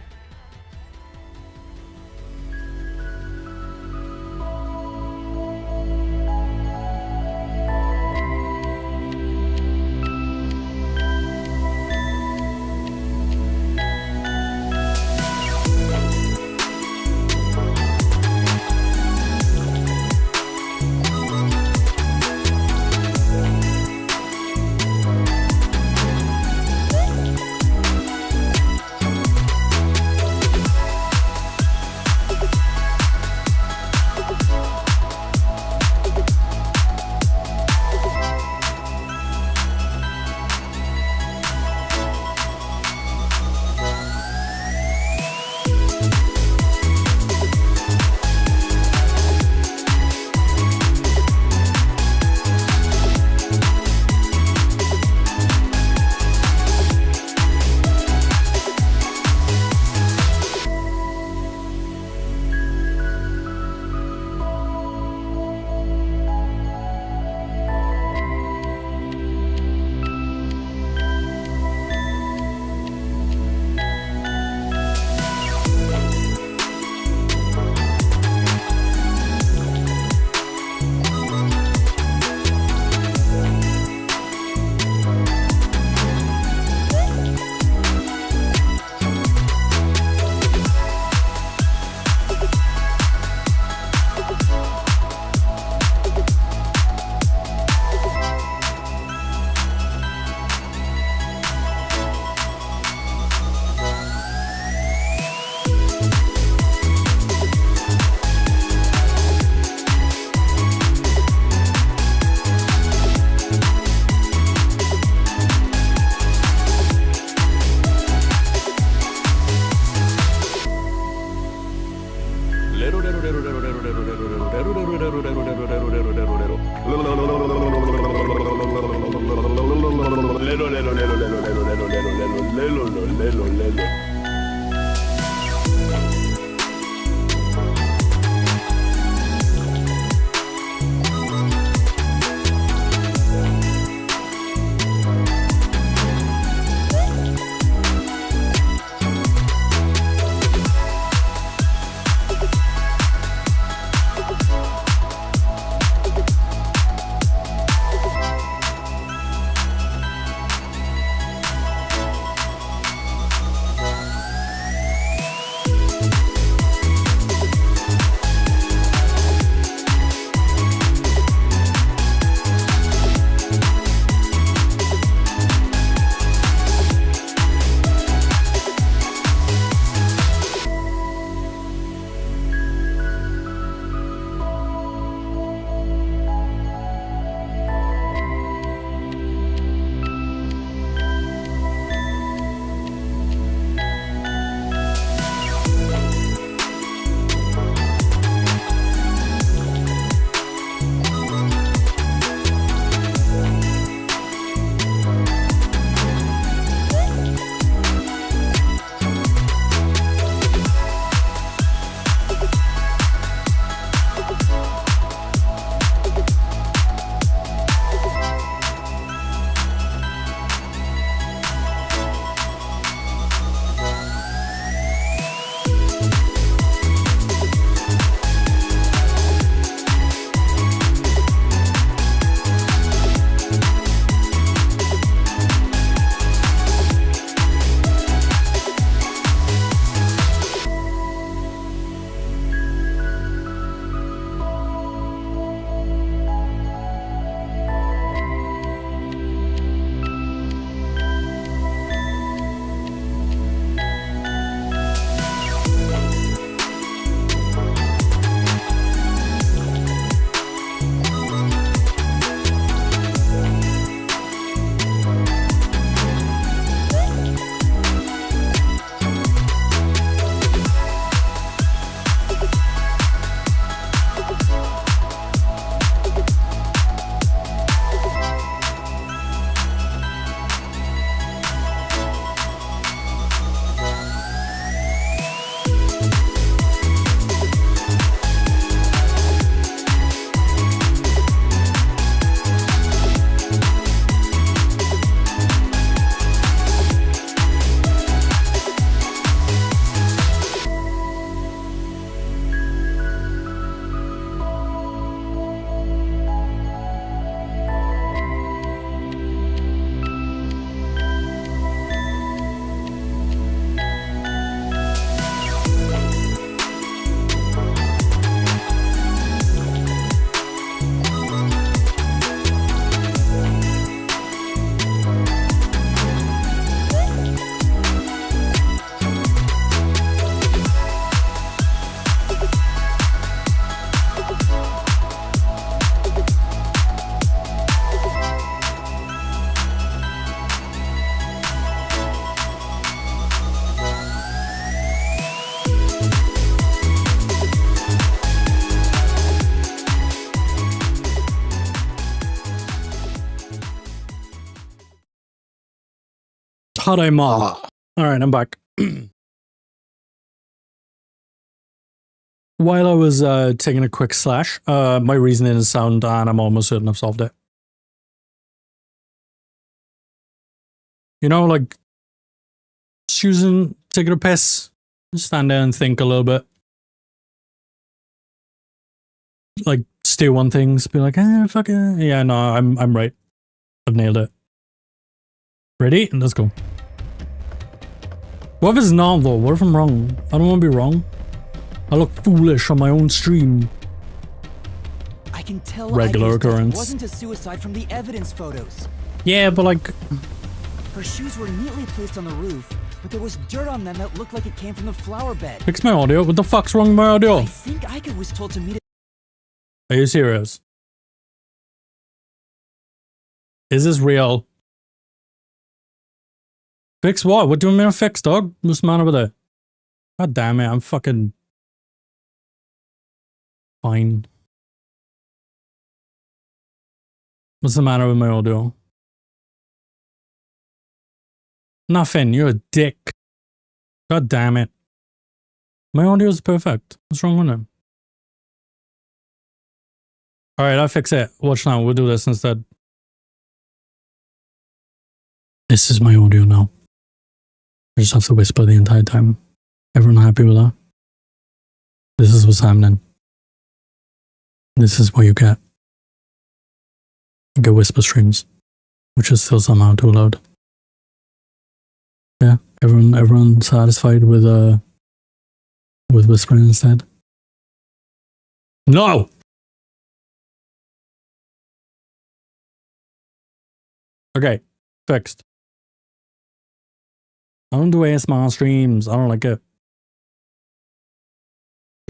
Tadema. Alright, I'm back. While I was taking a quick slash, my reasoning is sound and I'm almost certain I've solved it. You know, like, taking a piss, just stand there and think a little bit. Like, stew on things, be like, fuck it. Yeah, no, I'm right. I've nailed it. Ready? Let's go. What if it's not, though? What if I'm wrong? I don't want to be wrong. I look foolish on my own stream. I can tell Regular Ika's death occurrence. wasn't a suicide from the evidence photos. Yeah, but like... Her shoes were neatly placed on the roof, but there was dirt on them that looked like it came from the flower bed. Fix my audio. What the fuck's wrong with my audio? I think Ika was told to meet. Are you serious? Is this real? Fix what? What do you mean to fix, dog? What's the matter with it? God damn it, I'm fucking... fine. What's the matter with my audio? Nothing, you're a dick. God damn it. My audio is perfect. What's wrong with it? Alright, I'll fix it. Watch now, we'll do this instead. This is my audio now. I just have to whisper the entire time. Everyone happy with that? This is what's happening. This is what you get. You get whisper streams, which is still somehow too loud. Yeah, everyone satisfied with whispering instead. No! Okay, fixed. I don't do ASMR streams. I don't like it.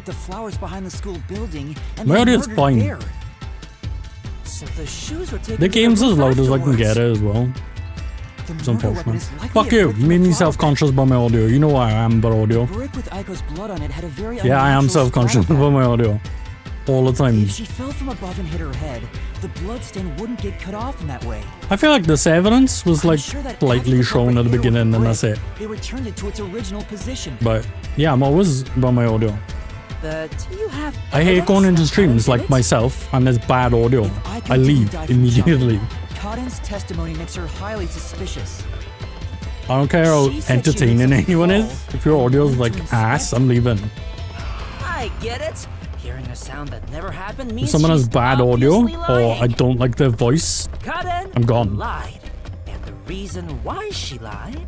The flowers behind the school building, and my audio's murdered fine. there. So the shoes were taken The to game's roof as loud as I can get it afterwards. as well. The It's murder weapon unfortunate. is likely Fuck a you. brick You from made the me flower self-conscious about my audio. You know why I am about audio. bed. Brick with Aiko's blood on it had a very Yeah, I am unnatural self-conscious splash about pattern. my audio. All the time. If she fell from above and hit her head, the bloodstain wouldn't get cut off in that way. I feel like this evidence was I'm like sure that slightly after the shown at the hit her beginning with and brick, that's it. They returned it to its original position. But yeah, I'm always about my audio. But you have I hate going into evidence streams that like it? myself and there's bad audio. If Aiko I didn't leave die from immediately. shock, Cotton's testimony makes her highly suspicious. I don't care how She said she entertaining heard anyone something is. fall If your audio's and like went to ass, inspect I'm leaving. I get it. Hearing a sound that never happened If means someone has she's bad audio obviously or lying. I don't like their voice, Cotton I'm gone. lied. And the reason why she lied?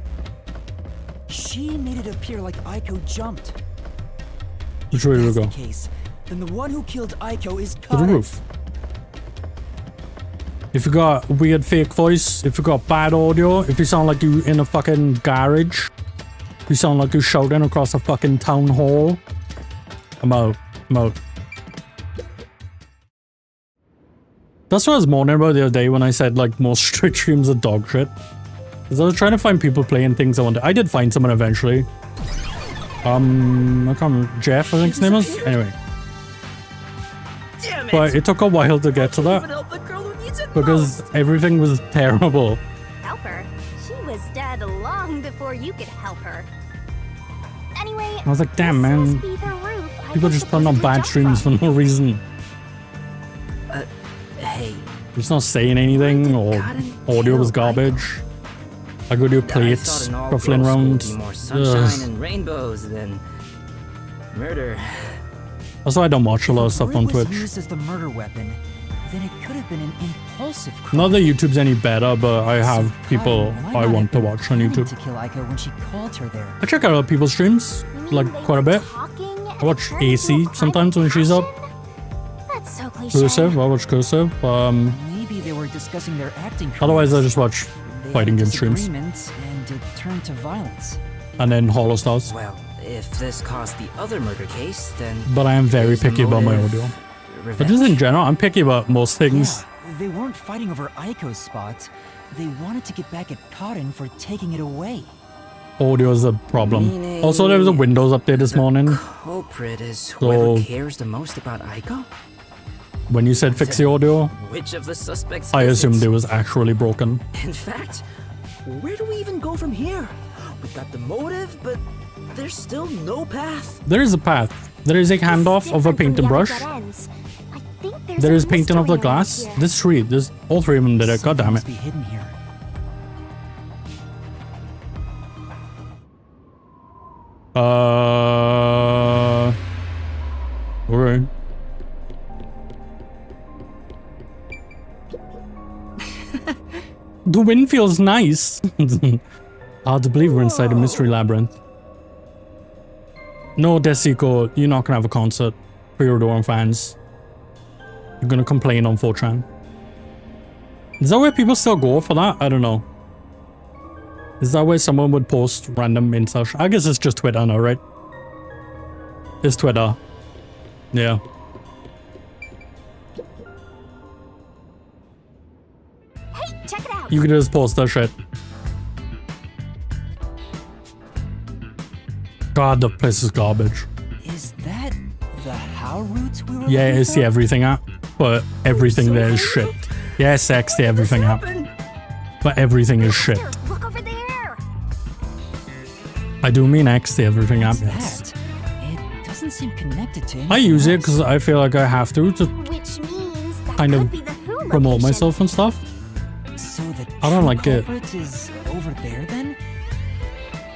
She made it appear like Aiko jumped. which way do we If go? that's the case, then the one who killed Aiko is To the Cotton. roof. If you got weird fake voice, if you got bad audio, if you sound like you in a fucking garage, if you sound like you're shouting across a fucking town hall, I'm out. I'm out. That's what I was moaning about the other day when I said like most strict streams are dog shit. Because I was trying to find people playing things I wanted. I did find someone eventually. I can't remember. Jeff, I think his name is. Anyway. Damn it! But it took a while to get to Even that. help the girl who needs it Because most. everything was terrible. Help her. She was dead long before you could help her. Anyway, I was like, damn, this man. must be the roof People Aiko just putting on supposedly bad jumped streams for from. no reason. Hey, Just not saying anything or Cotton audio was kill Aiko? garbage. I go do I plates, thought an ruffling all-girls school around. would be more sunshine Ugh. and rainbows than murder. That's why I don't watch a lot of stuff If on the brick Twitch. was used as the murder weapon, then it could have been an impulsive crime. Not that YouTube's any better, but I have So people Cotton might I not want to have been watch on planning YouTube. to kill Aiko when she called her there. I check out other people's streams, You mean like they quite a were bit. talking and I watch turned into AC a crime of sometimes when she's up. passion? That's so cliche. Cursive, I watch Cursive. Maybe they were discussing their acting Otherwise I careers. just watch They fighting had game streams. disagreements, and it turned to violence. And then Hollow Stars. Well, if this caused the other murder case, then... But I am very is the picky about my motive audio. revenge? But just in general, I'm picky about most things. Yeah, they weren't fighting over Aiko's spot. They wanted to get back at Cotton for taking it away. Audio is a problem. Meaning Also, there was a Windows update this the morning. culprit is whoever So- cares the most about Aiko? When you said fix the audio, Which of the suspects I is assumed it? it was actually broken. In fact, where do we even go from here? We've got the motive, but there's still no path. There is a path. There is a handoff of a painting brush. There is painting of the glass. There's three. There's all three of them did it. God damn it. Must be hidden here. Alright. The wind feels nice. Hard to believe we're inside a mystery labyrinth. No, Desico, you're not gonna have a concert for your Doran fans. You're gonna complain on 4chan. Is that where people still go for that? I don't know. Is that where someone would post random insults? I guess it's just Twitter now, right? It's Twitter. Yeah. Hey, check it out. You could just post that shit. God, the place is garbage. Is that the how routes we were Yeah, looking it's for? the everything app, but everything there is shit. Yeah, it's X, the everything app, but everything is shit. Look over there. I do mean X, the everything app, What's yes. that? It doesn't seem connected to I use it anything because I feel like I have to Which means that kind could of be the Who promote location. myself and stuff. else. So the I don't true like it. culprit is over there then?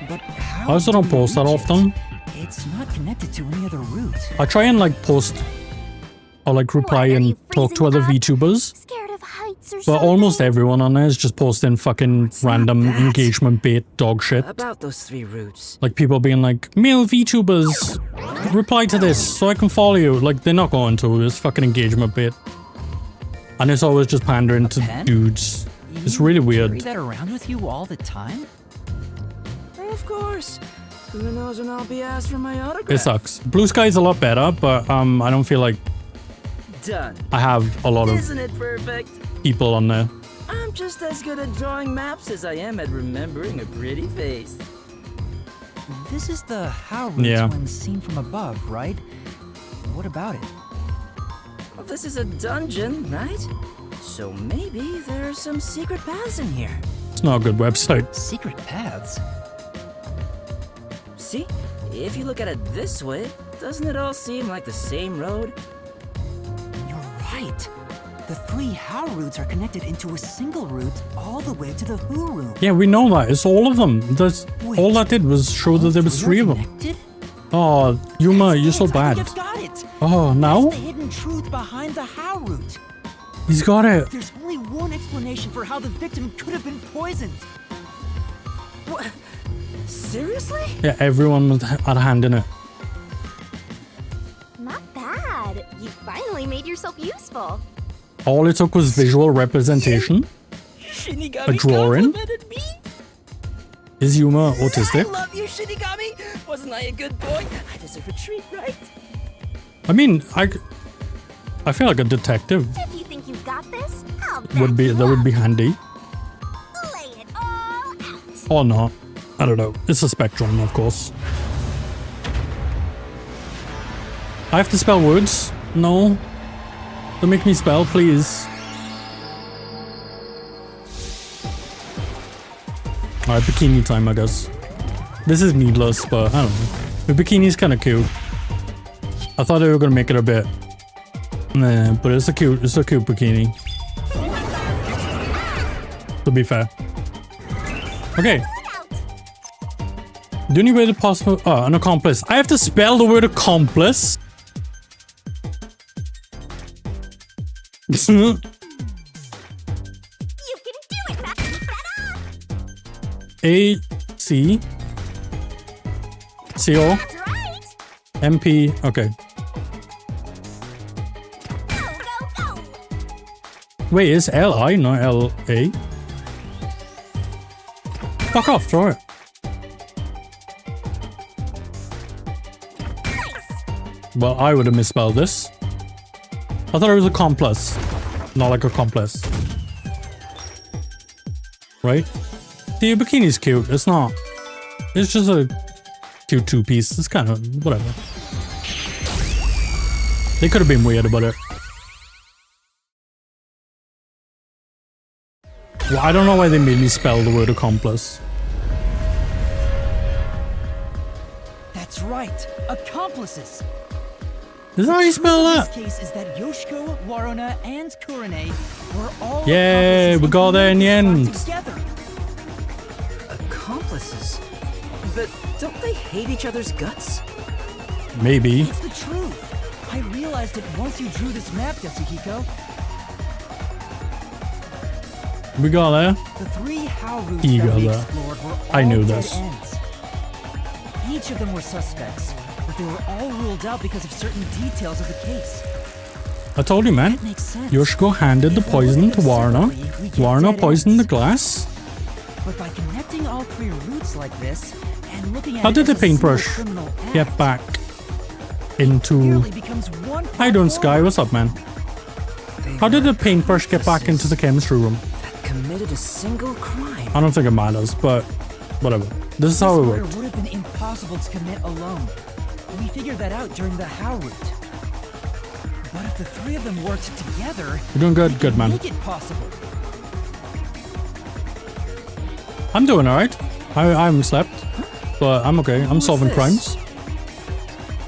But how I also don't do we post that reach it? often. It's not connected to any other route. I try and like post or like reply What, are and you talk to freezing other up? VTubers, Scared of heights or but something? almost everyone on there is just posting fucking random that. engagement bait dog shit. About those 3 routes. Like people being like, male VTubers, reply to this so I can follow you. Like they're not going to, it's fucking engagement bait. And it's always just pandering to pen? dudes. It's You really carry weird. that around with you all the time? Of course. Who knows when I'll be asked for my autograph? It sucks. Blue Sky is a lot better, but I don't feel like Done. I have a lot of Isn't it perfect? people on there. I'm just as good at drawing maps as I am at remembering a pretty face. This is the how routes Yeah. when seen from above, right? What about it? Well, this is a dungeon, right? So maybe there are some secret paths in here. It's not a good website. Secret paths? See? If you look at it this way, doesn't it all seem like the same road? You're right. The 3 how routes are connected into a single route all the way to the who room. Yeah, we know that. It's all of them. That's Wait, all that did was show that there was 3 of them. Connected? Oh, Yuma, you're so Yes, I bad. think I've got it. Oh, now? That's the hidden truth behind the how route. He's got it. There's only one explanation for how the victim could have been poisoned. What? Seriously? Yeah, everyone had a hand in it. Not bad. You finally made yourself useful. All it took was visual representation. Shinigami A drawing? complimented me? Is Yuma I autistic? love you, Shinigami! Wasn't I a good boy? I deserve a treat, right? I mean, I feel like a detective If you think you've got this, I'll would be that would be handy. lay it all out. Or not. I don't know. It's a spectrum, of course. I have to spell words? No. Don't make me spell, please. Alright, bikini time, I guess. This is needless, but I don't know. The bikini's kind of cute. I thought they were gonna make it a bit. Nah, but it's a cute bikini. To be fair. Okay. The only way to possible... Oh, an accomplice. I have to spell the word accomplice? You can do it, Matt. A-C... C-O... That's right. M-P... Okay. Go, go, go. Wait, it's L-I, not L-A? Fuck off, throw it. Well, I would have misspelled this. I thought it was accomplice. Not like accomplice. Right? See, your bikini's cute. It's not. It's just a cute 2-piece. It's kind of whatever. They could have been weird about it. Well, I don't know why they made me spell the word accomplice. That's right, accomplices. Is that how you spell In that? this case is that Yoshiko, Waruna, and Kurane were all Yay, accomplices we got there in the committed end. together. Accomplices? But don't they hate each other's guts? Maybe. It's the truth. I realized it once you drew this map, Yasuhiko. We got there. The 3 How routes You that got we that. explored were all I knew dead this. ends. Each of them were suspects, but they were all ruled out because of certain details of the case. I told you, man. That makes sense. Yoshiko handed the If we poison look to at them Waruna. separately, we get Waruna dead poisoned the ends. glass. But by connecting all 3 routes like this and looking at How it did as the a single paintbrush criminal get act, back it into... nearly becomes one How you doing, part Sky? forward. What's up, man? They How did were the paintbrush get back into the chemistry room? that committed a single crime. I don't think it matters, but whatever. This is how it This murder worked. would have been impossible to commit alone. We figured that out during the How route. But if the 3 of them worked together, You're doing good, they good could man. make it possible. I'm doing alright. I haven't slept, but I'm okay. I'm What's solving this? crimes.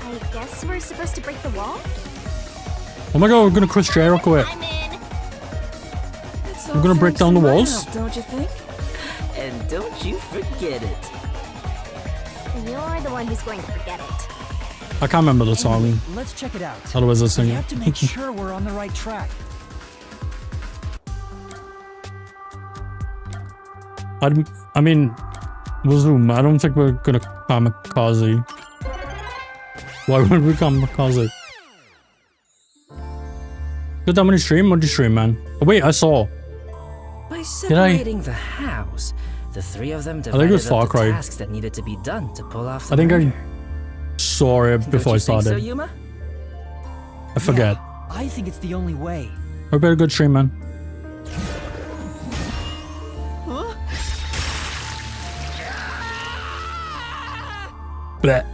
I guess we're supposed to break the wall? Oh my god, we're gonna Chris Jericho it. I'm in. It's We're all gonna break thanks down to the my walls? help, don't you think? And don't you forget it. You're the one who's going to forget it. I can't remember the song. Anyway, let's check it out. Otherwise, I'll We sing have to it. make sure we're on the right track. I mean, Wazoom, I don't think we're gonna kamikaze. Why would we kamikaze? Good how many stream? What did you stream, man? Oh, wait, I saw. By I- separating the house, the 3 of them think it divided was Far up the Cry. tasks that needed to be done to pull off the I think murder. I saw it Don't before I you think started. so, Yuma? I forget. Yeah, I think it's the only way. Hope you had a good stream, man. Bleh.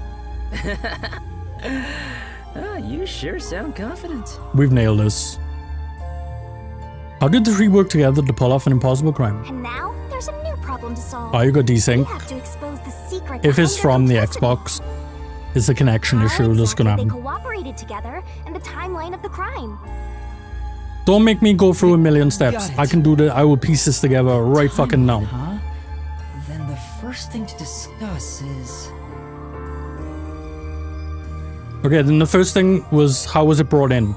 You sure sound confident. We've nailed this. How did the 3 work together to pull off an impossible crime? And now there's a new problem to solve. Oh, you got We desync. have to expose the secret. If it's behind from the their complicity. Xbox, it's a connection How issue that's gonna exactly happen. They cooperated together, and the timeline of the crime. Don't make me go through a million steps. Got it. I can do that. I will piece this together right fucking now. Huh? Then the first thing to discuss is... Okay, then the first thing was, how was it brought in?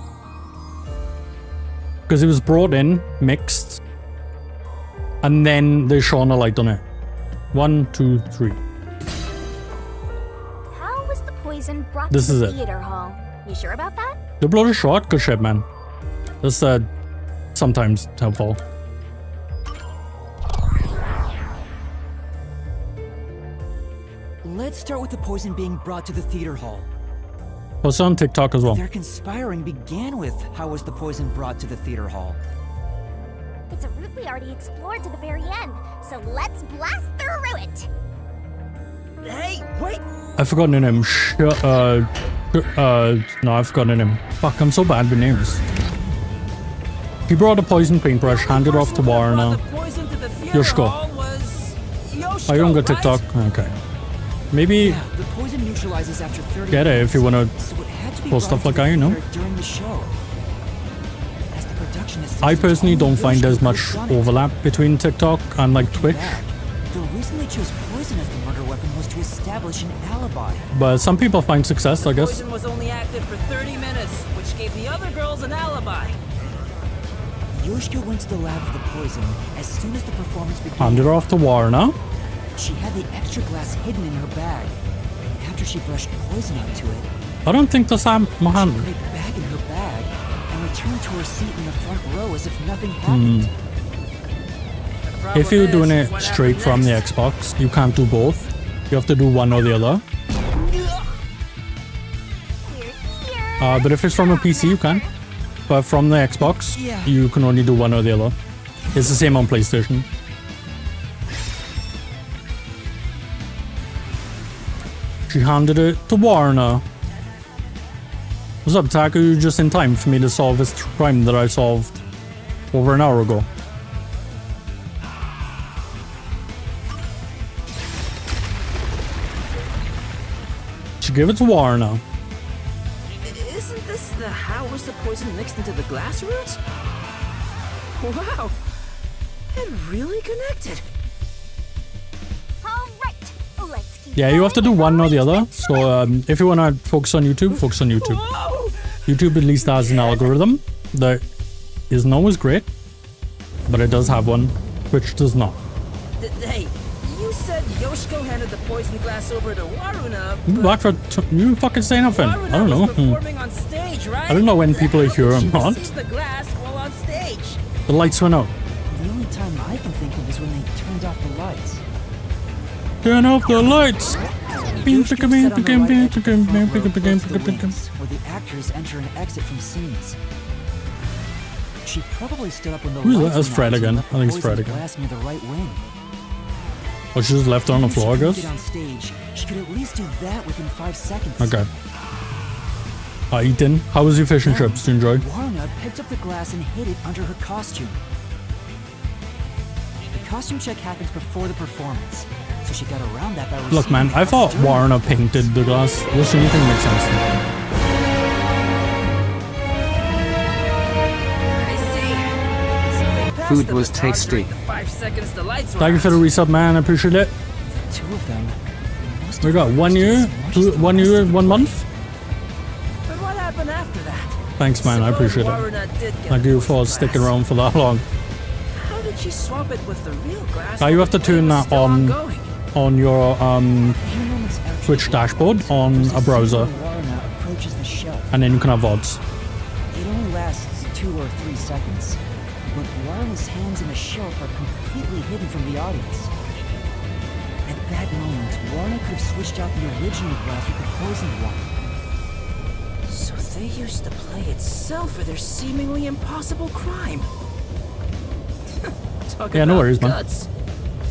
Because it was brought in, mixed, and then they shone a light on it. 1, 2, 3. How was the poison brought This to is the it. theater hall? You sure about that? The blood is short. Good shit, man. That's sometimes helpful. Let's start with the poison being brought to the theater hall. Post on TikTok as well. Their conspiring began with how was the poison brought to the theater hall. It's a route we already explored to the very end, so let's blast through it! Hey, wait! I've forgotten her name. No, I've forgotten her name. Fuck, I'm so bad with names. He brought a poison paintbrush, handed it off to Warner. Yoshiko. Oh, you don't got TikTok? Okay. Maybe Yeah, the poison neutralizes after 30 get it if you wanna minutes, so it had to be post stuff brought to like the I, you know? theater during the show. As the production assistant, I personally only don't find Yoshiko there's could much have done it. overlap between TikTok and like Twitch, That, the reason they chose poison as the murder weapon was to establish an alibi. but some people find success, I guess. Poison was only active for 30 minutes, which gave the other girls an alibi. Yoshiko went to the lab for the poison as soon as the performance began. Handed her off to Warner. She had the extra glass hidden in her bag. And after she brushed poison onto it, I don't think that's my hand. put it back in her bag and returned to her seat in the front row as if nothing happened. If you're doing it straight from the Xbox, you can't do both. You have to do one or the other. But if it's from a PC, you can. But from the Xbox, Yeah. you can only do one or the other. It's the same on PlayStation. She handed it to Warner. What's up, Taku? You're just in time for me to solve this crime that I solved over an hour ago. She gave it to Warner. Isn't this the how was the poison mixed into the glass roots? Wow, it really connected. All right, let's keep Yeah, you have to do going one or the and other. get to So if you want to focus on YouTube, focus on YouTube. Whoa! YouTube at least has an algorithm that isn't always great, but it does have one, which does not. Hey, you said Yoshiko handed the poison glass over to Waruna. Back for you fucking say nothing. I Waruna don't know. was performing on stage, right? I don't know when people are here or She not. received the glass while on stage. The lights went out. The only time I can think of is when they turned off the lights. Turn off the lights. Yoshiko sat on the right edge of the front row close to the wings, where the actors enter and exit from scenes. She probably stood up when the Who's that? lights That's went Fred out and again. left I think it's the Fred poisoned again. glass near the right wing. Oh, she just left her on the Even if floor, I she couldn't guess. get on stage, she could at least do that within 5 seconds. Okay. Ethan, how was your fish and chips? Did you enjoy? Warna picked up the glass and hid it under her costume. The costume check happens before the performance, so she got around that by Look, man, I thought Warner painted the glass. This anything makes sense to me. I see. So they passed Food the was baton tasty. during the 5 seconds the lights were Thank you for the out. resub, man. I appreciate it. The two of them. must We have got 1 rushed year, as much as the 1 rest year, of 1 them. month. But what happened after that? Thanks, man. I Suppose appreciate it. Waruna did get Thank the you for glass. sticking around for that long. How did she swap it with the real glass? Now while you have the to play turn was that still on ongoing? on your A few moments after Twitch the dashboard performance, on there's a browser, scene where Warna approaches the shelf. and then you can have VODs. It only lasts 2 or 3 seconds, but Warna's hands in the shelf are completely hidden from the audience. At that moment, Warna could have switched out the original glass with the poisoned one. So they used the play itself for their seemingly impossible crime. Talk Yeah, no about worries, man. guts.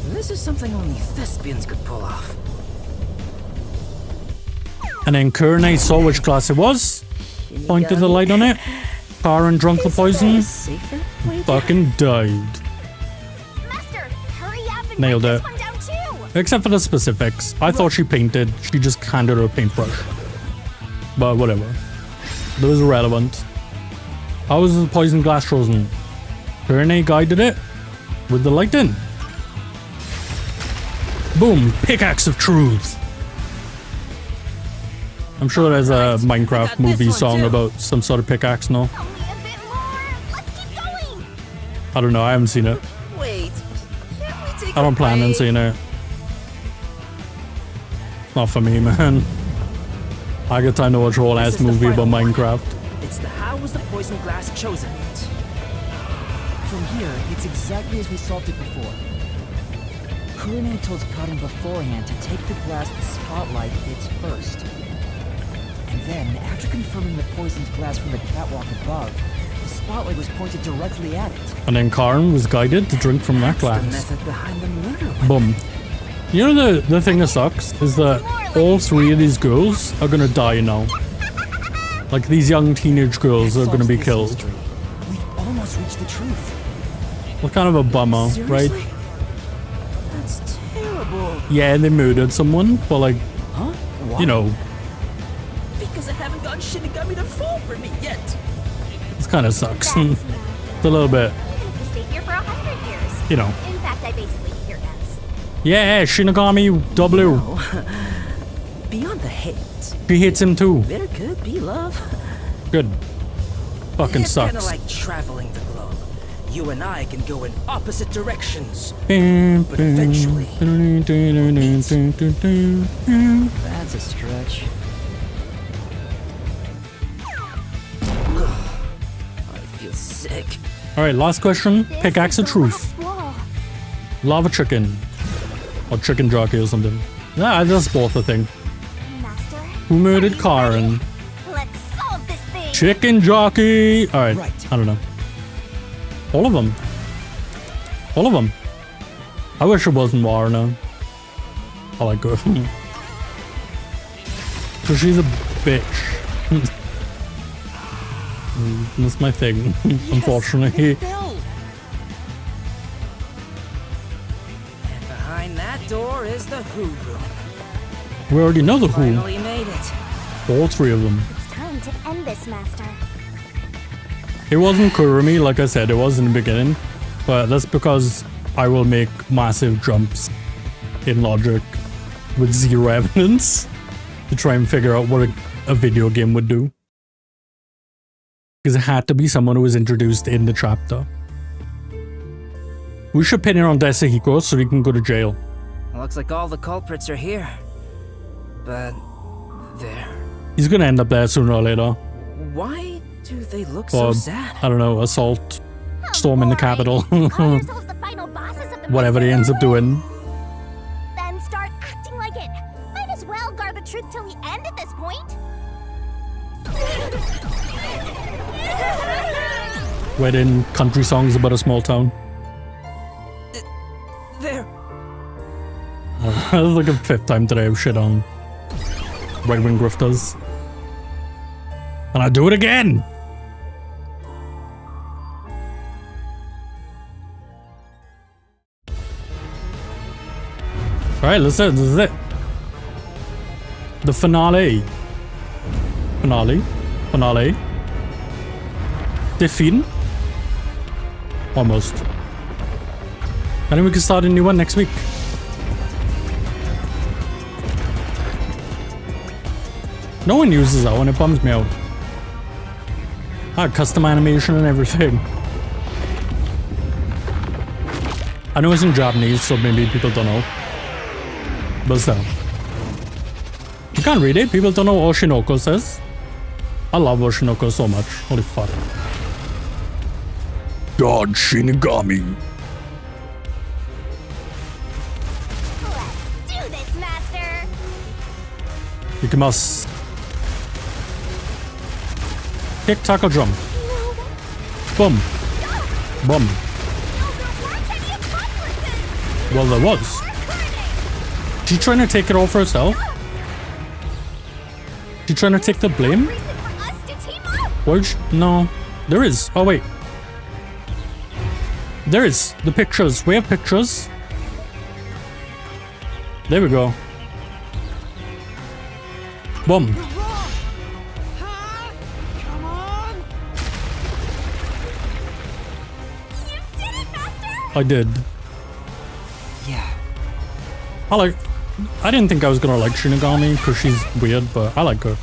This is something only thespians could pull off. And then Kurnay saw which glass it was, pointed the light on it. Karen drank the poison, Safer way fucking died. Master, hurry up and Nailed write it. this one down too. Except for the specifics. I thought she painted. She just handed her a paintbrush. But whatever. That was irrelevant. How was the poison glass chosen? Kurnay guided it with the light in. Boom! Pickaxe of truth! I'm sure there's a Minecraft movie song about some sort of pickaxe, no? Only a bit more. Let's keep going. I don't know, I haven't seen it. Wait, can't we take I don't a plan on break? seeing it. Not for me, man. I got time to watch a whole This ass is the movie about final one. Minecraft. It's the how was the poison glass chosen? From here, it's exactly as we solved it before. Kurine told Karin beforehand to take the glass the spotlight hits first. And then, after confirming the poisoned glass from the catwalk above, the spotlight was pointed directly at it. And then Karen was guided to drink from that The glass. method behind the murder weapon. Boom. You know the thing that sucks is that all 3 of these girls are gonna die now. Like these young teenage girls are gonna be Solves this killed. mystery. We've almost reached the truth. What kind of a bummer, right? Seriously? That's terrible. Yeah, they murdered someone, but like, Huh? What? you know, Because I haven't gotten Shinigami to fall for me yet. it kind of sucks. That's not. It's a little bit, Even if we stay here for 100 years. you know. In fact, I basically hear guns. Yeah, Shinigami W. Beyond the hate, She hates him too. there could be love. Good. Fucking It's kind of sucks. like traveling the globe. You and I can go in opposite directions. But eventually, That's a stretch. I feel sick. Alright, last question. This Pickaxe is of the truth. last wall. Lava chicken. Or chicken jockey or something. Yeah, that's both a thing. Master, Who murdered are you Karen? ready? Let's solve this thing. Chicken jockey! Alright, Right. I don't know. All of them. All of them. I wish it wasn't Warner. I like her. Because she's a bitch. That's my thing, unfortunately. Fell. And behind that door is the Who Room. We already know the who. Finally made it. All three of them. It's time to end this, Master. It wasn't Kurumi, like I said, it was in the beginning. But that's because I will make massive jumps in logic with zero evidence to try and figure out what a video game would do. Because it had to be someone who was introduced in the chapter. We should pin it on Desahiko so he can go to jail. Looks like all the culprits are here. But there. He's gonna end up there sooner or later. Why do they look so sad? I don't know, assault, storm in the capital. Call yourselves the final bosses of the Whatever he ends up doing. Then start acting like it. Might as well guard the truth till the end at this point. Wedding country songs about a small town. There. That's like the 5th time today I've shit on right-wing grifters. And I do it again! Alright, this is it. The finale. Finale. Defeat? Almost. And then we can start a new one next week. No one uses that one, it bums me out. Custom animation and everything. I know it's in Japanese, so maybe people don't know. But still. You can't read it, people don't know what Oshinoko says. I love Oshinoko so much, holy fuck. God Shinigami. Let's do this, Master. Ikimasu. Kick, tackle, jump. Boom. Boom. Well, there was. She trying to take it all for herself? She trying to take the blame? What? No. There is. Oh, wait. There is. The pictures. We have pictures. There we go. Boom. I did. Yeah. I didn't think I was gonna like Shinigami because she's weird, but I like her.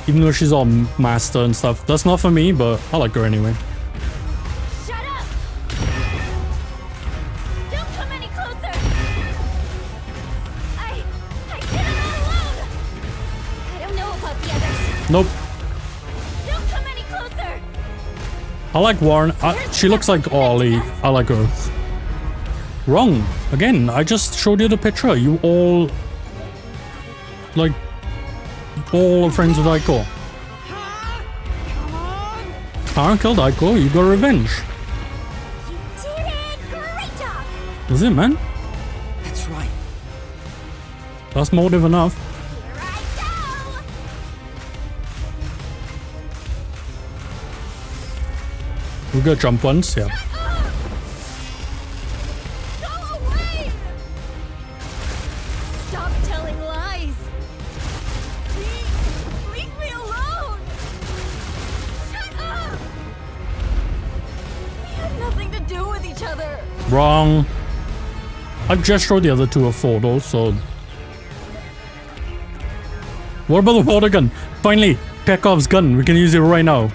Even though she's all master and stuff. That's not for me, but I like her anyway. Shut up! Don't come any closer! I did it all alone! I don't know about the others. Nope. Don't come any closer! I like Warren. She looks like Ollie. I like her. Wrong. Again, I just showed you the picture. You all... Like... all are friends with Aiko. Karen killed Aiko. You got revenge. You did it! Great job! That's it, man. That's right. That's motive enough. Here I go! We got jump once, yeah. Go away! Stop telling lies! Please, leave me alone! Shut up! We had nothing to do with each other! Wrong. I've just showed the other two a photo, so... What about the water gun? Finally, Pekhov's gun. We can use it right now.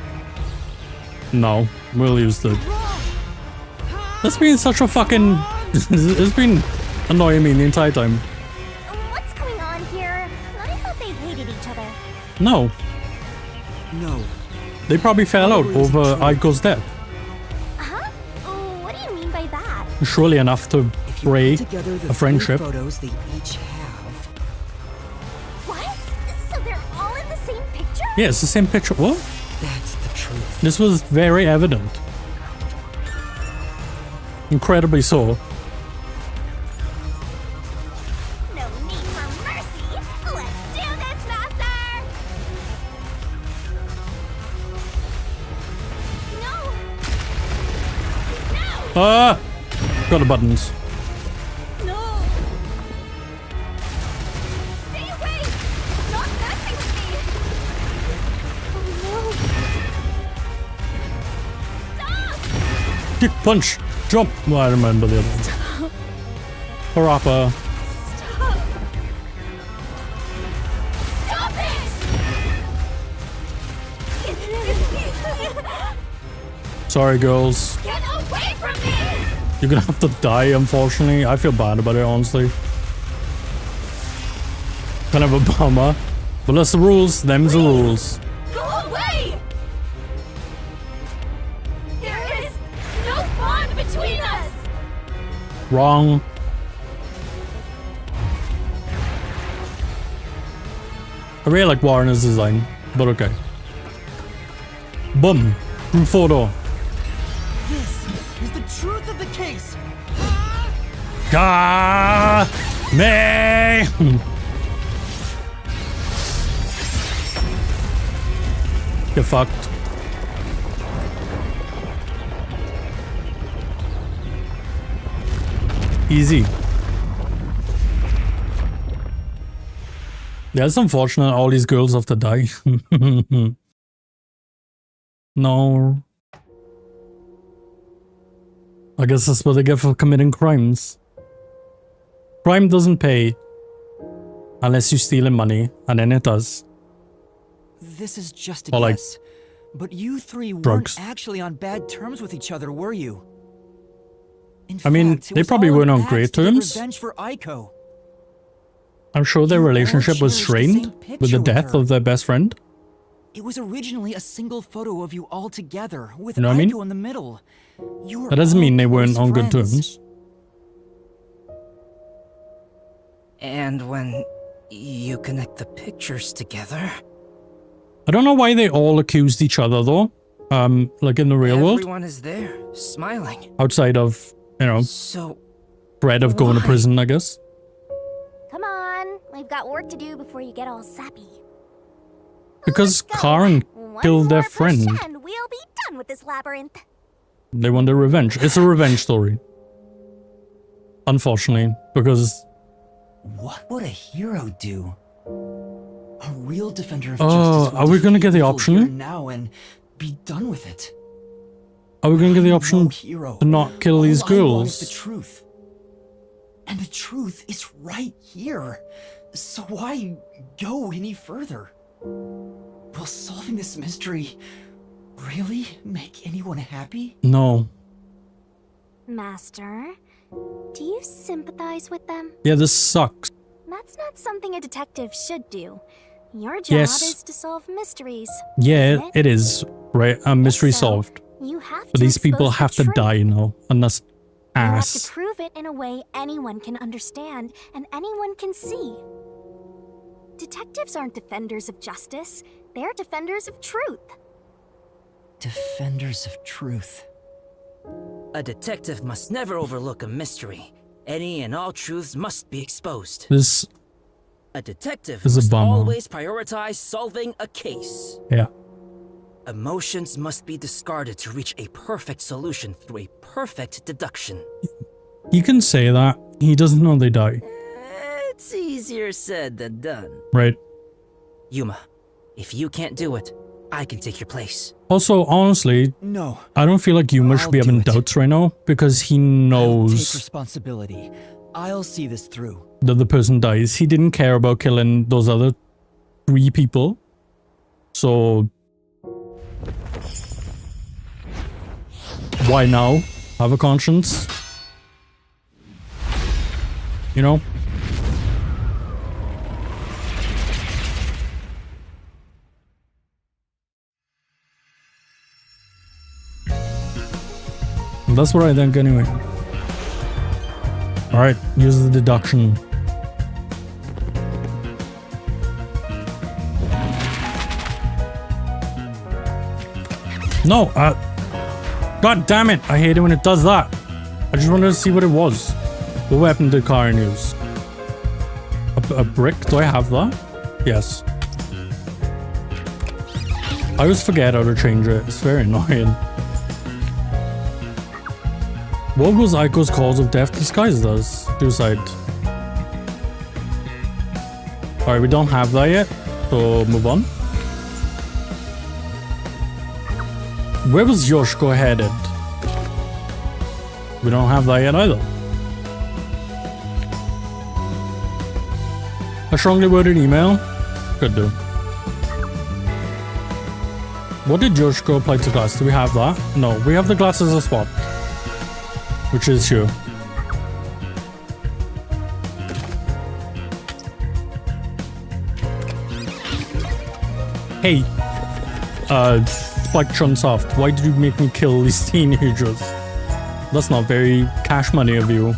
No, we'll use the... That's been such a fucking... It's been annoying me the entire time. What's going on here? I thought they hated each other. No, No. they probably fell out over Aiko's death. Huh? What do you mean by that? Surely enough to If you break put together the a friendship. 3 photos they each have. What? So they're all in the same picture? Yeah, it's the same picture. What? That's the truth. This was very evident. Incredibly so. No need for mercy! Let's do this, Master! No! Ah! Got the buttons. No! Kick, punch, jump. Well, I remember the other one. Parappa. Stop it! Sorry, girls. Get away from me! You're gonna have to die, unfortunately. I feel bad about it, honestly. Kind of a bummer. But that's the rules. Them's the rules. Go away! There is no bond between us! Wrong. I really like Warner's design, but okay. Boom. Group photo. This is the truth of the case. Ah! Me! Get fucked. Easy. Yeah, it's unfortunate all these girls have to die. No. I guess that's what they get for committing crimes. Crime doesn't pay unless you're stealing money, and then it does. This is just a Or like guess. But you three drugs. weren't actually on bad terms with each other, were you? In I mean, fact, it they was probably all weren't an on act great to get terms. Revenge for Aiko. I'm sure their You all relationship was shared the same strained with picture the with death her. of their best friend. It was originally a single photo of you all together, with You know what I Aiko mean? in the middle. You were That doesn't all mean they weren't close on good friends. terms. And when you connect the pictures together, I don't know why they all accused each other though. Like in the real world, everyone is there, smiling. outside of, you know, So, threat of going to why? prison, I guess. Come on, we've got work to do before you get all sappy. Because Let's go. Karen One killed their more push friend. and we'll be done with this labyrinth. They want their revenge. It's a revenge story. Unfortunately, because What would a hero do? A real defender of Oh, justice. will are we gonna defeat get the evil option? here now and be done with it. are we gonna get the I'm option no hero. to not kill All these I want is girls? the truth. And the truth is right here. So why go any further? Will solving this mystery really make anyone happy? No. Master, do you sympathize with them? Yeah, this sucks. That's not something a detective should do. Your job Yes. is to solve mysteries. Yeah, isn't it is. Right, mystery So, solved. You have But to these people expose the have to truth. die now, and that's You have to ass. prove it in a way anyone can understand and anyone can see. Detectives aren't defenders of justice, they're defenders of truth. Defenders of truth. a detective must never overlook a mystery. Any and all truths must be exposed. This A detective is a must bummer. always prioritize solving a case. Yeah. Emotions must be discarded to reach a perfect solution through a perfect deduction. You can say that. He doesn't know they die. It's easier said than done. Right. Yuma, if you can't do it, I can take your place. Also, honestly, No. I don't feel like Yuma should be I'll do having it. doubts right now because he I'll take knows responsibility. I'll see this through. that the person dies. He didn't care about killing those other 3 people. So why now? Have a conscience? You know? That's what I think anyway. Alright, use the deduction. No, God damn it, I hate it when it does that. I just wanted to see what it was. What weapon did Karen use? A brick? Do I have that? Yes. I always forget how to change it. It's very annoying. What was Aiko's cause of death disguised as? Suicide. Alright, we don't have that yet, so move on. Where was Yoshiko headed? We don't have that yet either. A strongly worded email? Could do. What did Yoshiko apply to glass? Do we have that? No, we have the glass as a spot. Which is you. Hey, Spike Chunsoft, why did you make me kill these teenagers? That's not very cash money of you.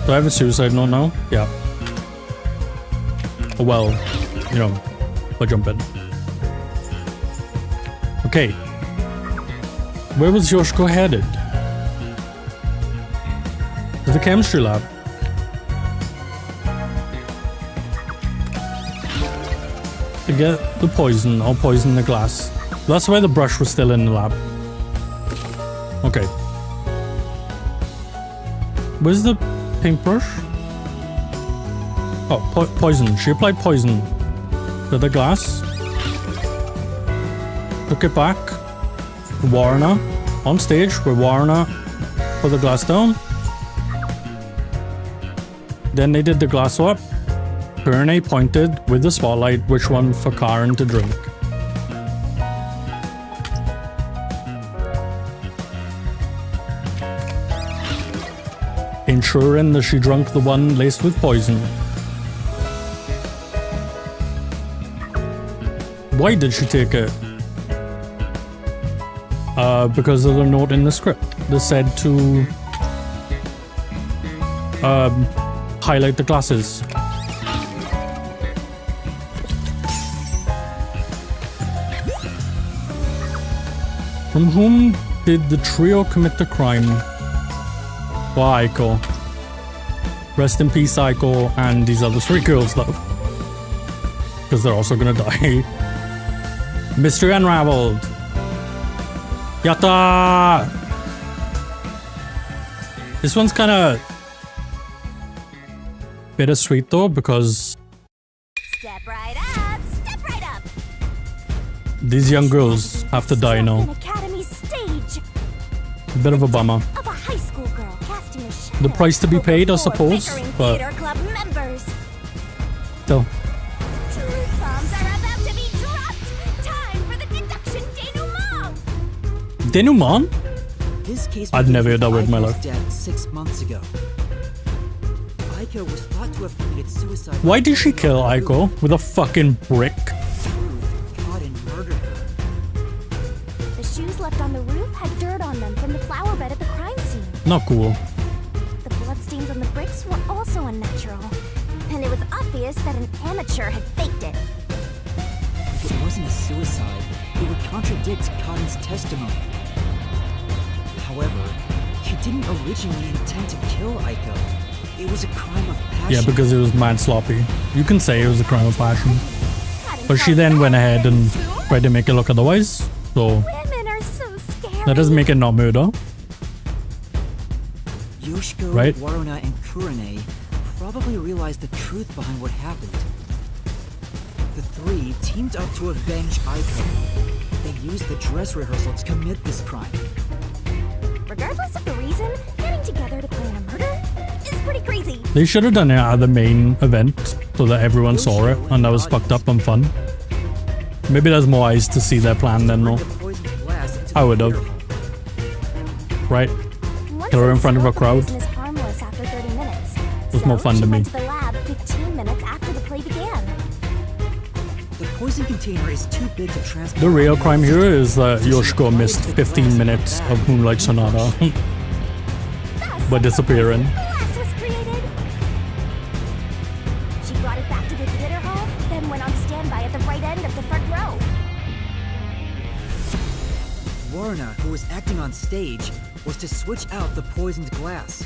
Do I have a suicide note now? Yeah. Oh, well, you know, I'll jump in. Okay. Where was Yoshiko headed? To the chemistry lab. To get the poison or poison the glass. That's why the brush was still in the lab. Okay. Where's the paintbrush? Oh, poison. She applied poison to the glass. Took it back to Warner on stage where Warner put the glass down. Then they did the glass swap. Purne pointed with the spotlight which one for Karen to drink. Ensuring that she drank the one laced with poison. Why did she take it? Because of the note in the script that said to highlight the glasses. From whom did the trio commit the crime? Well, Aiko. Rest in peace, Aiko, and these other three girls, though. Because they're also gonna die. Mystery unraveled. Yatta! This one's kind of bittersweet, though, because Step right up, step right up. these young girls have to die now. An academy stage A bit of a bummer. of a high school girl casting a shadow The price to be over paid, I 4 suppose, bickering but theater club members. still. Truth bombs are about to be dropped. Time for the deduction denouement. Denouement? This case I'd never heard that word in my Aiko's life. death 6 months ago. Aiko was thought to have committed suicide. Why did she kill Aiko with a fucking brick? Caught and murdered her. The shoes left on the roof had dirt on them from the flower bed at the crime scene. Not cool. The bloodstains on the bricks were also unnatural. And it was obvious that an amateur had faked it. If it wasn't a suicide, it would contradict Cotton's testimony. However, he didn't originally intend to kill Aiko. It was a crime of passion. Yeah, because it was mad sloppy. You can say it was a crime of passion. But she then went ahead and tried to make it look otherwise. So Women are so scary. that doesn't make it not murder. Yoshiko, Right? Waruna, and Kurane probably realized the truth behind what happened. The three teamed up to avenge Aiko. They used the dress rehearsal to commit this crime. Regardless of the reason, getting together to plan a murder is pretty crazy. They should have done it at the main event so that everyone saw it and that was fucked up and fun. Maybe there's more eyes to see their plan than no. Bring the poisoned glass into I the would have. theater hall. Right? One Kill her in said front of a the crowd. poison is harmless after 30 minutes. Was more fun she to me. went to the lab 15 minutes after the play began. The poison container is too big to transport. The real crime here is that Yoshiko missed 15 minutes of Moonlight Sonata Thus, by disappearing. glass was created. She brought it back to the theater hall, then went on standby at the right end of the front row. Waruna, who was acting on stage, was to switch out the poisoned glass.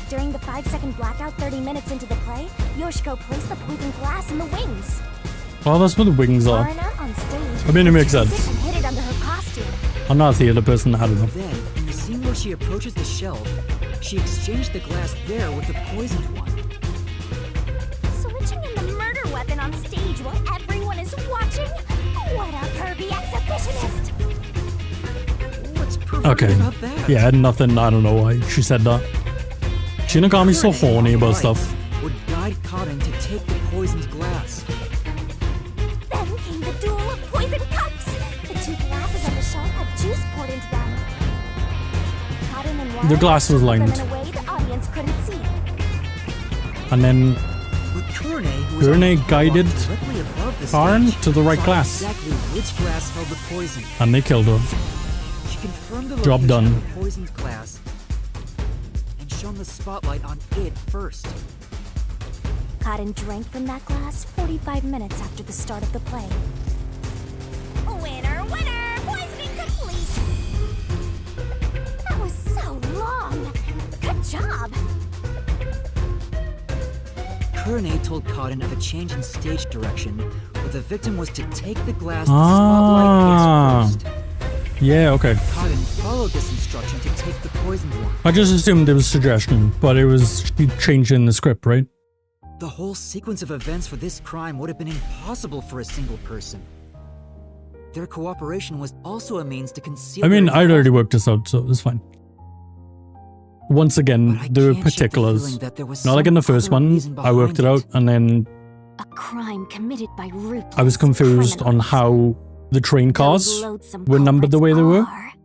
During the 5-second blackout 30 minutes into the play, Yoshiko placed the poisoned glass in the wings. Well, that's what the wings are. Waruna on stage. I mean, it makes took sense. And hid it under her costume. I'm not a theater person, I don't know. Then, in the scene where she approaches the shelf, she exchanged the glass there with the poisoned one. Switching in the murder weapon on stage while everyone is watching? What a pervy exhibitionist! What's perverted Okay. about that? Yeah, nothing. I don't know why she said that. Gina got me so horny about stuff. Would guide Cotton to take the poisoned glass. Then came the duel of poison cups. The two glasses on the shelf had juice poured into them. Cotton and Warren The glass was shoved them lined. in a way the audience couldn't see. And then But Kurne, who was Kurne on the catwalk guided directly above the Karen stage, to the right saw glass. exactly which glass held the poison. and they killed her. She confirmed the Job location done. of the poisoned glass and shone the spotlight on it first. Cotton drank from that glass 45 minutes after the start of the play. Winner, winner! Poisoning complete! That was so long! Good job! Kurne told Cotton of a change in stage direction, where the victim was to take the glass Ah. the spotlight is first. Yeah, okay. Cotton followed this instruction to take the poisoned one. I just assumed it was suggestion, but it was changed in the script, right? The whole sequence of events for this crime would have been impossible for a single person. Their cooperation was also a means to conceal. I mean, their I'd already involvement. worked this out, so it's fine. Once again, But I there were can't shake the particulars. feeling that there was Not like in the some first other one, reason I worked it behind out, and then A crime committed by ruthless I was confused on criminals. how the train cars Those loathsome were numbered the way they were, culprits are.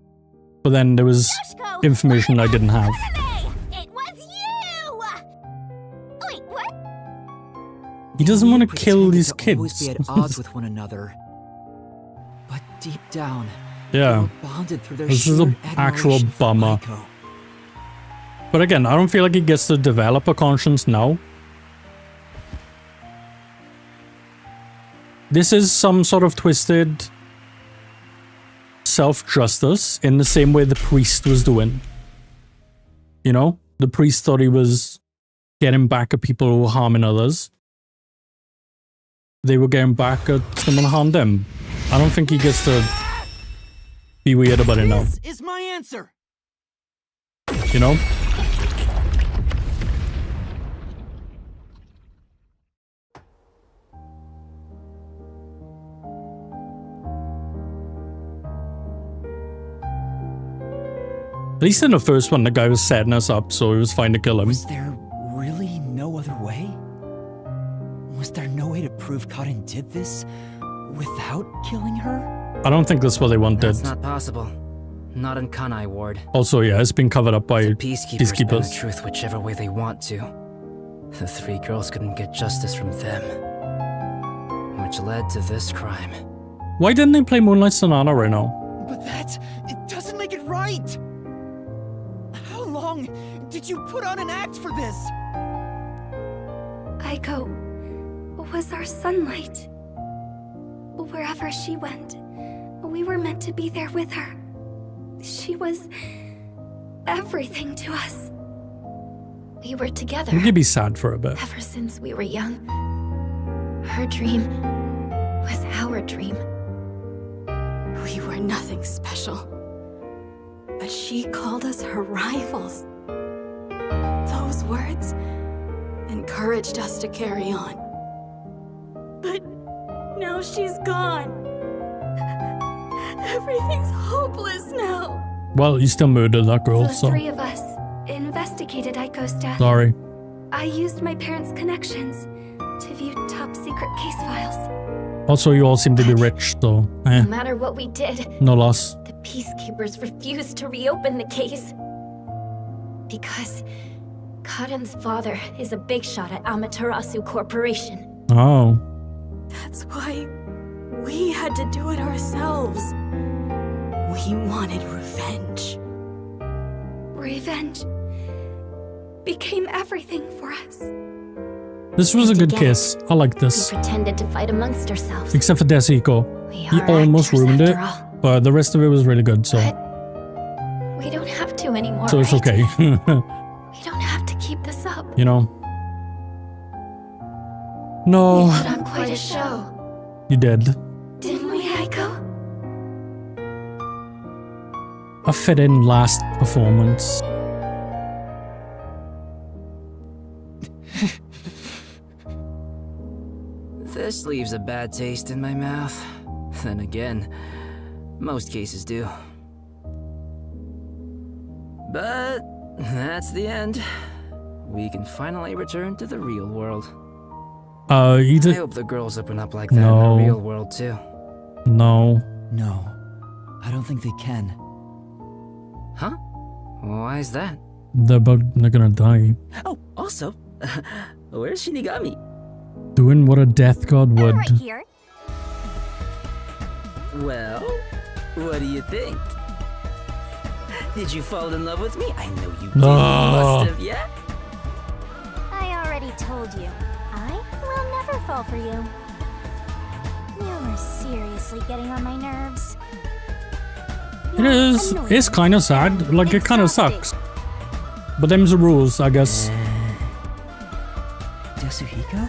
but then there was Yoshiko, information I didn't have. It was you! Wait, what? He doesn't want to They kill pretended these to always kids. be at odds with one another. But deep down, they Yeah. were bonded through their This is a shared actual admiration for bummer. Maiko. But again, I don't feel like he gets to develop a conscience now. This is some sort of twisted self-justice in the same way the priest was doing. You know? The priest thought he was getting back at people who were harming others. They were getting back at someone who harmed them. I don't think he gets to be weird about it now. This is my answer. You know? At least in the first one, the guy was setting us up, so he was fine to kill him. Was there really no other way? Was there no way to prove Cotton did this without killing her? I don't think that's what they wanted. That's not possible. Not in Kanai Ward. Also, yeah, it's been covered up by The peacekeepers bend the peacekeepers. truth whichever way they want to. The three girls couldn't get justice from them, which led to this crime. Why didn't they play Moonlight Sonata right now? But it doesn't make it right. How long did you put on an act for this? Aiko was our sunlight. Wherever she went, we were meant to be there with her. She was everything to us. We were together You'd be sad for a bit. ever since we were young. Her dream was our dream. We were nothing special. But she called us her rivals. Those words encouraged us to carry on. But now she's gone. Everything's hopeless now. Well, you still murdered that girl, The so three of us investigated Aiko's death. sorry. I used my parents' connections to view top secret case files. Also, you all seem to be rich, so No matter what we did, no loss. the peacekeepers refused to reopen the case. Because Cotton's father is a big shot at Amaterasu Corporation. Oh. That's why we had to do it ourselves. We wanted revenge. Revenge became everything for us. This was a good Together, kiss. I like We this. pretended to fight amongst ourselves. Except for Desiko. We He are almost actors ruined it, after all. but the rest of it was really good, so But we don't have to anymore, so it's right? okay. We don't have to keep this up. You know? We No, put on quite a show, you did. didn't we, Aiko? A fit-in last performance. This leaves a bad taste in my mouth. Then again, most cases do. But that's the end. We can finally return to the real world. I Either... hope the girls open up like that in No. the real world too. No. No, I don't think they can. Huh? Why is that? They're gonna die. Oh, also, where's Shinigami? Doing what a death god would. Right here. Well, what do you think? Did you fall in love with me? I know you did. No. Must have, yeah? I already told you. I will never fall for you. You're seriously getting on my nerves. It is. It's kind of sad. Like, it kind of sucks. But them's the rules, I guess. Yasuhiko?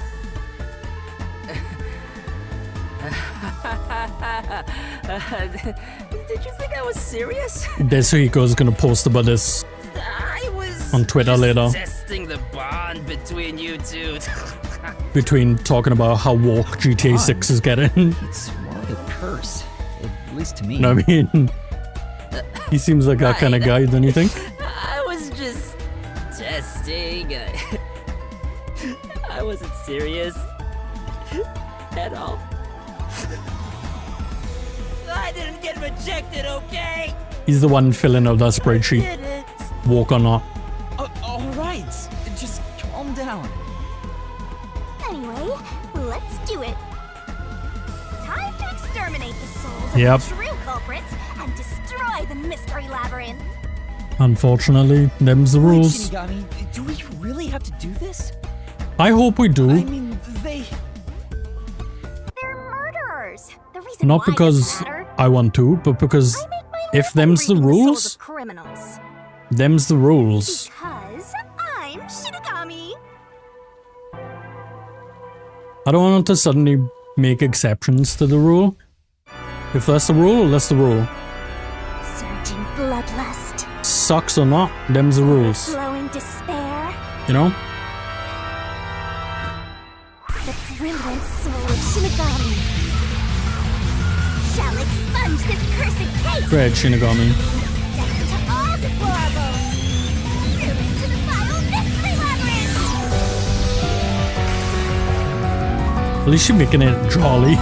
Did you think I was serious? Desuhiko's gonna post about this I was on Twitter later. testing the bond between you two. Between talking about how woke GTA 6 is getting. It's more like a curse, at least to me. You know what I mean? He seems like that kind of guy, don't you think? I was just testing. I wasn't serious at all. I didn't get rejected, okay? He's the one filling out that spreadsheet. Didn't. Woke or not. All right, just calm down. Anyway, let's do it. Time to exterminate the souls Yep. of the true culprits and destroy the mystery labyrinth. Unfortunately, them's the Wait, rules. Shinigami, do we really have to do this? I hope we do. I mean, they... They're murderers. The reason Not why because doesn't matter. I want to, but because I make my if living them's the reading souls rules, of criminals. them's the rules. Because I'm Shinigami. I don't want to suddenly make exceptions to the rule. If that's the rule, that's the rule. Surging bloodlust. Sucks or not, them's the rules. Flowing despair. You know? The brilliant soul of Shinigami shall expunge this cursed case. Great, Shinigami. Death to all deplorables. Doom to the final mystery labyrinth. At least she's making it jolly.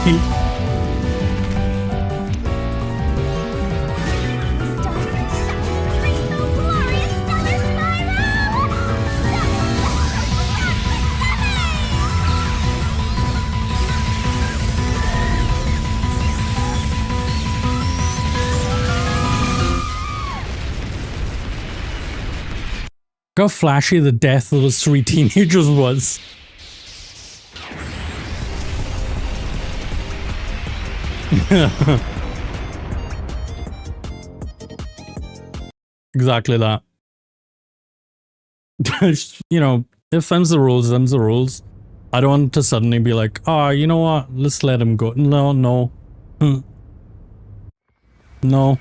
Look how flashy the death of those 3 teenagers was. Exactly that. You know, if them's the rules, them's the rules. I don't want to suddenly be like, oh, you know what? Let's let him go. No, no. No.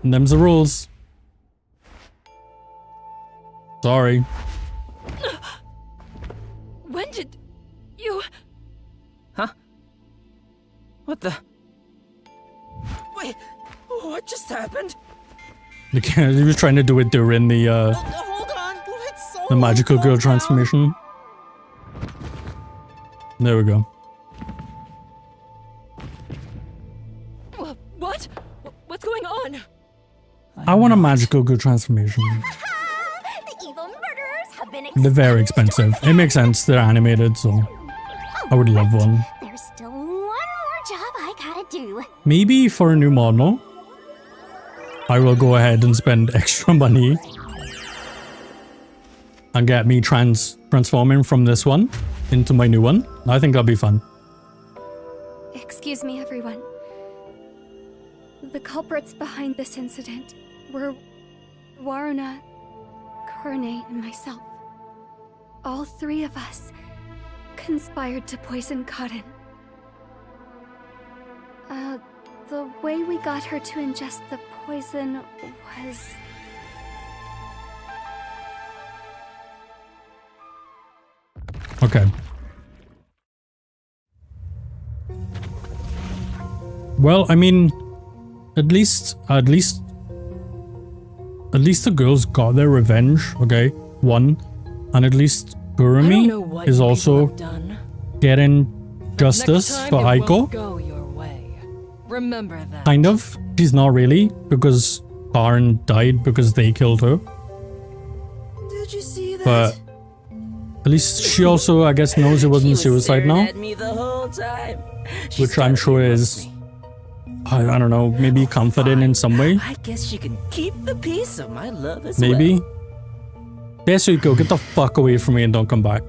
Them's the rules. Sorry. When did you... Huh? What the? Wait, what just happened? He was trying to do it during the Hold on, let's solve the magical girl now. transformation. There we go. What? What's going on? I want a magical girl transformation. The evil murderers have been They're very expunged expensive. once It makes sense. They're animated, so I would love one. There's still one more job I gotta do. Maybe for a new model, I will go ahead and spend extra money and get me transforming from this one into my new one. I think that'll be fun. Excuse me, everyone. The culprits behind this incident were Waruna, Kurne, and myself. All 3 of us conspired to poison Cotton. The way we got her to ingest the poison was... Okay. Well, I mean, at least At least the girls got their revenge, okay? One. And at least Kurumi is also getting justice for Aiko. Go your way. Remember that. Kind of. She's not really, because Karen died because they killed her. Did you see that? But at least she also, I guess, knows it wasn't suicide now. At me the whole time. Which I'm sure is, I don't know, maybe comforting in some way. I guess she can keep the peace of my love as Maybe. well. There you go, get the fuck away from me and don't come back.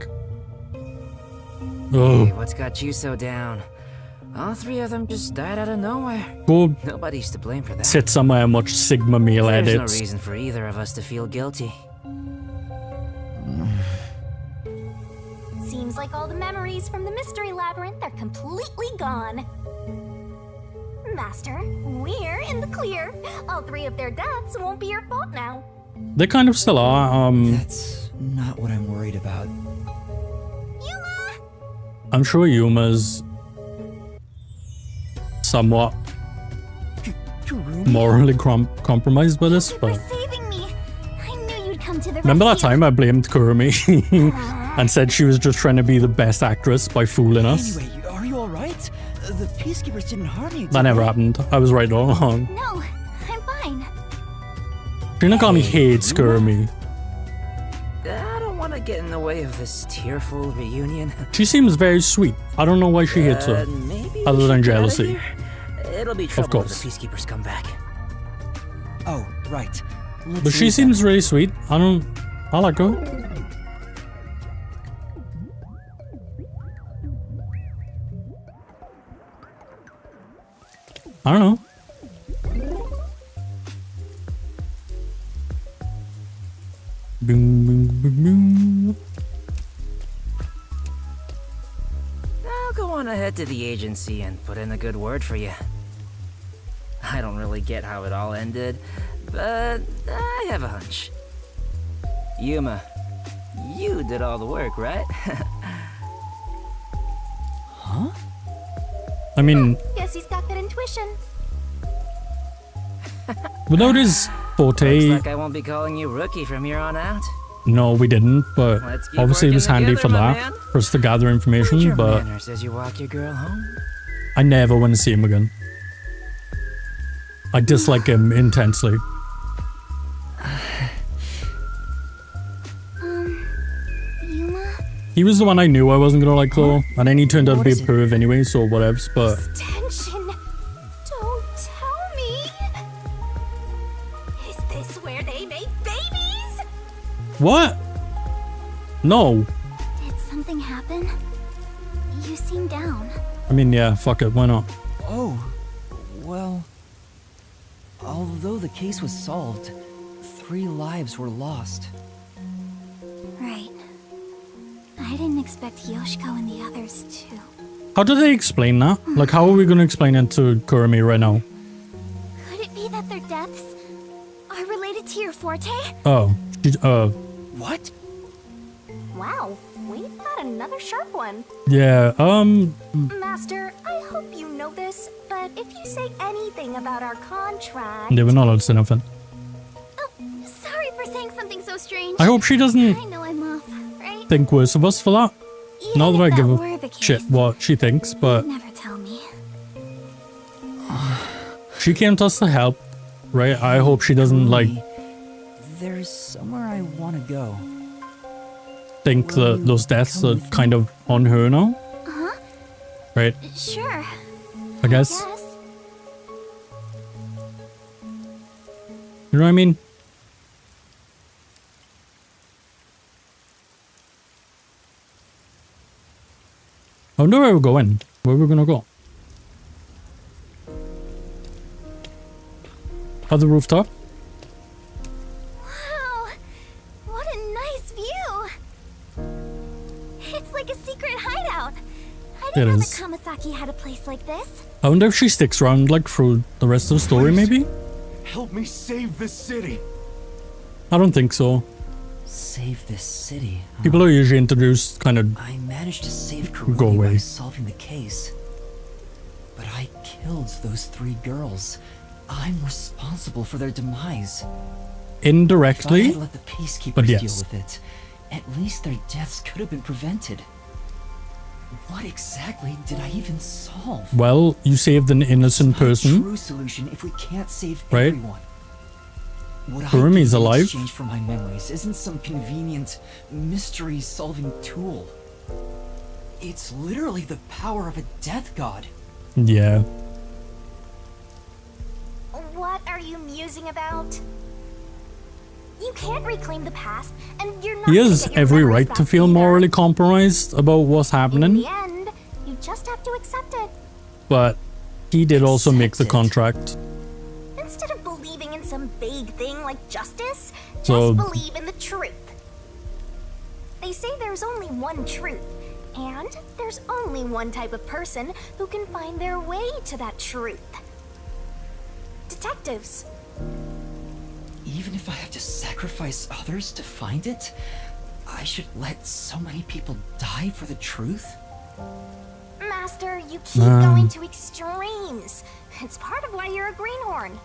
Hey, what's got you so down? All three of them just died out of nowhere. Go Nobody's to blame for that. sit somewhere and watch Sigma meal There's edits. no reason for either of us to feel guilty. Seems like all the memories from the mystery labyrinth are completely gone. Master, we're in the clear. All three of their deaths won't be your fault now. They kind of still are. That's not what I'm worried about. Yuma! I'm sure Yuma's somewhat morally compromised by this, but Saving me. I knew you'd come to the remember that rescue. time I blamed Kurumi and said she was just trying to be the best actress by fooling us? Anyway, are you alright? The peacekeepers didn't harm you. That never happened. I was right all along. No, I'm fine. Shinigami hates Kurumi. I don't want to get in the way of this tearful reunion. She seems very sweet. I don't know why she hates her. Maybe Other we than should get out of jealousy. here? It'll be trouble if course. the peacekeepers come back. Oh, right. Let's But she leave seems really sweet. I like her. I don't know. Boom, boom, boom, boom. I'll go on ahead to the agency and put in a good word for you. I don't really get how it all ended, but I have a hunch. Yuma, you did all the work, right? Huh? I mean, Guess he's got good intuition. without his forte, Looks like I won't be calling you rookie from here on out. no, we didn't, but Let's keep obviously it was working handy for together, my that, man. for us to gather Mind information, your but manners as you walk your girl home. I never want to see him again. I dislike him intensely. Yuma? He was the one I knew I wasn't gonna like though, and then he turned out to What be a is it? perv anyway, so whatevs, but Tension. Don't tell me. Is this where they make babies? what? No. Did something happen? You seem down. I mean, yeah, fuck it, why not? Oh, well. Although the case was solved, 3 lives were lost. Right. I didn't expect Yoshiko and the others too. How do they explain that? Like, how are we gonna explain it to Kurumi right now? Could it be that their deaths are related to your forte? Oh, What? Wow, we've got another sharp one. yeah, Master, I hope you know this, but if you say anything about our contract... they were not allowed to say nothing. Oh, sorry for saying something so strange. I hope she doesn't I know I'm off, right? think worse of us for that. Even Not that I if give were a the shit case, what she thinks, but never tell me. she came to us to help, right? I hope she doesn't, like, There's somewhere I want to go. think that those deaths are kind of on her now. Uh-huh. Right? Sure. I guess. Yes. You know what I mean? I wonder where we're going. Where we're gonna go. At the rooftop? Wow. What a nice view. It's like a secret hideout. I It didn't know that is. Kamasaki had a place like this. I wonder if she sticks around, like, through the rest of the story, maybe? Help me save this city. I don't think so. Save this city. huh? People are usually introduced kind of... I managed to save Go Kurumi away. by solving the case. But I killed those 3 girls. I'm responsible for their demise. indirectly, If I had let the peacekeepers but yes. deal with it, at least their deaths could have been prevented. What exactly did I even solve? Well, you saved an innocent It's not a person. true solution if we can't save Right. everyone. What I Kurumi's give in alive. exchange for my memories isn't some convenient mystery-solving tool. It's literally the power of a death god. Yeah. What are you musing about? You can't reclaim the past, and you're not He gonna has get your every memories right to back feel either. morally compromised about what's In happening, the end, you just have to accept it. but he did also make the Accept it. contract. Instead of believing in some vague thing like justice, just So- believe in the truth. They say there's only one truth, and there's only one type of person who can find their way to that truth. Detectives. Even if I have to sacrifice others to find it, I should let so many people die for the truth? Master, you keep going to extremes. It's part of why you're a greenhorn.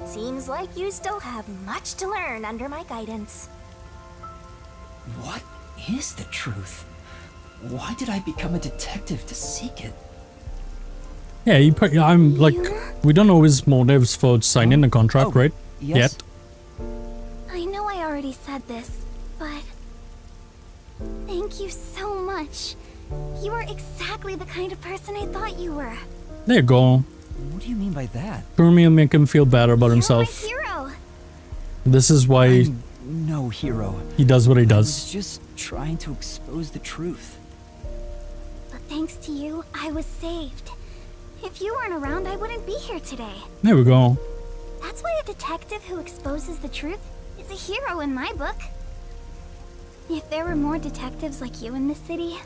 Seems like you still have much to learn under my guidance. What is the truth? Why did I become a detective to seek it? Yeah, I'm like, we don't know his motives for signing the contract, Oh, right? yes. Yet. I know I already said this, but thank you so much. You are exactly the kind of person I thought you were. There you go. What do you mean by that? Kurumi will make him feel better about You're himself. my hero. This is why I'm no hero. he does what he I was does. just trying to expose the truth. But thanks to you, I was saved. If you weren't around, I wouldn't be here today. There we go. That's why a detective who exposes the truth is a hero in my book. If there were more detectives like you in this city,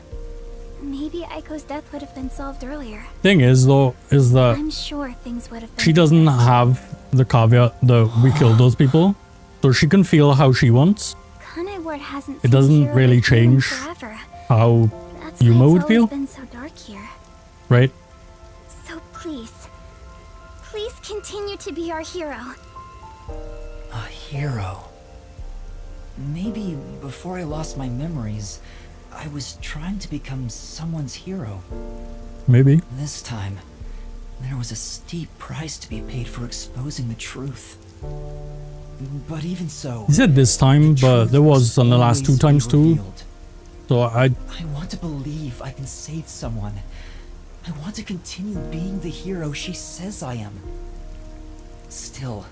maybe Aiko's death would have been solved earlier. Thing is, though, is that I'm sure things would have been. she doesn't have the caveat that we killed those people, so she can feel how she wants. Kanai Ward hasn't It seen doesn't Hero really like you in change forever. how That's Yuma why would it's feel. always been so dark here. Right? So please continue to be our hero. A hero. Maybe before I lost my memories, I was trying to become someone's hero. Maybe. This time, there was a steep price to be paid for exposing the truth. But even so, He said this time, but truth there was on the last always 2 times be too. revealed. So I I want to believe I can save someone. I want to continue being the hero she says I am. Still,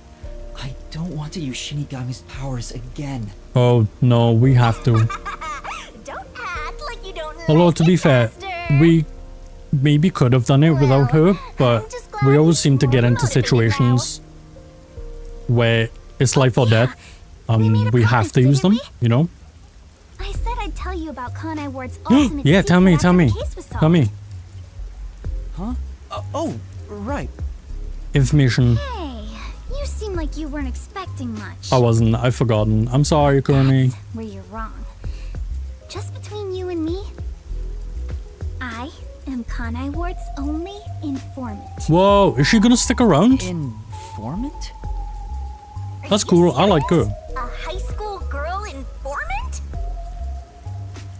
I don't want to use Shinigami's powers again. oh no, we have to. Don't act like you don't Although like to be it, fair, Master. we maybe could have done it without her, but I'm just glad we always he's seem to get more into motivated situations where it's life or death. made a We have promise, to use them, didn't you know? I said I'd tell you about Kanai Ward's ultimate Yeah, tell me, secret tell after me. the case was Tell solved. me. Huh? Oh, right. Information. Hey, you seem like you weren't expecting much. I wasn't, I've forgotten. I'm sorry, Kurumi. That's where you're wrong. Just between you and me, I am Kanai Ward's only informant. Whoa, is she gonna stick around? Informant? Are That's you cool, I like serious? her. A high school girl informant?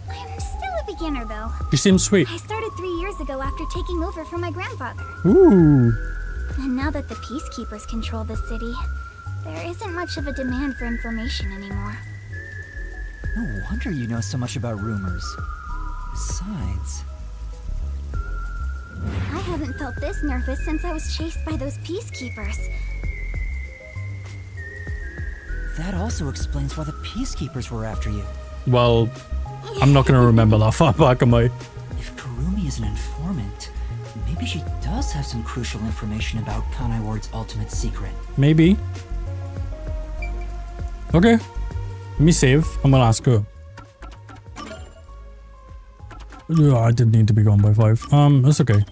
I'm still a beginner though. She seems sweet. I started 3 years ago after taking over from my grandfather. Ooh. And now that the peacekeepers control the city, there isn't much of a demand for information anymore. No wonder you know so much about rumors. Besides, I haven't felt this nervous since I was chased by those peacekeepers. that also explains why the peacekeepers were after you. Well, I'm not gonna remember that far back, am I? If Kurumi is an informant, maybe she does have some crucial information about Kanai Ward's ultimate secret. Maybe. Okay. Let me save. I'm gonna ask her. Yeah, I didn't need to be gone by 5. That's okay.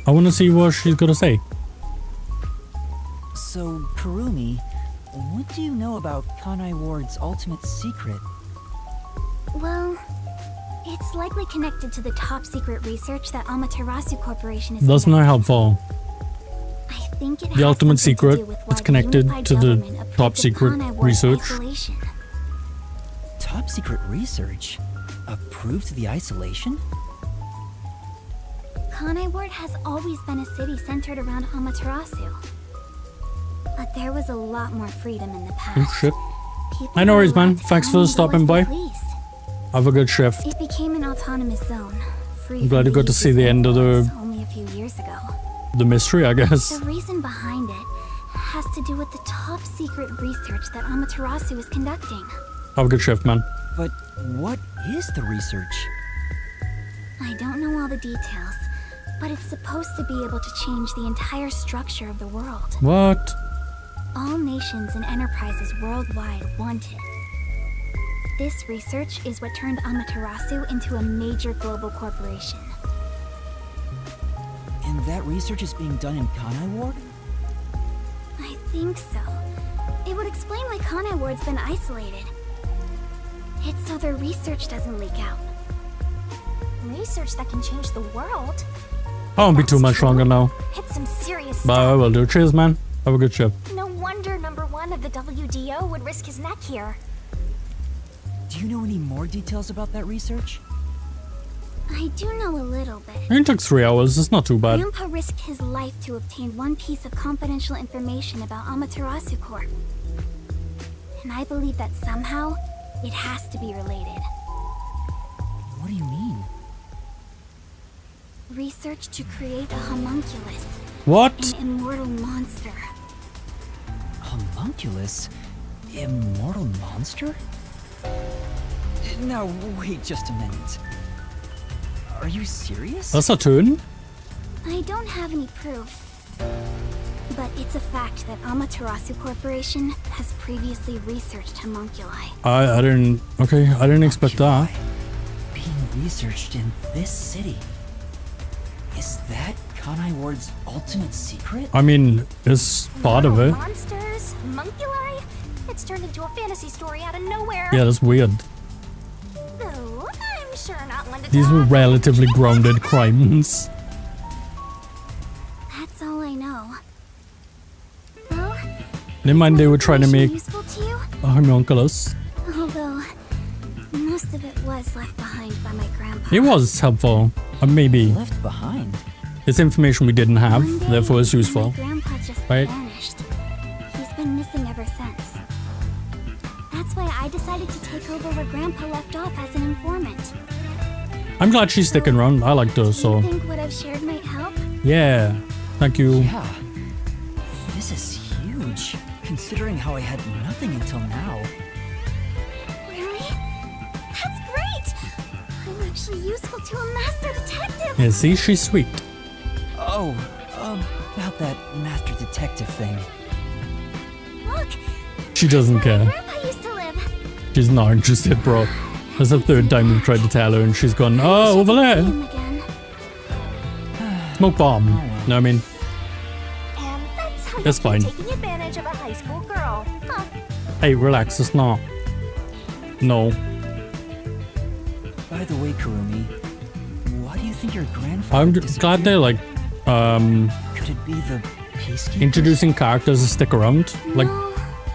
I wanna see what she's gonna say. So, Kurumi, what do you know about Kanai Ward's ultimate secret? Well, It's likely connected to the top secret research that Amaterasu Corporation is That's not conducting. helpful. I think it The has ultimate something to secret, do with it's why connected unified to the government approved top secret Kanai Ward's research. isolation. Top secret research? Approved the isolation? Kanai Ward has always been a city centered around Amaterasu. But there was a lot more freedom in the past. Oh shit. People I know were where he's, man. allowed to Thanks come for and go stopping as they by. pleased. Have a good shift. It became an autonomous zone. Free I'm glad from you got to the see the end of influence the only a few years ago. mystery, I guess. The reason behind it has to do with the top secret research that Amaterasu is conducting. Have a good shift, man. But what is the research? I don't know all the details, but it's supposed to be able to change the entire structure of the world. What? All nations and enterprises worldwide want it. This research is what turned Amaterasu into a major global corporation. And that research is being done in Kanai Ward? I think so. It would explain why Kanai Ward's been isolated. It's so their research doesn't leak out. Research that can change the world? I won't be too That's much true. longer now. It's some serious But I stuff. will do. Cheers, man. Have a good shift. No wonder number one of the WDO would risk his neck here. Do you know any more details about that research? I do know a little bit. It took 3 hours. It's not too bad. Grandpa risked his life to obtain one piece of confidential information about Amaterasu Corp. And I believe that somehow, it has to be related. What do you mean? Research to create a homunculus, What? an immortal monster. Homunculus? Immortal monster? Now, wait just a minute. Are you serious? That's a turn? I don't have any proof. But it's a fact that Amaterasu Corporation has previously researched homunculi. I didn't... Okay, I didn't expect that. Being researched in this city. Is that Kanai Ward's ultimate secret? I mean, it's part of it. Monsters? Homunculi? It's turned into a fantasy story out of nowhere. Yeah, that's weird. Though, I'm sure not one to These were talk. relatively grounded crimes. That's all I know. Well, Never mind, they were trying to make useful to you? a homunculus. Although, most of it was left behind by my grandpa. It was helpful. Maybe. Left behind? It's information we didn't have, One day, therefore it's useful. My grandpa just Right? vanished. He's been missing ever since. That's why I decided to take over where Grandpa left off as an informant. I'm glad she's sticking around. I liked her, so... Do you think what I've shared might help? Yeah. Thank you. Yeah. This is huge, considering how I had nothing until now. Really? That's great! I'm actually useful to a master detective! Yeah, see? She's sweet. Oh, about that master detective thing. Look! She doesn't Where care. Grandpa used to live! She's not interested, bro. That's the third time we've tried to tell her and she's gone, oh, over See there. him again. Smoke bomb. Know what I mean? And that's how That's you're fine. taking advantage of a high school girl. Huh. Hey, relax. It's not. No. By the way, Kurumi, why do you think your grandfather I'm disappeared? glad they're like, Could it be the peacekeepers? introducing characters to stick around. Like, No,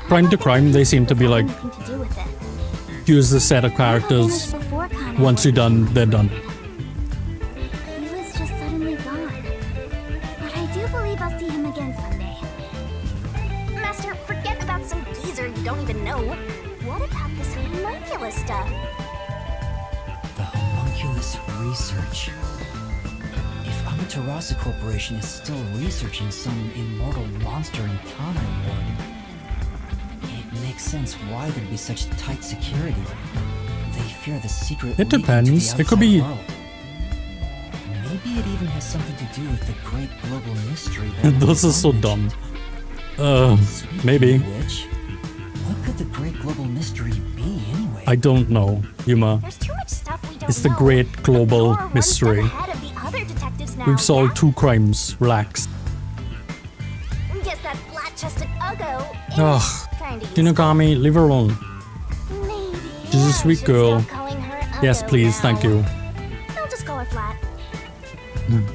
crime to I crime, don't they think seem to be this like, had anything to do with it. use the set of Grandpa characters. vanished before Kanai Once you're Ward done, was they're done. He was just suddenly gone. But I do believe I'll see him again someday. Master, forget about some geezer you don't even know. What about this homunculus stuff? The homunculus research. If Amaterasu Corporation is still researching some immortal monster in Kanai Ward, it makes sense why there'd be such tight security. They fear the secret It leaking to depends. the It could outside be- world. Maybe it even has something to do with the great global mystery that This is so Ron dumb. mentioned. Speaking Maybe. of which, what could the great global mystery be anyway? I don't know, Yuma. There's too much stuff we don't It's the know. great global You're one step mystery. ahead of the other detectives now, We've solved yeah? 2 crimes. Relax. Guess that flat-chested Uggo is Ugh. kinda useful. Shinigami, leave her alone. Maybe She's a I sweet should girl. stop calling her Yes, go please, now. thank you. I'll just call her flat.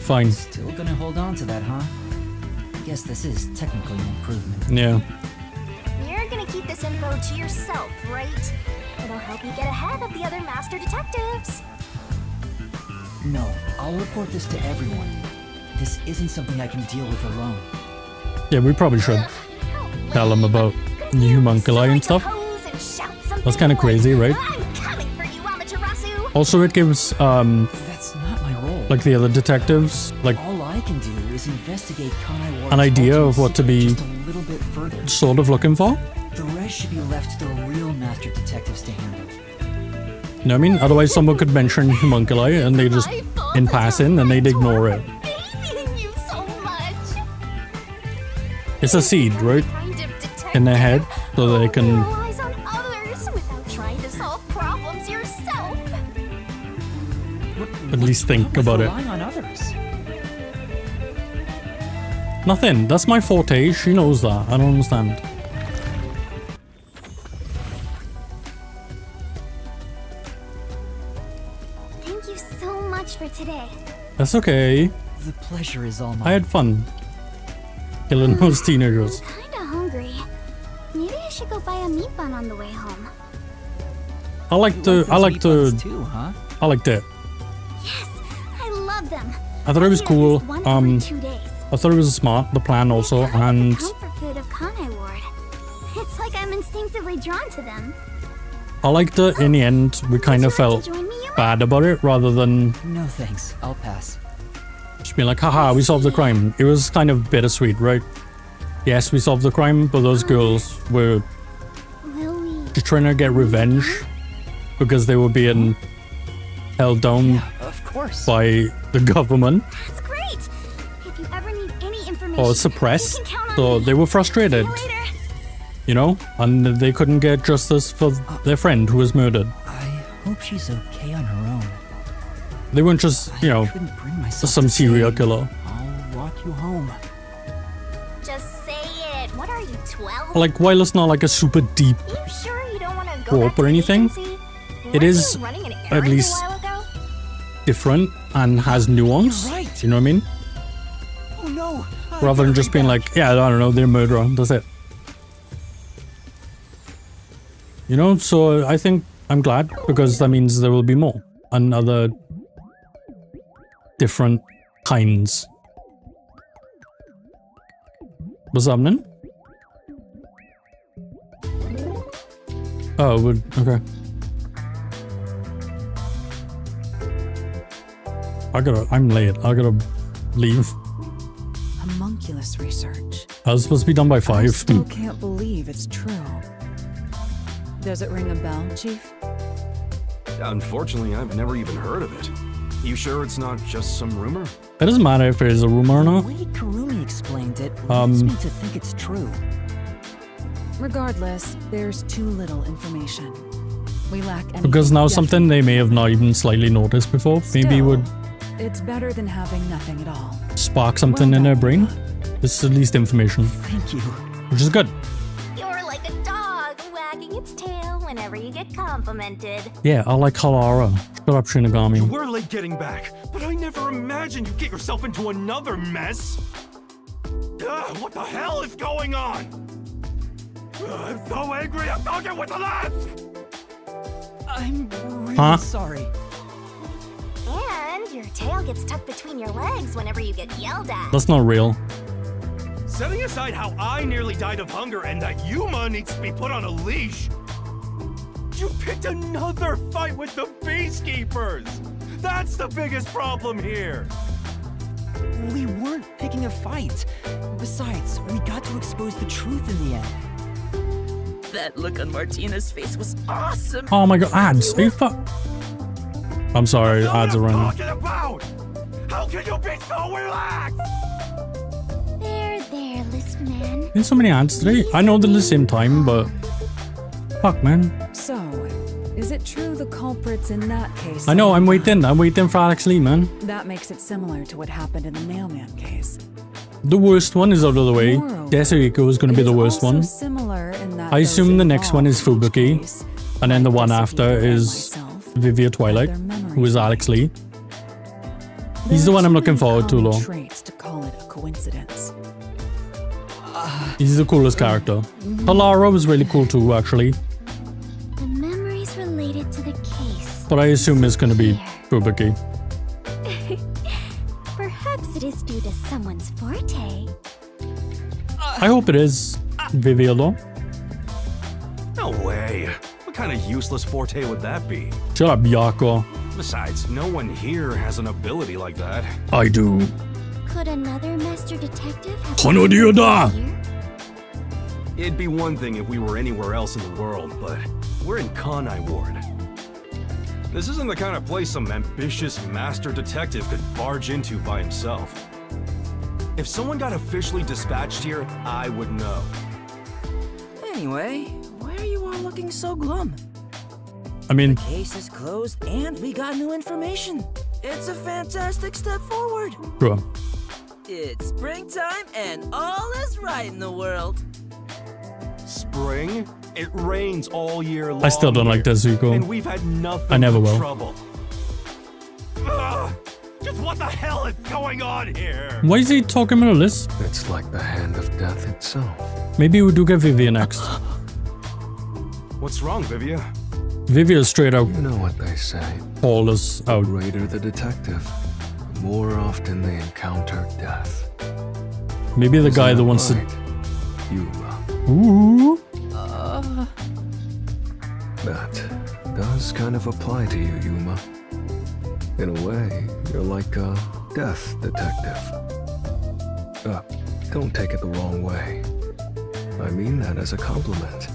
Fine. Still gonna hold on to that, huh? Guess this is technically an improvement. Yeah. You're gonna keep this info to yourself, right? It'll help you get ahead of the other master detectives. No, I'll report this to everyone. This isn't something I can deal with alone. Yeah, we probably should tell them about the homunculi and stuff. That's kind of crazy, right? I'm coming for you, Amaterasu. Also, it gives, That's not my role. like the other detectives, like, All I can do is investigate Kanai Ward's an idea of what to be just a little bit further. sort of looking for. The rest should be left to the real master detectives to handle. You know what I mean? Otherwise, someone could mention homunculi and they just, in passing, and they'd ignore it. Babying you so much. It's a seed, right? Kind of detective. In their head, so they can. Relies on others without trying to solve problems yourself. At least think about it. Relying on others. Nothing. That's my forte. She knows that. I don't understand. Thank you so much for today. That's okay. The pleasure is all I mine. had fun killing those teenagers. I'm kinda hungry. Maybe I should go buy a meat bun on the way home. I like to. Too, huh? I liked it. Yes, I love them. I thought it was I'll eat at cool. least one every 2 days. I thought it was smart. The plan also, and The comfort food of Kanai Ward. It's like I'm instinctively drawn to them. I liked it. In the end, we kind of Would you like felt to join me, Yuma? bad about it rather than No thanks. I'll pass. just being like, haha, we solved the crime. It was kind of bittersweet, right? Yes, we solved the crime, but those girls were Will we? just trying to get revenge because they were being held down Yeah, of course. by the government That's great. If you ever need any information, or suppressed. you can count on So me. they were frustrated, See you later. you know, and they couldn't get justice for their friend who was murdered. I hope she's okay on her own. They weren't just, you know, I couldn't bring myself some to say, serial killer. I'll walk you home. Just say it. What are you, 12? Like, while it's not like a super deep, You sure you don't want to go rope back to or the anything, agency? it Weren't is you running an at errand a least while ago? different and has nuance. You're right. You know what I mean? Oh no! Rather than just being like, yeah, I don't know, they're a murderer. That's it. You know, so I think I'm glad because that means there will be more and other different kinds. What's happening? Oh, okay. I'm late. I gotta leave. Homunculus research. I was supposed to be done by I 5. still can't believe it's true. Does it ring a bell, Chief? Unfortunately, I've never even heard of it. You sure it's not just some rumor? It doesn't matter if it is a rumor or The not. way Kurumi explained it leads me to think it's true. Regardless, there's too little information. We lack anything Because now something they may have not definite. even slightly noticed before maybe Still, would It's better than having nothing at all. spark something Well in their done, brain. Yuma. This is at least information, Thank you. which is good. You're like a dog wagging its tail whenever you get complimented. Yeah, I like Halara. Shut up, Shinigami. We're late getting back, but I never imagined you'd get yourself into another mess. What the hell is going on? I'm so angry, I'm talking with the left! I'm really Huh? sorry. And your tail gets tucked between your legs whenever you get yelled at. That's not real. Setting aside how I nearly died of hunger and that Yuma needs to be put on a leash, you picked another fight with the Peacekeepers! That's the biggest problem here! We weren't picking a fight. Besides, we got to expose the truth in the end. That look on Martina's face was awesome. Oh my god, ads. Are you I'm sorry, Know ads are what I'm running. talking about! How can you be so relaxed? There, list man. There's so many ads today. I know they're the same time, but fuck, man. So, is it true the culprit's in that case? I know. I'm waiting for Alex Lee, man. That makes it similar to what happened in the Nailman case. The worst one is out of the way. Moreover, Desuhiko is going to be it the is worst also one. Similar in that I those assume the next one is involved in each Fubuki, case, and then the one like after Desuhiko and is myself, Vivia Twilight, who is Alex Lee. He's the one I'm looking forward to, though. Traits to call it a coincidence. He's the coolest character. Halara was really cool too, actually. The memories related to the case. But I assume it's gonna be Fubuki. Perhaps it is due to someone's forte. I hope it is Vivia, though. No way. What kind of useless forte would that be? Shut up, Yako. Besides, no one here has an ability like that. I do. Could another master detective have Hanodioda! here? It'd be one thing if we were anywhere else in the world, but we're in Kanai Ward. This isn't the kind of place some ambitious master detective could barge into by himself. If someone got officially dispatched here, I would know. Anyway, why are you all looking so glum? I mean, The case is closed and we got new information. It's a fantastic step forward. sure. It's springtime and all is right in the world. Spring? It rains all year long. I still don't like here, Tezuko. and we've had nothing I never but will. trouble. Ugh, just what the hell is going on here? Why is he talking about this? It's like the hand of death itself. Maybe we do get Vivia next. What's wrong, Vivia? Vivia straight out You know what they say. called us The out. greater the detective, the more often they encounter death. Maybe the Isn't guy that that wants right, Yuma? to. Ooh. That does kind of apply to you, Yuma. In a way, you're like a death detective. Don't take it the wrong way. I mean that as a compliment.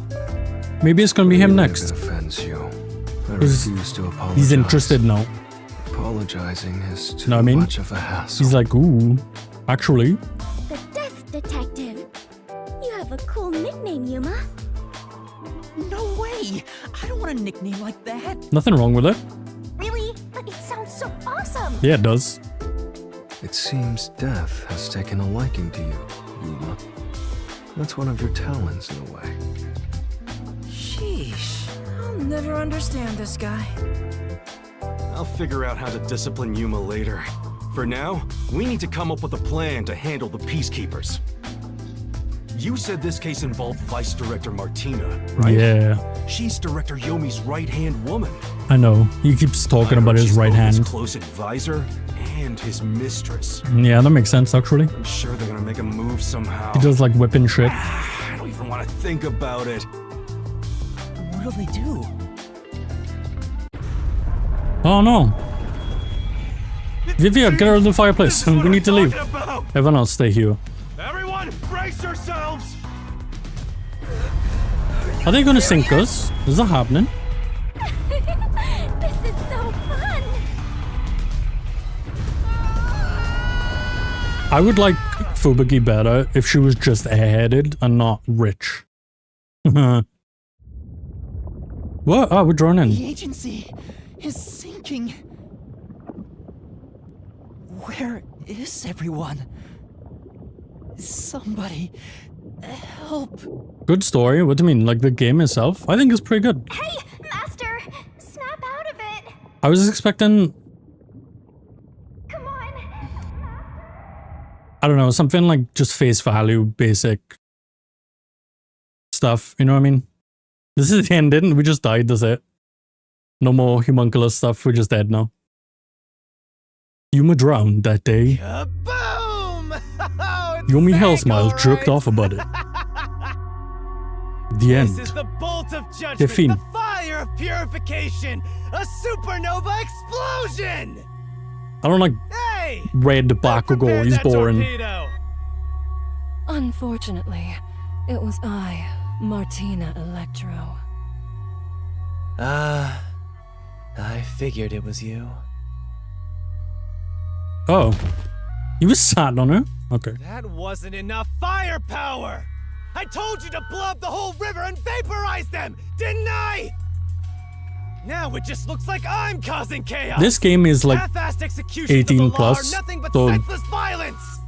Maybe it's gonna be him Even next. If it offends you, I He's- refuse to apologize. He's interested now. Apologizing is too Know what I mean? much of a hassle. He's like, ooh, actually. The Death Detective. You have a cool nickname, Yuma. No way! I don't want a nickname like that. Nothing wrong with it. Really? But it sounds so awesome. Yeah, it does. It seems death has taken a liking to you, Yuma. That's one of your talents in a way. Sheesh, I'll never understand this guy. I'll figure out how to discipline Yuma later. For now, we need to come up with a plan to handle the Peacekeepers. You said this case involved Vice Director Martina, right? Yeah, She's Director Yomi's right-hand woman. I know. He keeps talking I about heard his she's right both hand. his close advisor and his mistress. Yeah, that makes sense, actually. I'm sure they're gonna make a move somehow. He does like whipping shit. I don't even want to think about it. What'll they do? Oh no. Vivia, get out of the fireplace. We need to leave. Everyone else stay here. Everyone, brace yourselves! Are they gonna sink us? Is that happening? This is so fun. I would like Fubuki better if she was just airheaded and not rich. What? Oh, we're drawn The in. agency is sinking. Where is everyone? Somebody help. Good story. What do you mean? Like the game itself? I think it's pretty good. Hey, Master! Snap out of it! I was expecting, Come on! I don't know, something like just face value, basic stuff. You know what I mean? This is the end, didn't we? Just died, that's it. No more homunculus stuff. We're just dead now. Yuma drowned that day. Boom! Yomi Hell Smile jerked off about it. The end. This is the bolt of judgment, Define. the fire of purification, a supernova explosion! I don't like Hey! red Bakugo. He's boring. Torpedo. Unfortunately, it was I, Martina Electro. I figured it was you. Oh. He was sat on her? Okay. That wasn't enough firepower! I told you to blow up the whole river and vaporize them, didn't I? Now it just looks like I'm causing chaos. This game is like Half-assed executions 18 of the law plus, are nothing but so senseless violence.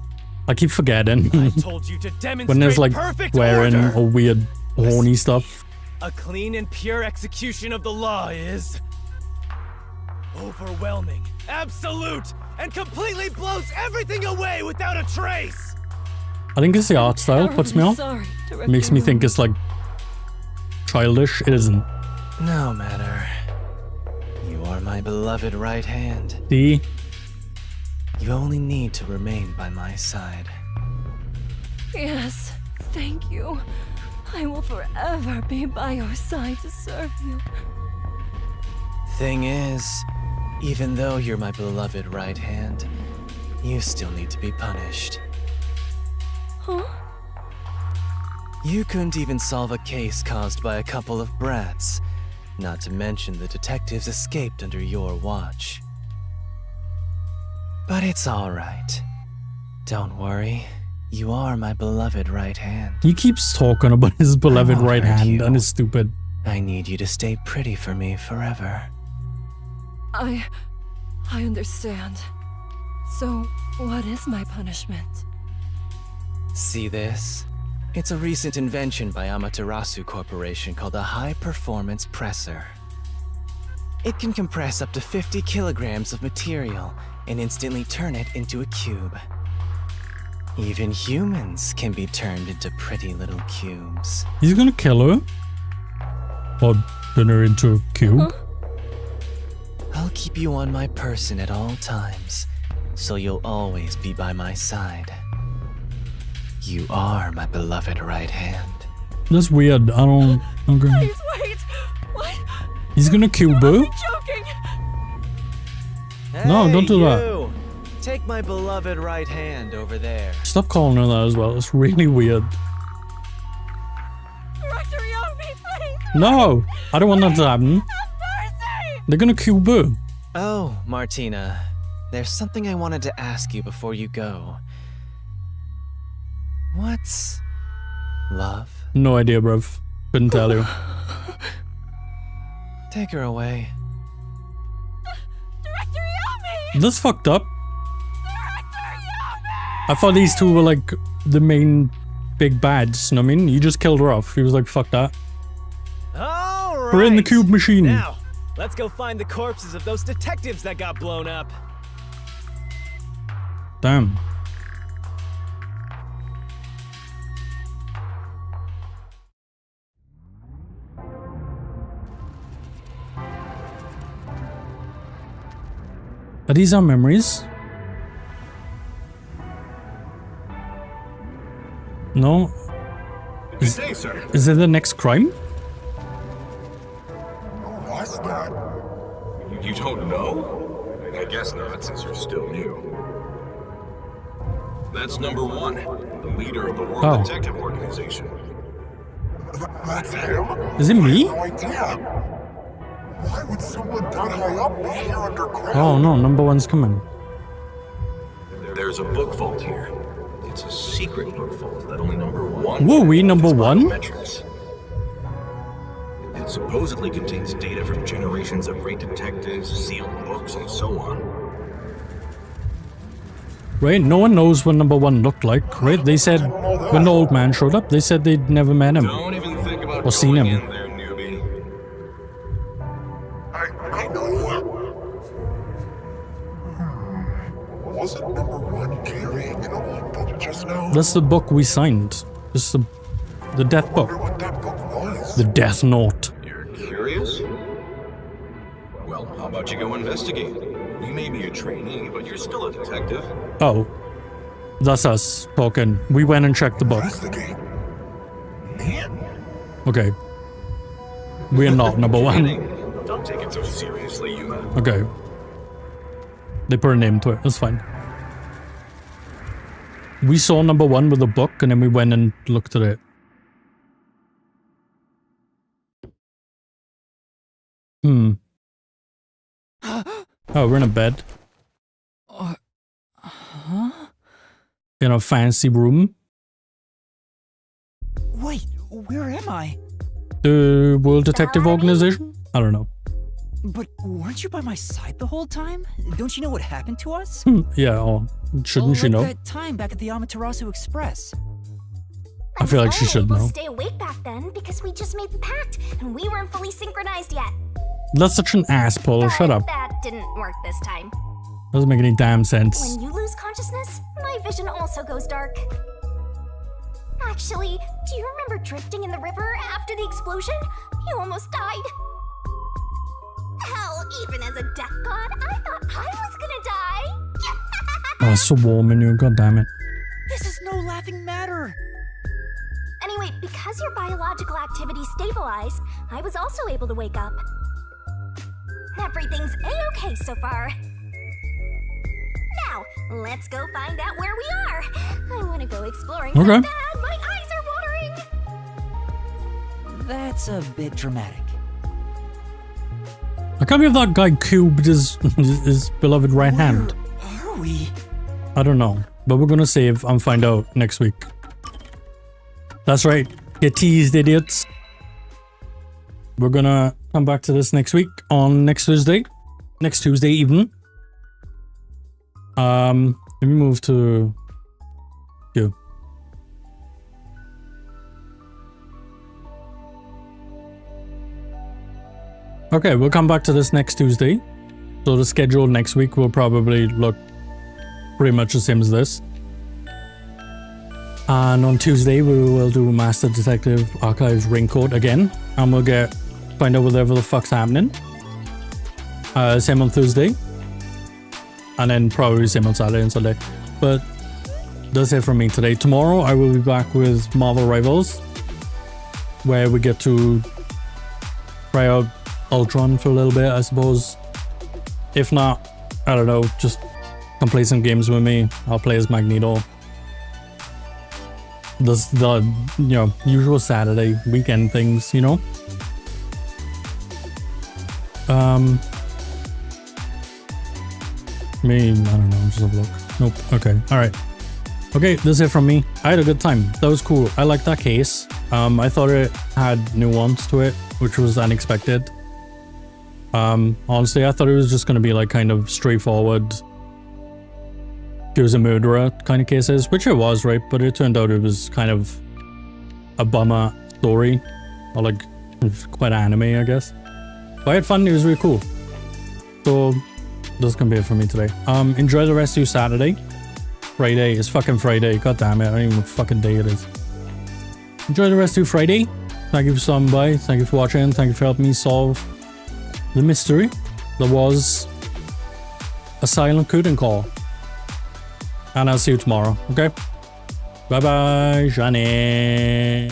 I keep forgetting. I told you to demonstrate When there's like perfect swearing order. or weird horny stuff. A clean and pure execution of the law is Overwhelming, absolute, and completely blows everything away without a trace! I think it's the art style puts me off. Sorry, Makes me think it's like childish. It isn't. No matter. You are my beloved right hand. See? You only need to remain by my side. Yes, thank you. I will forever be by your side to serve you. Thing is, even though you're my beloved right hand, you still need to be punished. Huh? You couldn't even solve a case caused by a couple of brats, not to mention the detectives escaped under your watch. But it's all right. Don't worry. You are my beloved right hand. He keeps talking about his beloved won't right hurt hand you. and is stupid. I need you to stay pretty for me forever. I understand. So, what is my punishment? See this? It's a recent invention by Amaterasu Corporation called a high-performance presser. It can compress up to 50 kilograms of material and instantly turn it into a cube. Even humans can be turned into pretty little cubes. He's gonna kill her? Or turn her into a cube? Huh? I'll keep you on my person at all times, so you'll always be by my side. You are my beloved right hand. That's weird. I don't... Okay. Please wait! What? He's gonna cube her? Joking! No, don't do that. You! Take my beloved right hand over there. Stop calling her that as well. It's really weird. Director Yomi, please! No! I don't want that to happen. They're gonna cube her. Oh, Martina. There's something I wanted to ask you before you go. What's love? No idea, bruv. Couldn't tell you. Take her away. Director Yomi! That's fucked up. I thought these two were like the main big bads, you know what I mean? You just killed her off. He was like, fuck that. All right. We're in the cube machine. Now, let's go find the corpses of those detectives that got blown up. Damn. Are these our memories? No. Good day, sir. Is it the next crime? What's that? You don't know? I guess not, since you're still new. That's number one, the leader of the World Detective Organization. That's him? Is it me? No idea. Why would someone that high up be here underground? Oh no, number one's coming. There's a book vault here. It's a secret book vault that only number one. Whoa, we number one? It supposedly contains data from generations of great detectives, sealed books, and so on. Right, no one knows what number one looked like, right? They said, when the old man showed up, they said they'd never met him. Don't even think about or seen him. in there, newbie. I know. Wasn't number one carrying an old book just now? That's the book we signed. It's the death book. I wonder what that book was. The Death Note. You're curious? Well, how about you go investigate? You may be a trainee, but you're still a detective. Oh. That's us talking. We went and checked the book. Investigate? Man. Okay. We're not number one. Don't take it so seriously, Yuma. Okay. They put a name to it. That's fine. We saw number one with the book and then we went and looked at it. Oh, we're in a bed. Huh? In a fancy room. Wait, where am I? The World Detective Organization? I don't know. But weren't you by my side the whole time? Don't you know what happened to us? Yeah, or shouldn't she know? That time back at the Amaterasu Express. I feel like she should We'll know. stay awake back then because we just made the pact and we weren't fully synchronized yet. That's such an ass pull. Shut up. That didn't work this time. Doesn't make any damn sense. When you lose consciousness, my vision also goes dark. Actually, do you remember drifting in the river after the explosion? You almost died. Hell, even as a death god, I thought I was gonna die. Oh, it's so warm in you. God damn it. This is no laughing matter. Anyway, because your biological activity stabilized, I was also able to wake up. Everything's A-okay so far. Now, let's go find out where we are. I want to go exploring so Okay. bad, my eyes are watering. That's a bit dramatic. I can't believe that guy cubed his beloved right hand. Where are we? I don't know, but we're gonna save and find out next week. That's right, get teased, idiots. We're gonna come back to this next week on next Tuesday even. Let me move to you. Okay, we'll come back to this next Tuesday. So the schedule next week will probably look pretty much the same as this. And on Tuesday, we will do Master Detective Archives Raincoat again. And we'll find out whatever the fuck's happening. Same on Thursday. And then probably same on Saturday and Sunday. But that's it from me today. Tomorrow, I will be back with Marvel Rivals, where we get to try out Ultron for a little bit, I suppose. If not, I don't know, just come play some games with me. I'll play as Magneto. The usual Saturday weekend things, you know. Me, I don't know, just have a look. Nope. Okay. All right. Okay, that's it from me. I had a good time. That was cool. I liked that case. I thought it had nuance to it, which was unexpected. Honestly, I thought it was just gonna be like kind of straightforward. He was a murderer kind of cases, which it was, right? But it turned out it was kind of a bummer story, or like quite anime, I guess. But I had fun. It was really cool. So that's gonna be it for me today. Enjoy the rest of your Saturday. Friday is fucking Friday. God damn it! I don't even know what fucking day it is. Enjoy the rest of your Friday. Thank you for stopping by. Thank you for watching. Thank you for helping me solve the mystery that was a silent curtain call. And I'll see you tomorrow. Okay. Bye bye, Johnny.